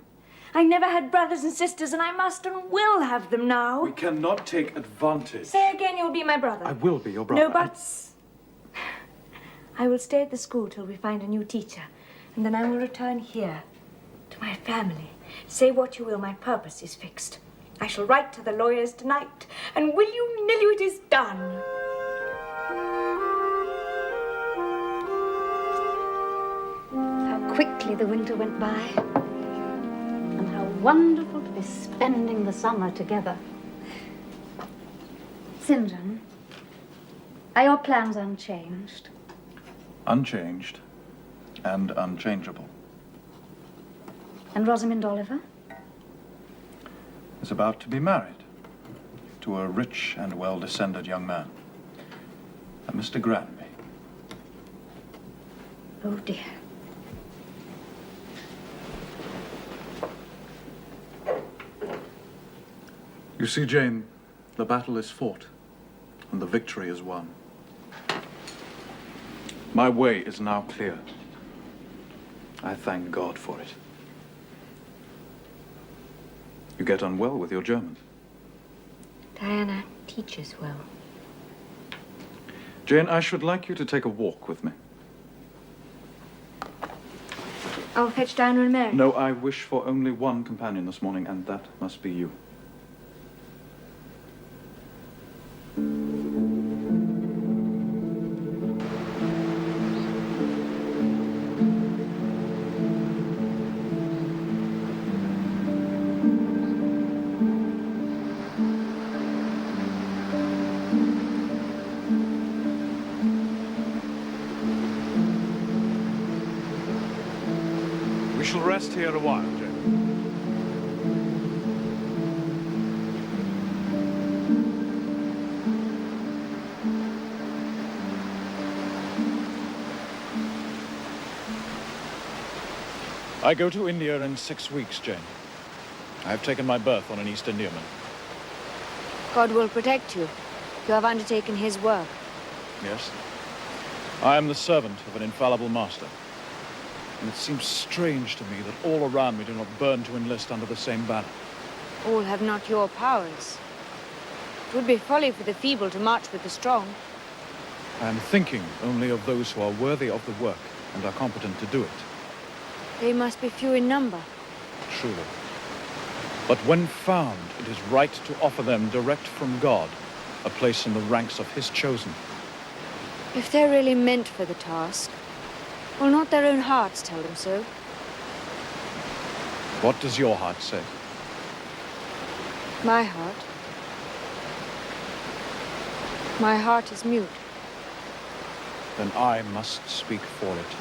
I never had brothers and sisters, and I must and will have them now. We cannot take advantage. Say again, you'll be my brother. I will be your brother. No buts. I will stay at the school till we find a new teacher, and then I will return here to my family. Say what you will, my purpose is fixed. I shall write to the lawyers tonight, and will you nilly, it is done. How quickly the winter went by. And how wonderful to be spending the summer together. St. John, Are your plans unchanged? Unchanged and unchangeable. And Rosamond Oliver? Is about to be married to a rich and well-descended young man, a Mr. Granby. Oh dear. You see, Jane, the battle is fought, and the victory is won. My way is now clear. I thank God for it. You get on well with your German. Diana teaches well. Jane, I should like you to take a walk with me. I'll fetch Diana and Mary. No, I wish for only one companion this morning, and that must be you. We shall rest here a while, Jane. I go to India in 6 weeks, Jane. I have taken my berth on an East Indiaman. God will protect you. You have undertaken his work. Yes. I am the servant of an infallible master. And it seems strange to me that all around me do not burn to enlist under the same banner. All have not your powers. It would be folly for the feeble to march with the strong. I am thinking only of those who are worthy of the work and are competent to do it. They must be few in number. Truly. But when found, it is right to offer them direct from God a place in the ranks of his chosen. If they're really meant for the task, will not their own hearts tell them so? What does your heart say? My heart? My heart is mute. Then I must speak for it.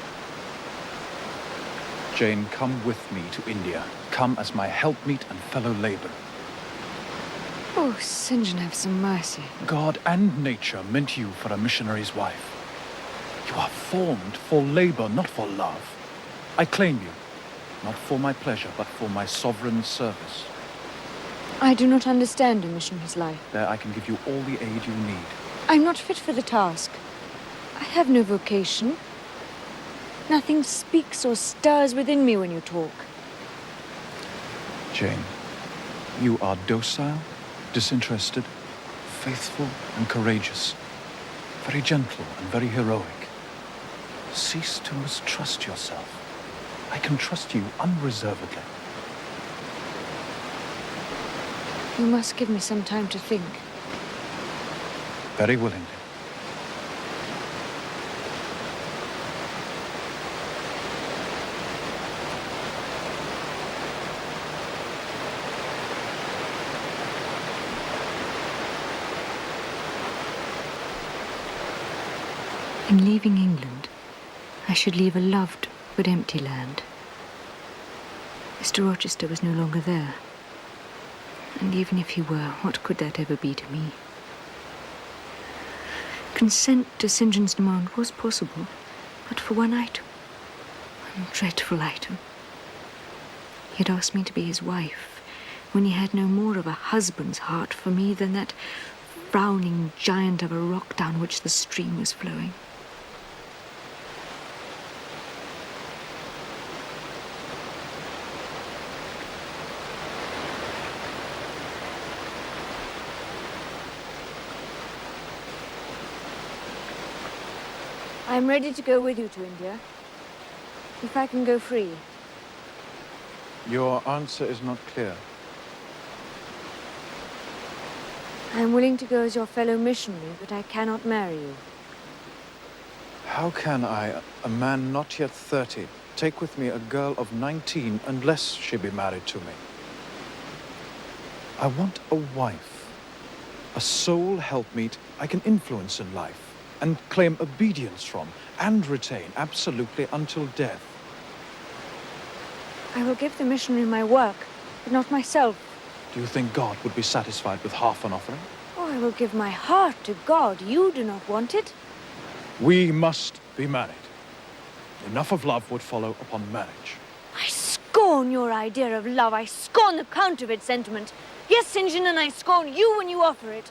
Jane, come with me to India. Come as my helpmeet and fellow laborer. Oh, St. John, have some mercy. God and nature meant you for a missionary's wife. You are formed for labor, not for love. I claim you, not for my pleasure, but for my sovereign service. I do not understand a missionary's life. There I can give you all the aid you need. I'm not fit for the task. I have no vocation. Nothing speaks or stirs within me when you talk. Jane, you are docile, disinterested, faithful and courageous, very gentle and very heroic. Cease to mistrust yourself. I can trust you unreservedly. You must give me some time to think. Very willingly. In leaving England, I should leave a loved but empty land. Mr. Rochester was no longer there. And even if he were, what could that ever be to me? Consent to St. John's demand was possible, but for one item. One dreadful item. He had asked me to be his wife, when he had no more of a husband's heart for me than that frowning giant of a rock down which the stream was flowing. I am ready to go with you to India, if I can go free. Your answer is not clear. I am willing to go as your fellow missionary, but I cannot marry you. How can I, a man not yet 30, take with me a girl of 19 unless she be married to me? I want a wife, a sole helpmeet I can influence in life. and claim obedience from and retain absolutely until death. I will give the missionary my work, but not myself. Do you think God would be satisfied with half an offering? Oh, I will give my heart to God. You do not want it. We must be married. Enough of love would follow upon marriage. I scorn your idea of love. I scorn the counterfeit sentiment. Yes, St. John, and I scorn you when you offer it.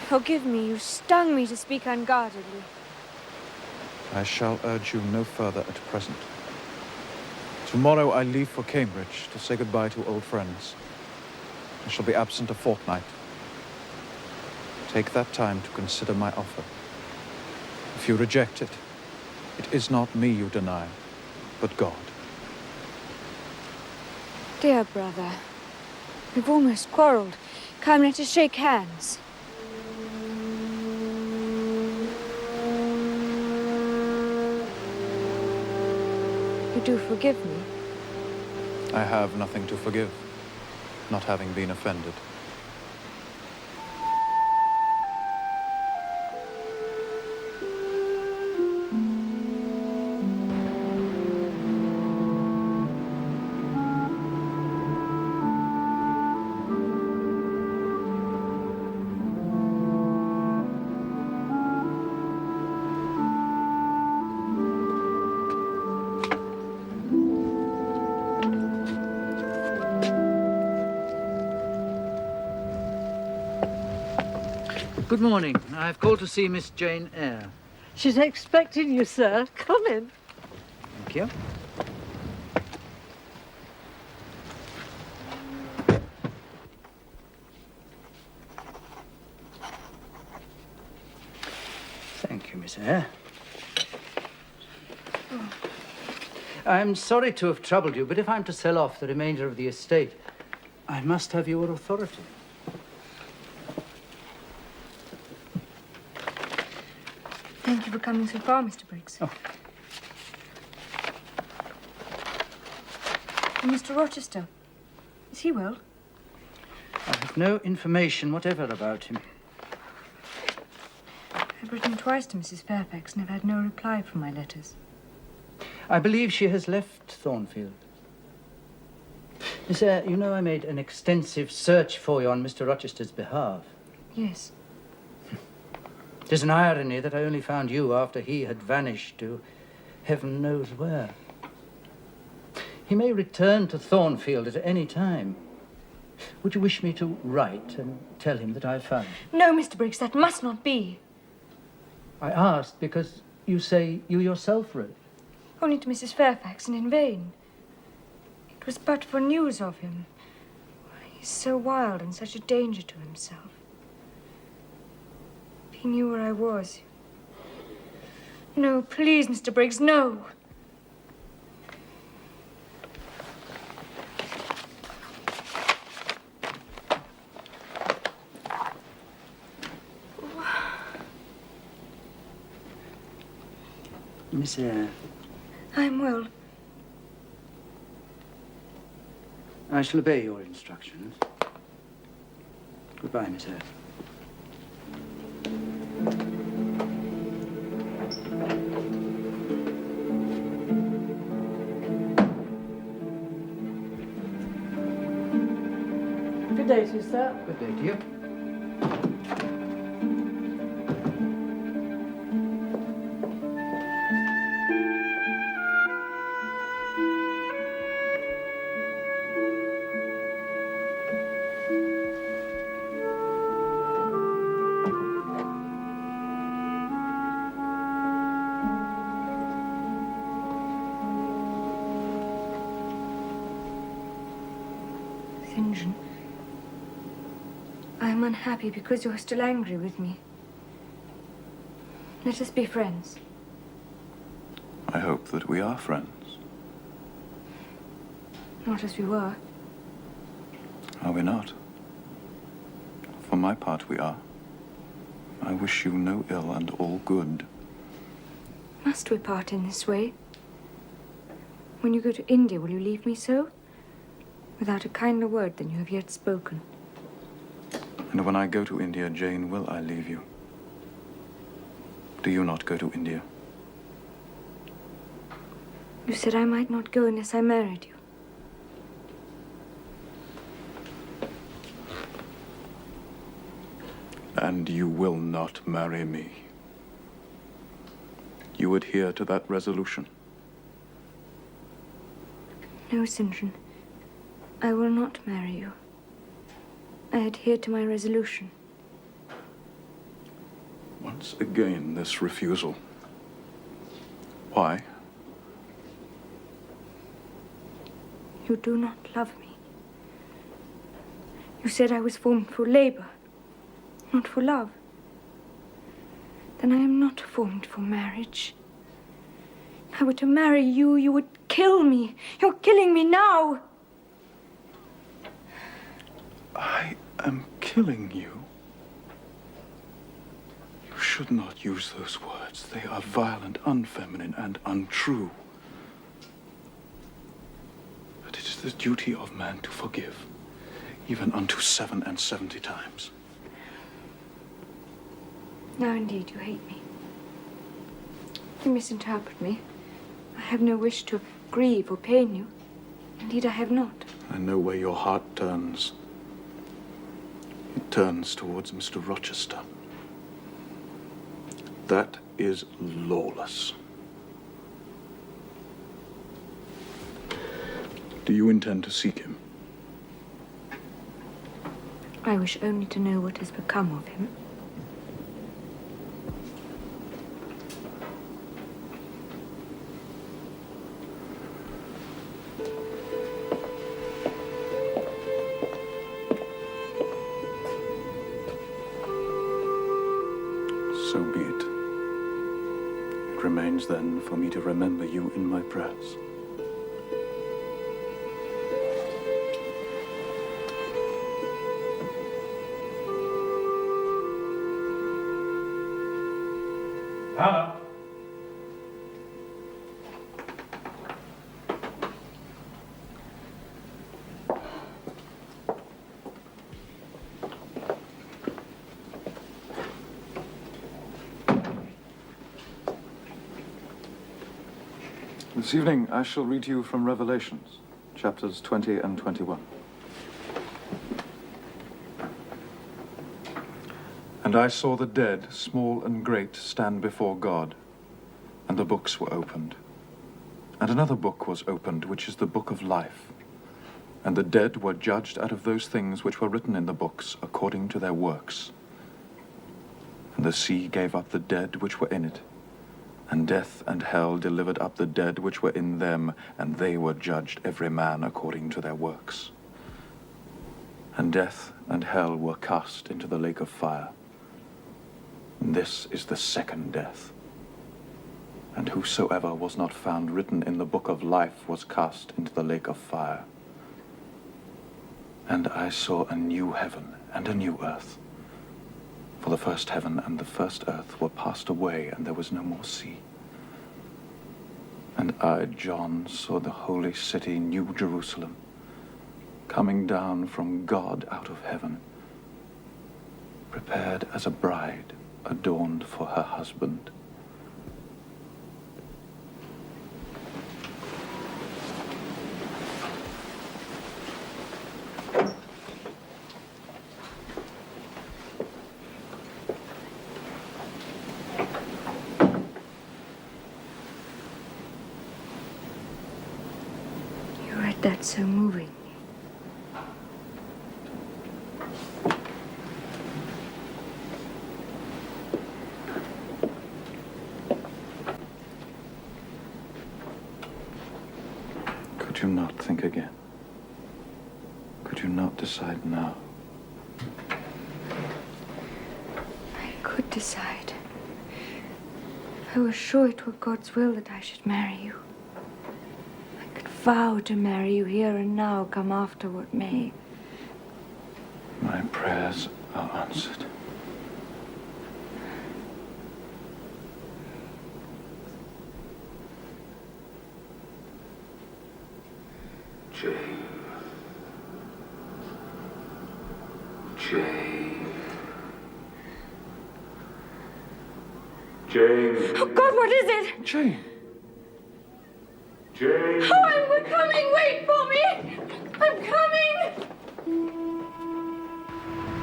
Forgive me, you stung me to speak unguardedly. I shall urge you no further at present. Tomorrow I leave for Cambridge to say goodbye to old friends. I shall be absent a fortnight. Take that time to consider my offer. If you reject it, it is not me you deny, but God. Dear brother, we've almost quarreled. Come, let us shake hands. You do forgive me? I have nothing to forgive, not having been offended. Good morning. I've called to see Miss Jane Eyre. She's expecting you, sir. Come in. Thank you. Thank you, Miss Eyre. I'm sorry to have troubled you, but if I'm to sell off the remainder of the estate, I must have your authority. Thank you for coming so far, Mr. Briggs. Oh. And Mr. Rochester, is he well? I have no information whatever about him. I've written twice to Mrs. Fairfax and have had no reply from my letters. I believe she has left Thornfield. Miss Eyre, you know I made an extensive search for you on Mr. Rochester's behalf. Yes. It is an irony that I only found you after he had vanished to heaven knows where. He may return to Thornfield at any time. Would you wish me to write and tell him that I found him? No, Mr. Briggs, that must not be. I asked because you say you yourself wrote. Only to Mrs. Fairfax, and in vain. It was but for news of him. He's so wild and such a danger to himself. If he knew where I was. No, please, Mr. Briggs, no. Miss Eyre, I'm well. I shall obey your instructions. Goodbye, Miss Eyre. Good day to you, sir. Good day to you. St. John, I am unhappy because you are still angry with me. Let us be friends. I hope that we are friends. Not as we were. Are we not? For my part, we are. I wish you no ill and all good. Must we part in this way? When you go to India, will you leave me so? Without a kinder word than you have yet spoken. And when I go to India, Jane, will I leave you? Do you not go to India? You said I might not go unless I married you. And you will not marry me. You adhere to that resolution? No, St. John. I will not marry you. I adhere to my resolution. Once again, this refusal. Why? You do not love me. You said I was formed for labor, not for love. Then I am not formed for marriage. If I were to marry you, you would kill me. You're killing me now. I am killing you. You should not use those words. They are violent, unfeminine, and untrue. But it is the duty of man to forgive, even unto 77 times. Now, indeed, you hate me. You misinterpret me. I have no wish to grieve or pain you. Indeed, I have not. I know where your heart turns. It turns towards Mr. Rochester. That is lawless. Do you intend to seek him? I wish only to know what has become of him. So be it. It remains then for me to remember you in my prayers. Hannah. This evening, I shall read to you from Revelations, chapters 20 and 21. And I saw the dead, small and great, stand before God, and the books were opened. And another book was opened, which is the book of life. And the dead were judged out of those things which were written in the books, according to their works. And the sea gave up the dead which were in it, and death and hell delivered up the dead which were in them, and they were judged every man according to their works. And death and hell were cast into the lake of fire. And this is the second death. And whosoever was not found written in the book of life was cast into the lake of fire. And I saw a new heaven and a new earth. For the first heaven and the first earth were passed away, and there was no more sea. And I, John, saw the holy city, New Jerusalem, coming down from God out of heaven, prepared as a bride adorned for her husband. That's so moving. Could you not think again? Could you not decide now? I could decide. I was sure it were God's will that I should marry you. Vow to marry you here and now, come after what may. My prayers are answered. Jane. Jane. Jane. Oh, God, what is it? Jane. Jane. Oh, we're coming! Wait for me! I'm coming!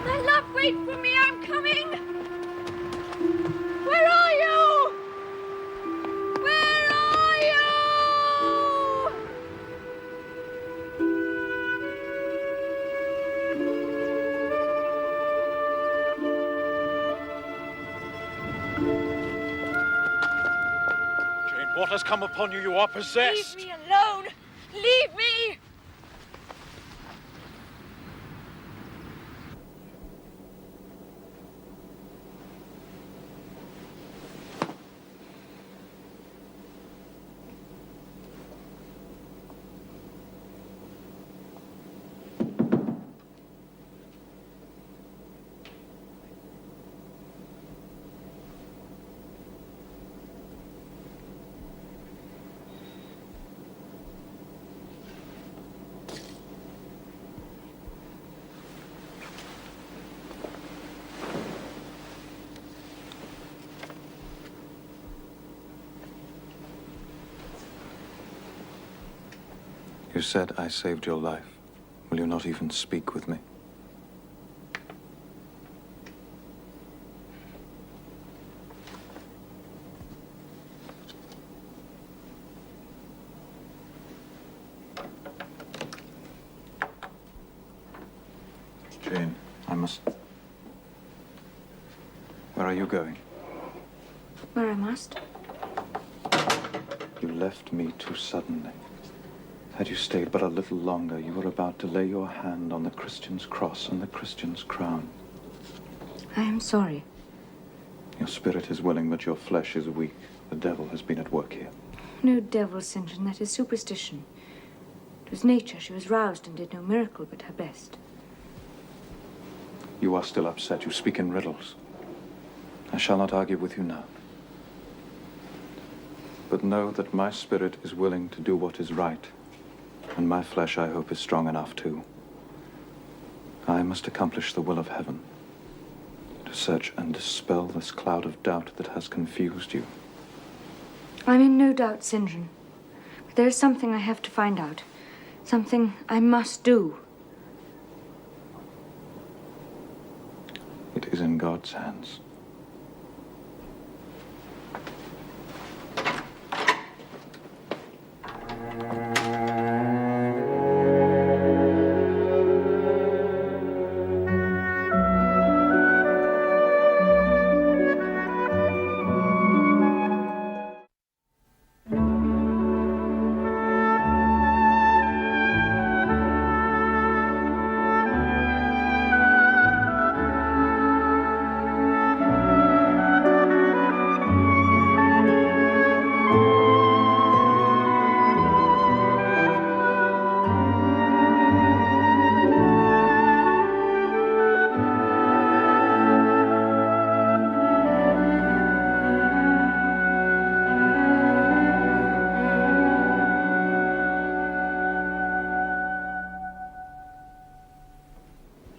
My love, wait for me! I'm coming! Where are you? Where are you? Jane, what has come upon you? You are possessed. Leave me alone! Leave me! You said I saved your life. Will you not even speak with me? Jane, I must... Where are you going? Where I must. You left me too suddenly. Had you stayed but a little longer, you were about to lay your hand on the Christian's cross and the Christian's crown. I am sorry. Your spirit is willing, but your flesh is weak. The devil has been at work here. No devil, St. John, that is superstition. It was nature. She was roused and did no miracle but her best. You are still upset. You speak in riddles. I shall not argue with you now. But know that my spirit is willing to do what is right. And my flesh, I hope, is strong enough too. I must accomplish the will of heaven, to search and dispel this cloud of doubt that has confused you. I'm in no doubt, St. John. But there is something I have to find out. Something I must do. It is in God's hands.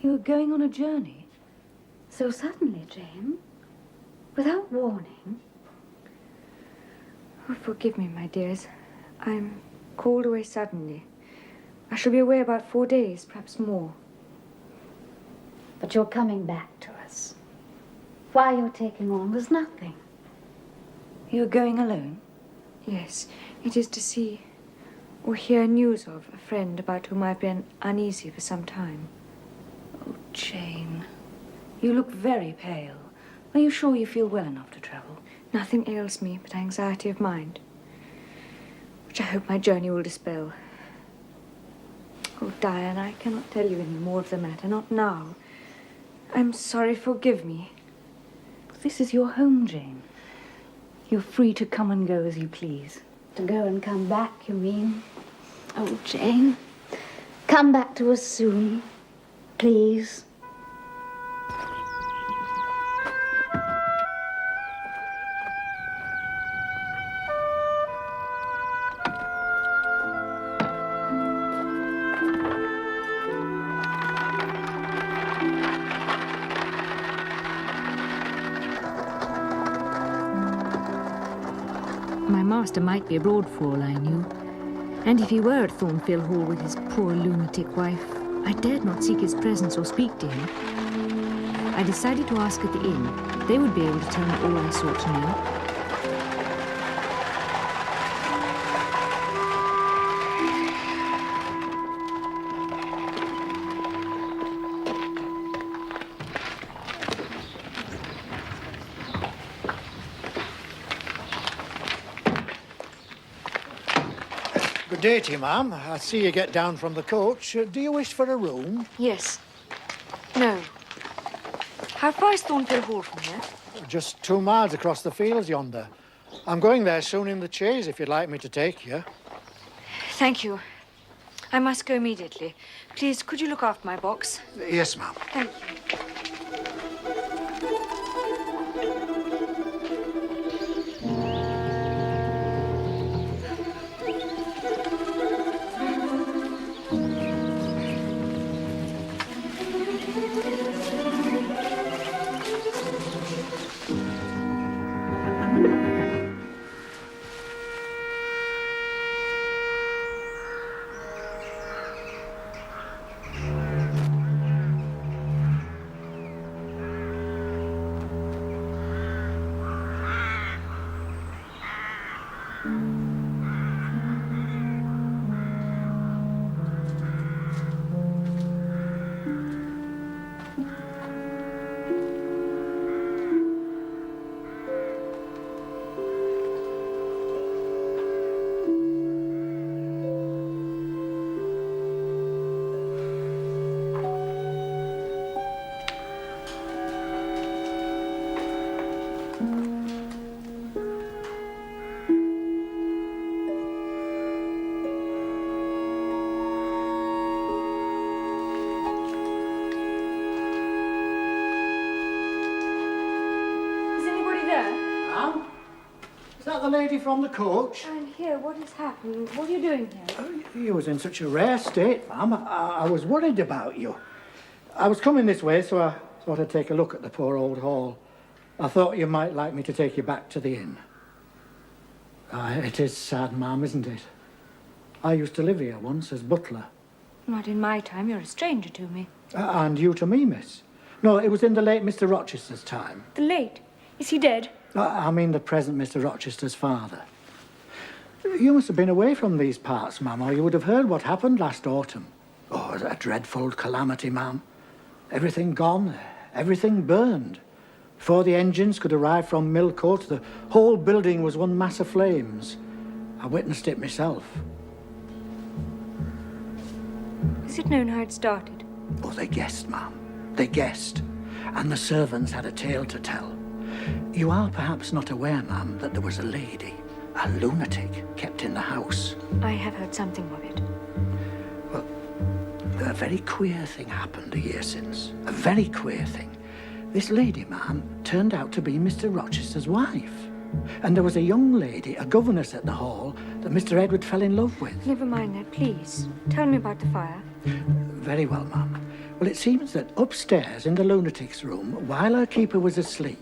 You were going on a journey? So suddenly, Jane? Without warning? Oh, forgive me, my dears. I'm called away suddenly. I shall be away about 4 days, perhaps more. But you're coming back to us. Why you're taking on was nothing. You're going alone? Yes, it is to see or hear news of a friend about whom I've been uneasy for some time. Oh, Jane, you look very pale. Are you sure you feel well enough to travel? Nothing ails me but anxiety of mind, which I hope my journey will dispel. Oh, Diane, I cannot tell you any more of the matter, not now. I'm sorry, forgive me. This is your home, Jane. You're free to come and go as you please. To go and come back, you mean? Oh, Jane, come back to us soon, please. master might be abroad for all I knew. And if he were at Thornfield Hall with his poor lunatic wife, I dared not seek his presence or speak to him. I decided to ask at the inn. They would be able to tell me all I sought to know. Good day to you, ma'am. I see you get down from the coach. Do you wish for a room? Yes. No. How far is Thornfield Hall from here? Just 2 miles across the fields yonder. I'm going there soon in the chaise, if you'd like me to take you. Thank you. I must go immediately. Please, could you look after my box? Yes, ma'am. Thank you. The lady from the coach? I'm here. What has happened? What are you doing here? You was in such a rare state, ma'am. I was worried about you. I was coming this way, so I thought I'd take a look at the poor old hall. I thought you might like me to take you back to the inn. It is sad, ma'am, isn't it? I used to live here once as butler. Not in my time. You're a stranger to me. And you to me, miss. No, it was in the late Mr. Rochester's time. The late? Is he dead? I mean the present Mr. Rochester's father. You must have been away from these parts, ma'am, or you would have heard what happened last autumn. Oh, a dreadful calamity, ma'am. Everything gone, everything burned. Before the engines could arrive from Millcote, the whole building was one mass of flames. I witnessed it myself. Is it known how it started? Oh, they guessed, ma'am. They guessed. And the servants had a tale to tell. You are perhaps not aware, ma'am, that there was a lady, a lunatic, kept in the house. I have heard something of it. Well, a very queer thing happened a year since. A very queer thing. This lady, ma'am, turned out to be Mr. Rochester's wife. And there was a young lady, a governess at the hall, that Mr. Edward fell in love with. Never mind that, please. Tell me about the fire. Very well, ma'am. Well, it seems that upstairs in the lunatic's room, while her keeper was asleep,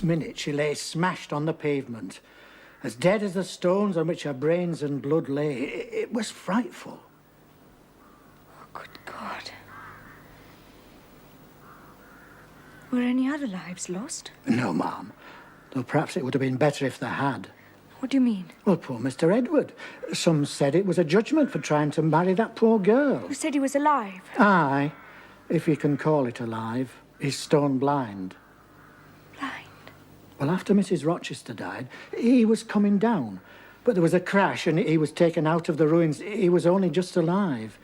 minute she lay smashed on the pavement, as dead as the stones on which her brains and blood lay. It was frightful. Oh, good God. Were any other lives lost? No, ma'am. Though perhaps it would have been better if there had. What do you mean? Well, poor Mr. Edward. Some said it was a judgment for trying to marry that poor girl. You said he was alive. Aye. if you can call it alive, is stone blind. Blind? Well, after Mrs. Rochester died, he was coming down. But there was a crash and he was taken out of the ruins. He was only just alive.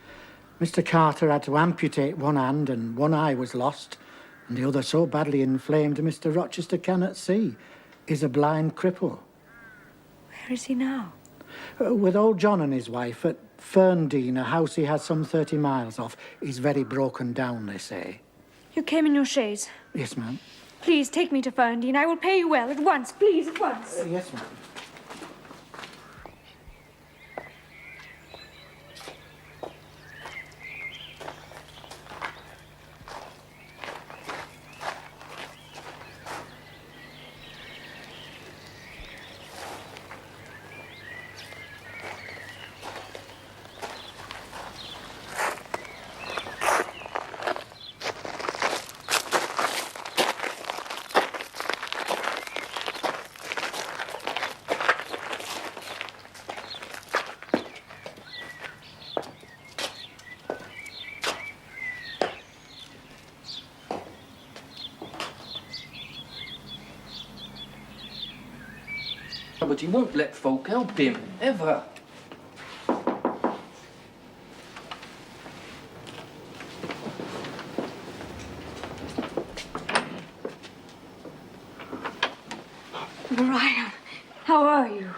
Mr. Carter had to amputate one hand and one eye was lost, and the other so badly inflamed Mr. Rochester cannot see. He's a blind cripple. Where is he now? With old John and his wife at Ferndean, a house he has some 30 miles off. He's very broken down, they say. You came in your chaise. Yes, ma'am. Please take me to Ferndean. I will pay you well at once. Please, at once. Yes, ma'am. But he won't let folk help him, ever. Mariah, how are you?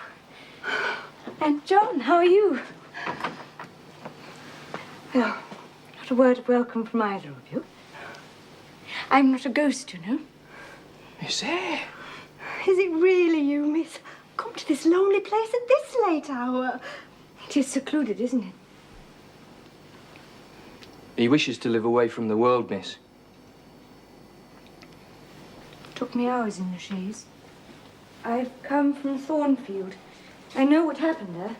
And John, how are you? Well, not a word of welcome from either of you. I'm not a ghost, you know. Miss Eyre? Is it really you, miss? Come to this lonely place at this late hour. It is secluded, isn't it? He wishes to live away from the world, miss. Took me hours in the chaise. I've come from Thornfield. I know what happened there.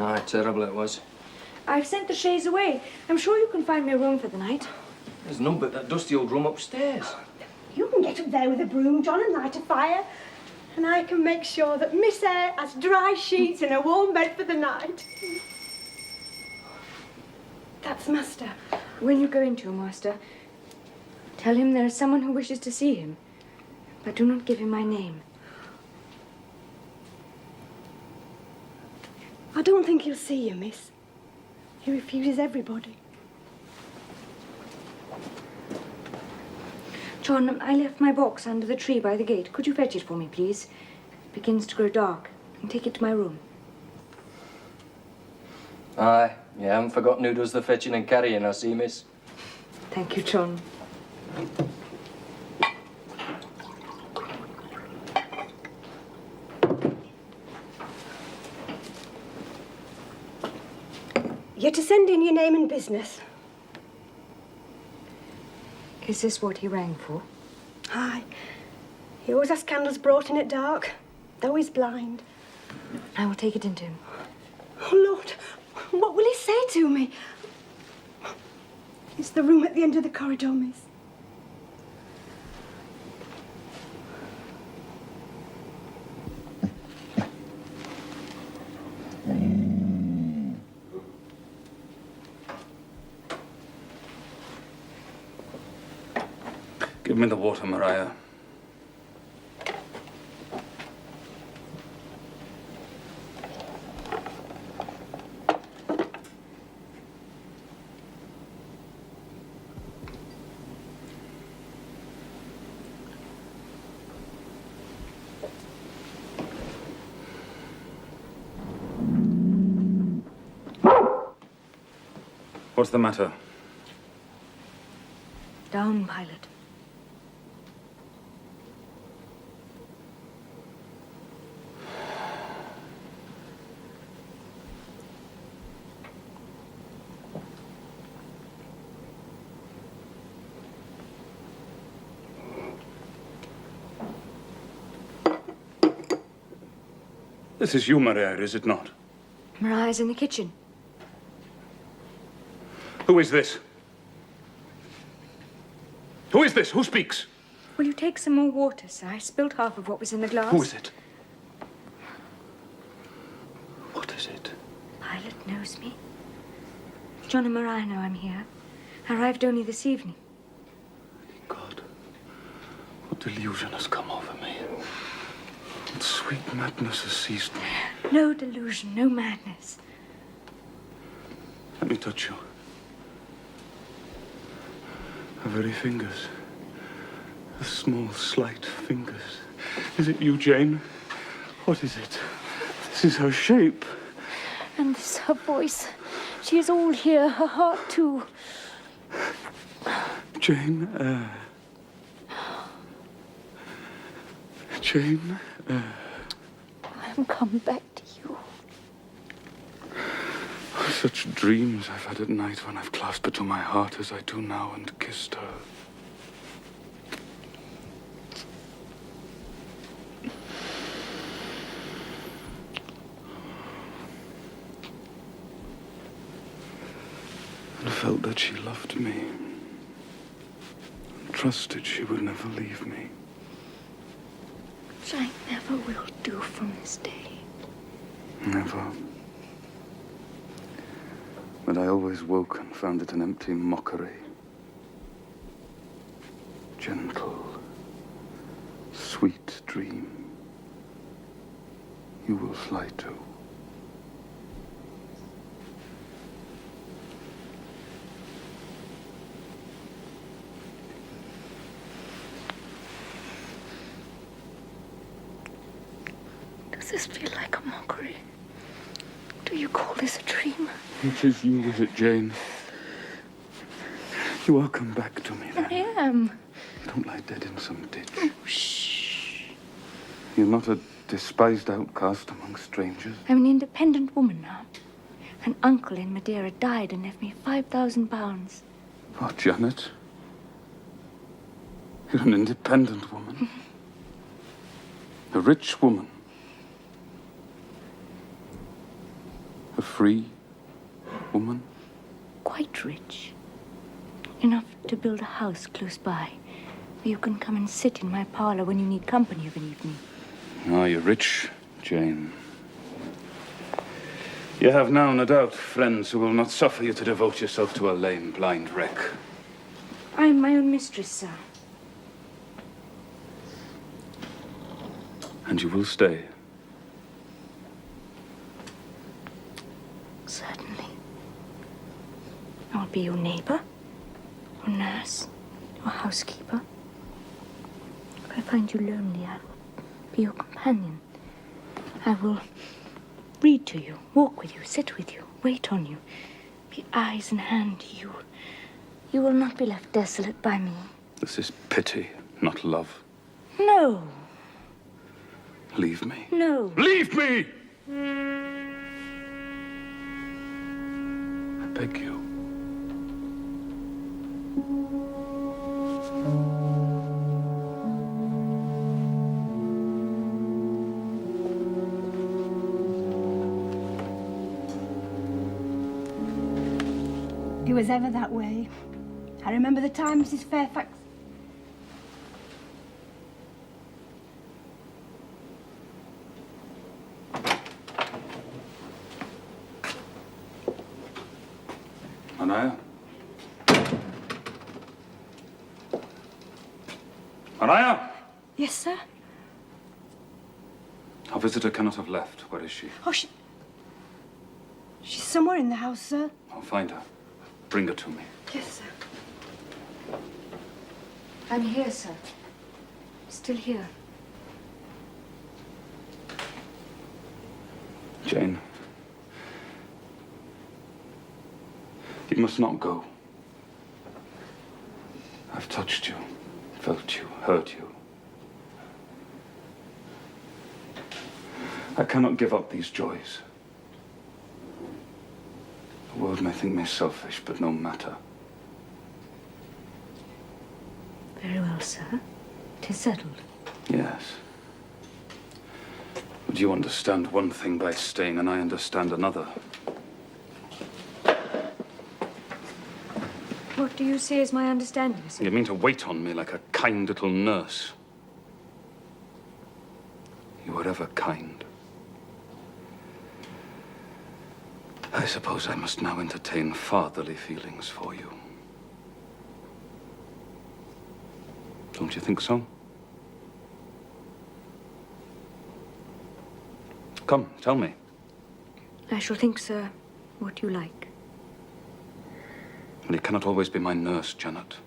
Aye, terrible it was. I've sent the chaise away. I'm sure you can find me a room for the night. There's none but that dusty old room upstairs. You can get up there with a broom, John, and light a fire. And I can make sure that Miss Eyre has dry sheets and a warm bed for the night. That's Master. When you go into your master, tell him there is someone who wishes to see him. But do not give him my name. I don't think he'll see you, miss. He refuses everybody. John, I left my box under the tree by the gate. Could you fetch it for me, please? It begins to grow dark. And take it to my room. Aye, you haven't forgotten who does the fetching and carrying, I see, miss. Thank you, John. You're to send in your name and business. Is this what he rang for? Aye. He always has candles brought in at dark, though he's blind. I will take it into him. Oh, Lord, what will he say to me? It's the room at the end of the corridor, miss. Give me the water, Mariah. What's the matter? Down, Pilot. This is you, Mariah, is it not? Mariah's in the kitchen. Who is this? Who is this? Who speaks? Will you take some more water, sir? I spilled half of what was in the glass. Who is it? What is it? Pilot knows me. John and Mariah know I'm here. Arrived only this evening. What delusion has come over me? What sweet madness has seized me? No delusion, no madness. Let me touch you. Her very fingers. The small, slight fingers. Is it you, Jane? What is it? This is her shape. And this her voice. She is all here, her heart too. Jane Eyre. Jane Eyre. I am come back to you. Such dreams I've had at night when I've clasped her to my heart as I do now and kissed her. And felt that she loved me. And trusted she would never leave me. Which I never will do from this day. Never. But I always woke and found it an empty mockery. Gentle, sweet dream. You will fly to. Does this feel like a mockery? Do you call this a dream? It is you, is it, Jane? You are come back to me, then. I am. Don't lie dead in some ditch. Oh, shh. You're not a despised outcast among strangers. I'm an independent woman now. An uncle in Madeira died and left me £5,000. Oh, Janet. You're an independent woman. A rich woman. A free woman. Quite rich. Enough to build a house close by, where you can come and sit in my parlor when you need company of an evening. Ah, you're rich, Jane. You have now, no doubt, friends who will not suffer you to devote yourself to a lame, blind wreck. I am my own mistress, sir. And you will stay. Certainly. I will be your neighbor, your nurse, your housekeeper. If I find you lonely, I will be your companion. I will read to you, walk with you, sit with you, wait on you, be eyes and hand to you. You will not be left desolate by me. This is pity, not love. No, Leave me. no. Leave me! I beg you. It was ever that way. I remember the time Mrs. Fairfax... Anaya? Anaya? Yes, sir? Our visitor cannot have left. Where is she? Oh, she's somewhere in the house, sir. I'll find her. Bring her to me. Yes, sir. I'm here, sir. Still here. Jane. You must not go. I've touched you, felt you, heard you. I cannot give up these joys. The world may think me selfish, but no matter. Very well, sir. It is settled. Yes. But you understand one thing by staying, and I understand another. What do you say is my understanding, sir? You mean to wait on me like a kind little nurse? You were ever kind. I suppose I must now entertain fatherly feelings for you. Don't you think so? Come, tell me. I shall think, sir, what you like. And you cannot always be my nurse, Janet.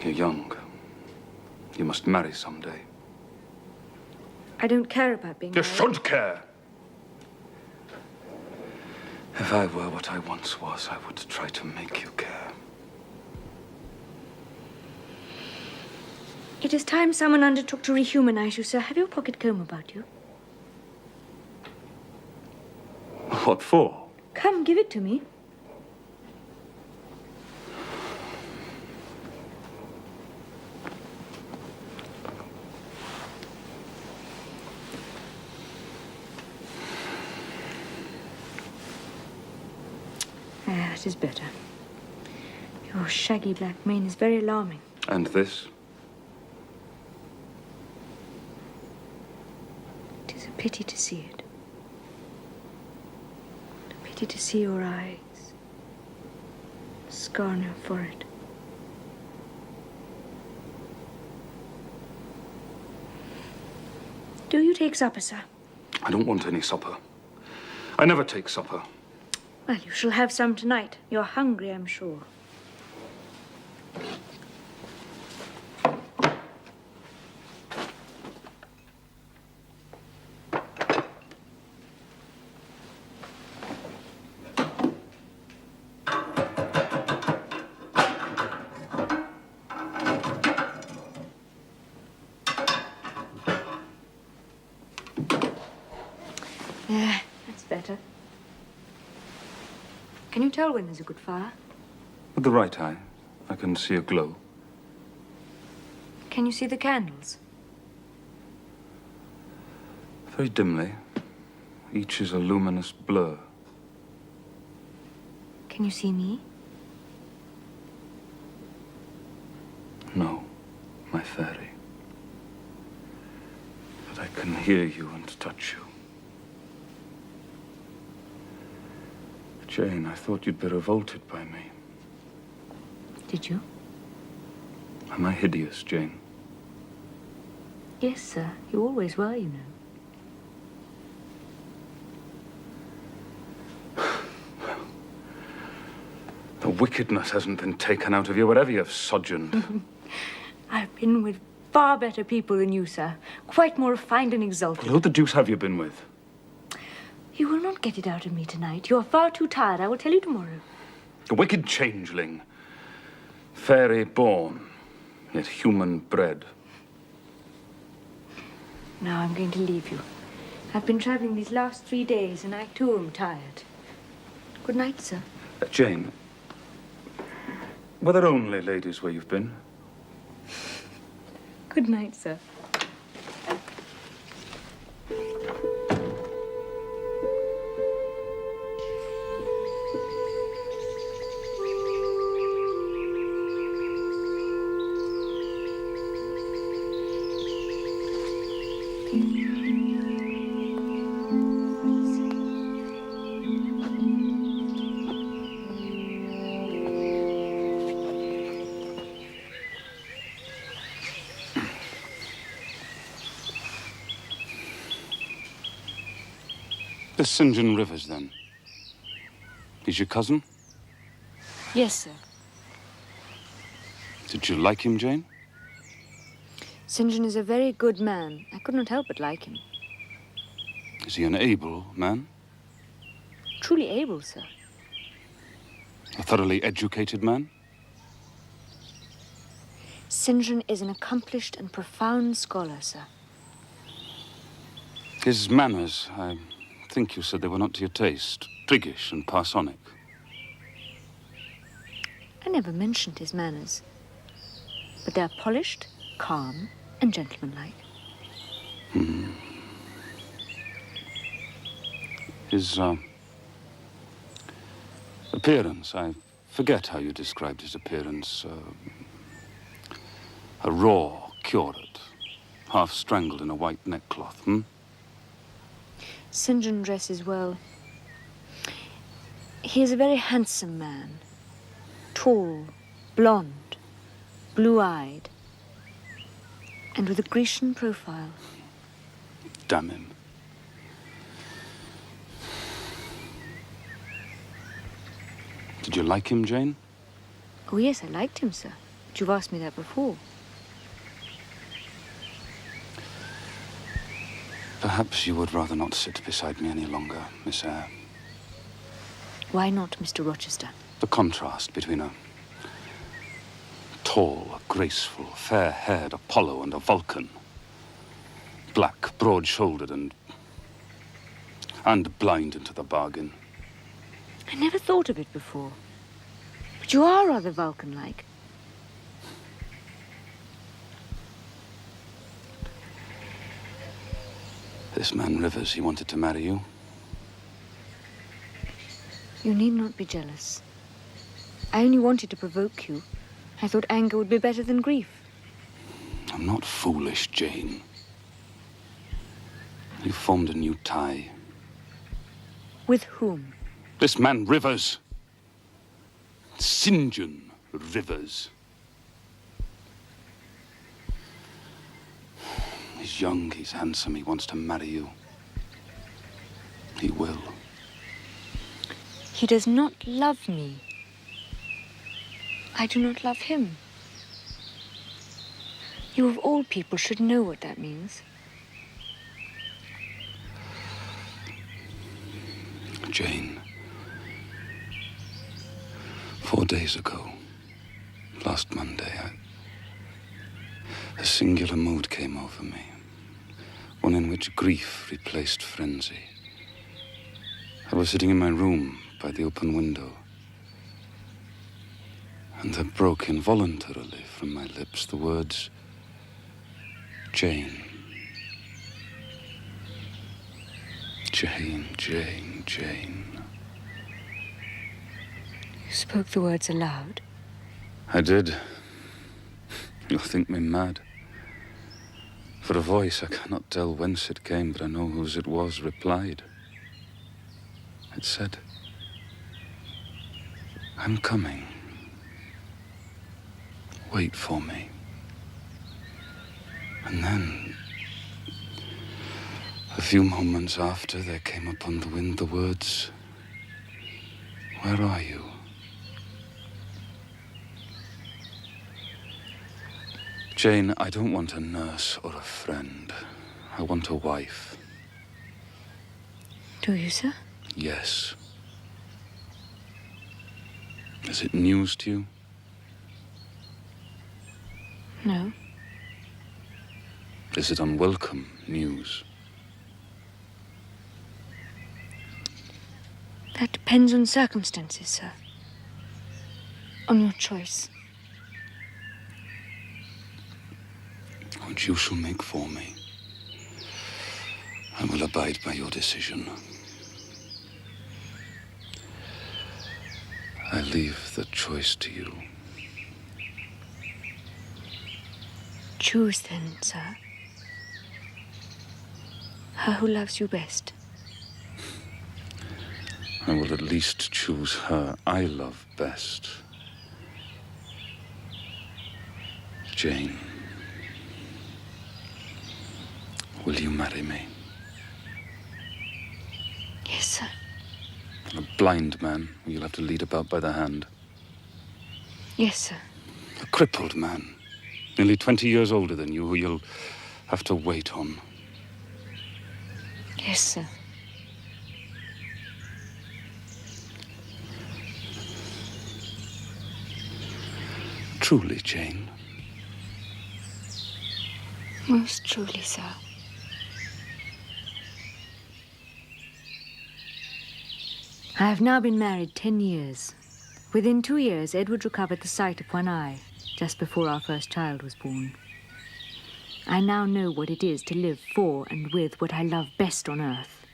You're young. You must marry someday. I don't care about being You married. should care. If I were what I once was, I would try to make you care. It is time someone undertook to rehumanize you, sir. Have you a pocket comb about you? What for? Come, give it to me. That is better. Your shaggy black mane is very alarming. And this? It is a pity to see it. A pity to see your eyes. Scar on your forehead. Do you take supper, sir? I don't want any supper. I never take supper. Well, you shall have some tonight. You're hungry, I'm sure. Yeah, that's better. Can you tell when there's a good fire? With the right eye, I can see a glow. Can you see the candles? Very dimly. Each is a luminous blur. Can you see me? No, my fairy. But I can hear you and touch you. Jane, I thought you'd be revolted by me. Did you? Am I hideous, Jane? Yes, sir. You always were, you know. The wickedness hasn't been taken out of you, whatever you've sojourned. I've been with far better people than you, sir. Quite more refined and exalted. Who the deuce have you been with? You will not get it out of me tonight. You are far too tired. I will tell you tomorrow. A wicked changeling. Fairy born, yet human bred. Now I'm going to leave you. I've been traveling these last 3 days, and I too am tired. Good night, sir. Jane, were there only ladies where you've been? Good night, sir. This St. John Rivers, then. He's your cousin? Yes, sir. Did you like him, Jane? St. John is a very good man. I could not help but like him. Is he an able man? Truly able, sir. A thoroughly educated man? St. John is an accomplished and profound scholar, sir. His manners, I think you said they were not to your taste. Priggish and parsonic. I never mentioned his manners. But they're polished, calm, and gentlemanlike. His, appearance, I forget how you described his appearance. A raw curate, half strangled in a white neckcloth, St. John dresses well. He is a very handsome man. Tall, blonde, blue-eyed, and with a Grecian profile. Damn him. Did you like him, Jane? Oh, yes, I liked him, sir. But you've asked me that before. Perhaps you would rather not sit beside me any longer, Miss Eyre. Why not, Mr. Rochester? The contrast between a tall, graceful, fair-haired Apollo and a Vulcan. Black, broad-shouldered and blind into the bargain. I never thought of it before. But you are rather Vulcan-like. This man Rivers, he wanted to marry you. You need not be jealous. I only wanted to provoke you. I thought anger would be better than grief. I'm not foolish, Jane. You formed a new tie. With whom? This man Rivers. St. John Rivers. He's young, he's handsome, he wants to marry you. He will. He does not love me. I do not love him. You of all people should know what that means. Jane, 4 days ago, last Monday, a singular mood came over me. One in which grief replaced frenzy. I was sitting in my room by the open window, and there broke involuntarily from my lips the words, Jane. Jane, Jane, Jane. You spoke the words aloud? I did. You'll think me mad. For a voice, I cannot tell whence it came, but I know whose it was, replied. It said, I'm coming. Wait for me. And then, a few moments after, there came upon the wind the words, where are you? Jane, I don't want a nurse or a friend. I want a wife. Do you, sir? Yes. Is it news to you? No. Is it unwelcome news? That depends on circumstances, sir. On your choice. Which you shall make for me. I will abide by your decision. I leave the choice to you. Choose then, sir. Her who loves you best. I will at least choose her I love best. Jane, will you marry me? Yes, sir. A blind man who you'll have to lead about by the hand. Yes, sir. A crippled man, nearly 20 years older than you, who you'll have to wait on. Yes, sir. Truly, Jane. Most truly, sir. I have now been married 10 years. Within 2 years, Edward recovered the sight of one eye, just before our first child was born. I now know what it is to live for and with what I love best on earth.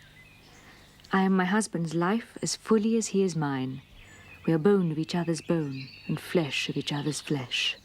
I am my husband's life as fully as he is mine. We are bone of each other's bone and flesh of each other's flesh.